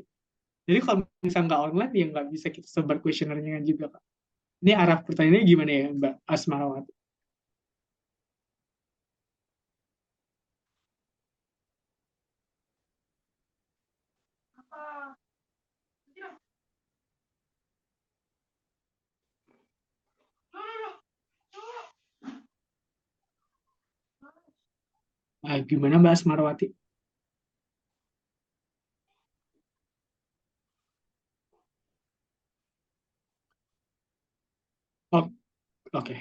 B: Jadi kalau misalnya nggak online ya nggak bisa kita sebar kuesionernya juga, Kak. Ini arah pertanyaannya gimana ya, Mbak Asmarawati? Gimana Mbak Asmarawati? Oh, oke.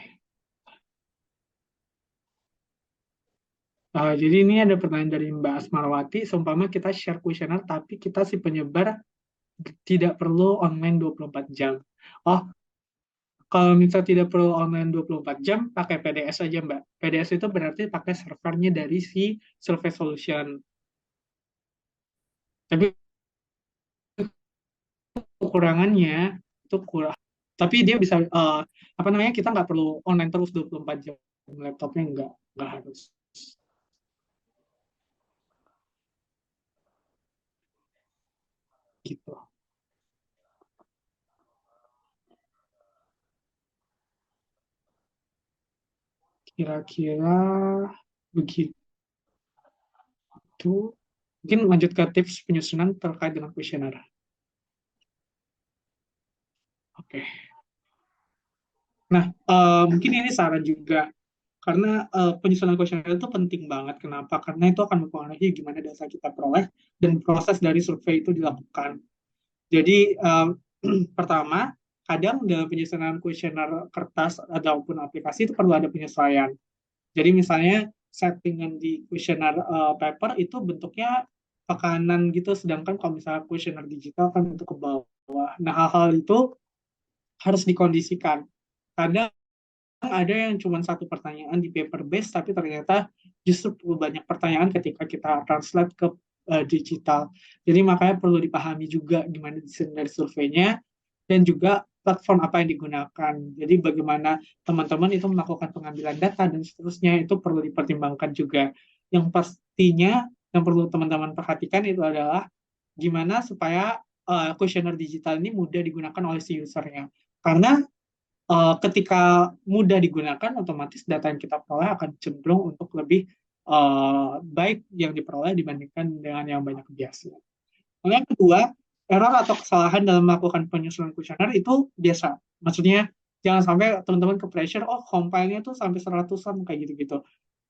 B: Jadi ini ada pertanyaan dari Mbak Asmarawati, seumpama kita share kuesioner tapi kita si penyebar tidak perlu online 24 jam. Oh, kalau misal tidak perlu online 24 jam, pakai PDS aja Mbak. PDS itu berarti pakai servernya dari si Survey Solution. Tapi kekurangannya itu kurang. Tapi dia bisa, apa namanya, kita nggak perlu online terus 24 jam. Laptopnya nggak harus. Gitu. Kira-kira begitu. Mungkin lanjut ke tips penyusunan terkait dengan kuesioner. Oke. Nah, mungkin ini saran juga, karena penyusunan kuesioner itu penting banget. Kenapa? Karena itu akan mempengaruhi gimana data kita peroleh dan proses dari survei itu dilakukan. Jadi, pertama, kadang dalam penyusunan kuesioner kertas ataupun aplikasi itu perlu ada penyesuaian. Jadi misalnya settingan di kuesioner paper itu bentuknya ke kanan gitu, sedangkan kalau misalnya kuesioner digital kan bentuk ke bawah. Nah, hal-hal itu harus dikondisikan. Kadang ada yang cuma satu pertanyaan di paper base, tapi ternyata justru perlu banyak pertanyaan ketika kita translate ke digital. Jadi makanya perlu dipahami juga gimana desain dari surveinya, dan juga platform apa yang digunakan. Jadi bagaimana teman-teman itu melakukan pengambilan data dan seterusnya, itu perlu dipertimbangkan juga. Yang pastinya yang perlu teman-teman perhatikan itu adalah gimana supaya kuesioner digital ini mudah digunakan oleh si usernya. Karena ketika mudah digunakan, otomatis data yang kita peroleh akan cenderung untuk lebih baik yang diperoleh dibandingkan dengan yang banyak biasa. Yang kedua, error atau kesalahan dalam melakukan penyusunan kuesioner itu biasa. Maksudnya, jangan sampai teman-teman ke pressure, oh compile-nya tuh sampai 100-an, kayak gitu-gitu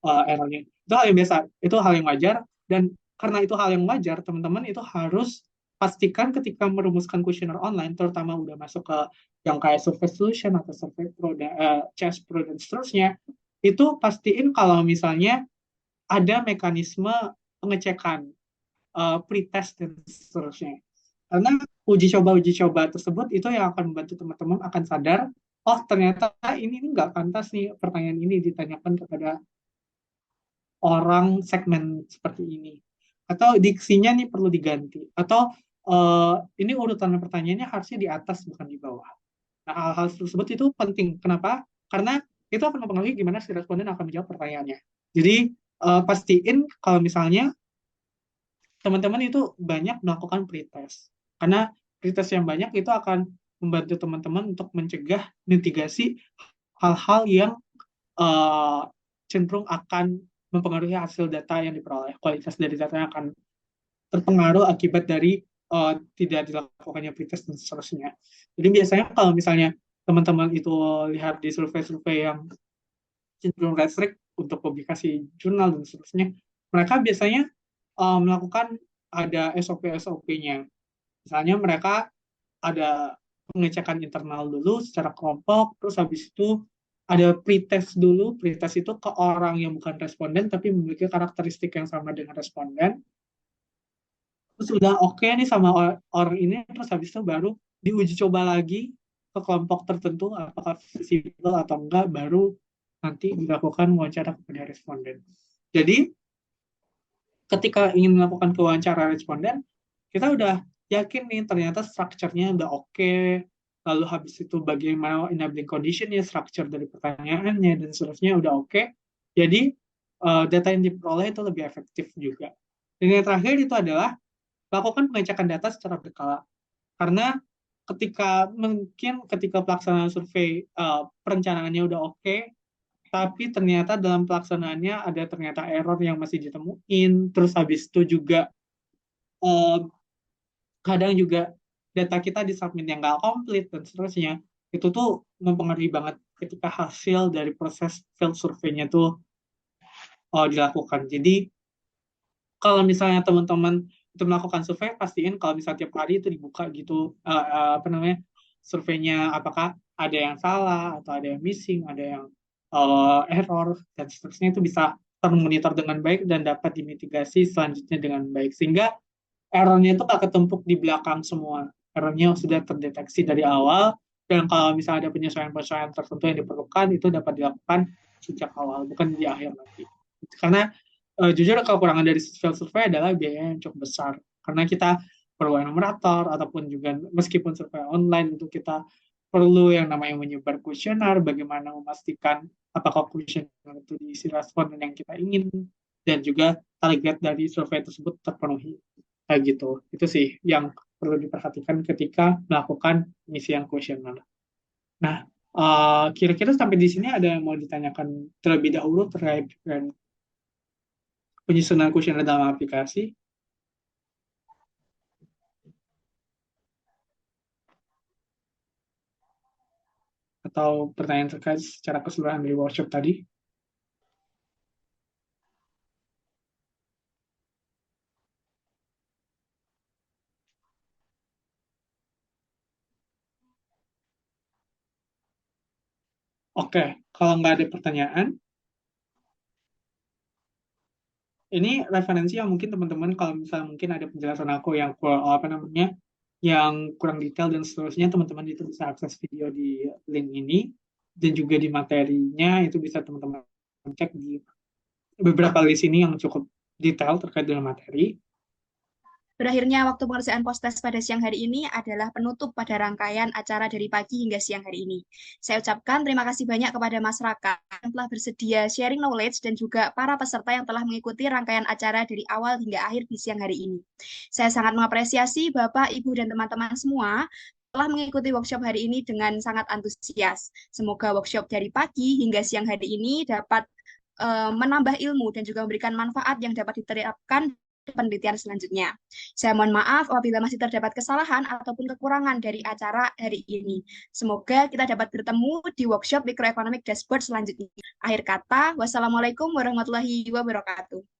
B: errornya. Itu hal yang biasa, itu hal yang wajar, dan karena itu hal yang wajar, teman-teman itu harus pastikan ketika merumuskan kuesioner online, terutama udah masuk ke yang kayak Survey Solution atau Survey Pro, Chess Pro, dan seterusnya, itu pastiin kalau misalnya ada mekanisme pengecekan, pretest, dan seterusnya. Karena uji coba tersebut itu yang akan membantu teman-teman akan sadar, oh ternyata ini nggak pantas nih pertanyaan ini ditanyakan kepada orang segmen seperti ini. Atau diksinya nih perlu diganti. Atau ini urutan pertanyaannya harusnya di atas bukan di bawah. Nah, hal-hal tersebut itu penting. Kenapa? Karena itu akan mempengaruhi gimana si responden akan menjawab pertanyaannya. Jadi, pastiin kalau misalnya teman-teman itu banyak melakukan pretest. Karena pretest yang banyak itu akan membantu teman-teman untuk mencegah mitigasi hal-hal yang cenderung akan mempengaruhi hasil data yang diperoleh. Kualitas dari datanya akan terpengaruh akibat dari tidak dilakukannya pretest dan seterusnya. Jadi biasanya kalau misalnya teman-teman itu lihat di survei-survei yang cenderung restrict untuk publikasi jurnal dan seterusnya, mereka biasanya melakukan ada SOP-SOP-nya. Misalnya mereka ada pengecekan internal dulu secara kelompok, terus habis itu ada pretest dulu. Pretest itu ke orang yang bukan responden tapi memiliki karakteristik yang sama dengan responden. Terus udah oke nih sama orang ini, terus habis itu baru diuji coba lagi ke kelompok tertentu, apakah visible atau enggak, baru nanti dilakukan wawancara kepada responden. Jadi ketika ingin melakukan wawancara responden, kita udah yakin nih ternyata structure-nya udah oke, lalu habis itu bagaimana enabling condition-nya, structure dari pertanyaannya, dan seterusnya udah oke. Jadi data yang diperoleh itu lebih efektif juga. Dan yang terakhir itu adalah lakukan pengecekan data secara berkala. Karena ketika pelaksanaan survei perencanaannya udah oke, tapi ternyata dalam pelaksanaannya ada ternyata error yang masih ditemuin, terus habis itu juga kadang juga data kita disubmit yang nggak komplit dan seterusnya, itu tuh mempengaruhi banget ketika hasil dari proses field survey-nya tuh dilakukan. Jadi kalau misalnya teman-teman itu melakukan survei, pastiin kalau misalnya tiap hari itu dibuka gitu, surveinya apakah ada yang salah atau ada yang missing, ada yang error dan seterusnya, itu bisa termonitor dengan baik dan dapat dimitigasi selanjutnya dengan baik, sehingga errornya itu tak ketumpuk di belakang semua. Errornya sudah terdeteksi dari awal, dan kalau misalnya ada penyesuaian-penyesuaian tertentu yang diperlukan, itu dapat dilakukan sejak awal, bukan di akhir nanti. Karena jujur kekurangan dari field survey adalah biaya yang cukup besar. Karena kita perlu enumerator, ataupun juga meskipun survei online, itu kita perlu yang namanya menyebar kuesioner, bagaimana memastikan apakah kuesioner itu diisi responden yang kita ingin, dan juga target dari survei tersebut terpenuhi. Kayak gitu. Itu sih yang perlu diperhatikan ketika melakukan pengisian kuesioner. Nah, kira-kira sampai di sini ada yang mau ditanyakan terlebih dahulu terkait dengan penyusunan kuesioner dalam aplikasi? Atau atau pertanyaan terkait secara keseluruhan dari workshop tadi? Oke, kalau nggak ada pertanyaan, ini referensi yang mungkin teman-teman kalau misalnya mungkin ada penjelasan aku yang apa namanya yang kurang detail dan seterusnya, teman-teman itu bisa akses video di link ini dan juga di materinya itu bisa teman-teman cek di beberapa list ini yang cukup detail terkait dengan materi.
A: Berakhirnya waktu pengerjaan post-test pada siang hari ini adalah penutup pada rangkaian acara dari pagi hingga siang hari ini. Saya ucapkan terima kasih banyak kepada masyarakat yang telah bersedia sharing knowledge dan juga para peserta yang telah mengikuti rangkaian acara dari awal hingga akhir di siang hari ini. Saya sangat mengapresiasi Bapak, Ibu, dan teman-teman semua telah mengikuti workshop hari ini dengan sangat antusias. Semoga workshop dari pagi hingga siang hari ini dapat menambah ilmu dan juga memberikan manfaat yang dapat diterapkan penelitian selanjutnya. Saya mohon maaf apabila masih terdapat kesalahan ataupun kekurangan dari acara hari ini. Semoga kita dapat bertemu di workshop Microeconomic Dashboard selanjutnya. Akhir kata, wassalamualaikum warahmatullahi wabarakatuh.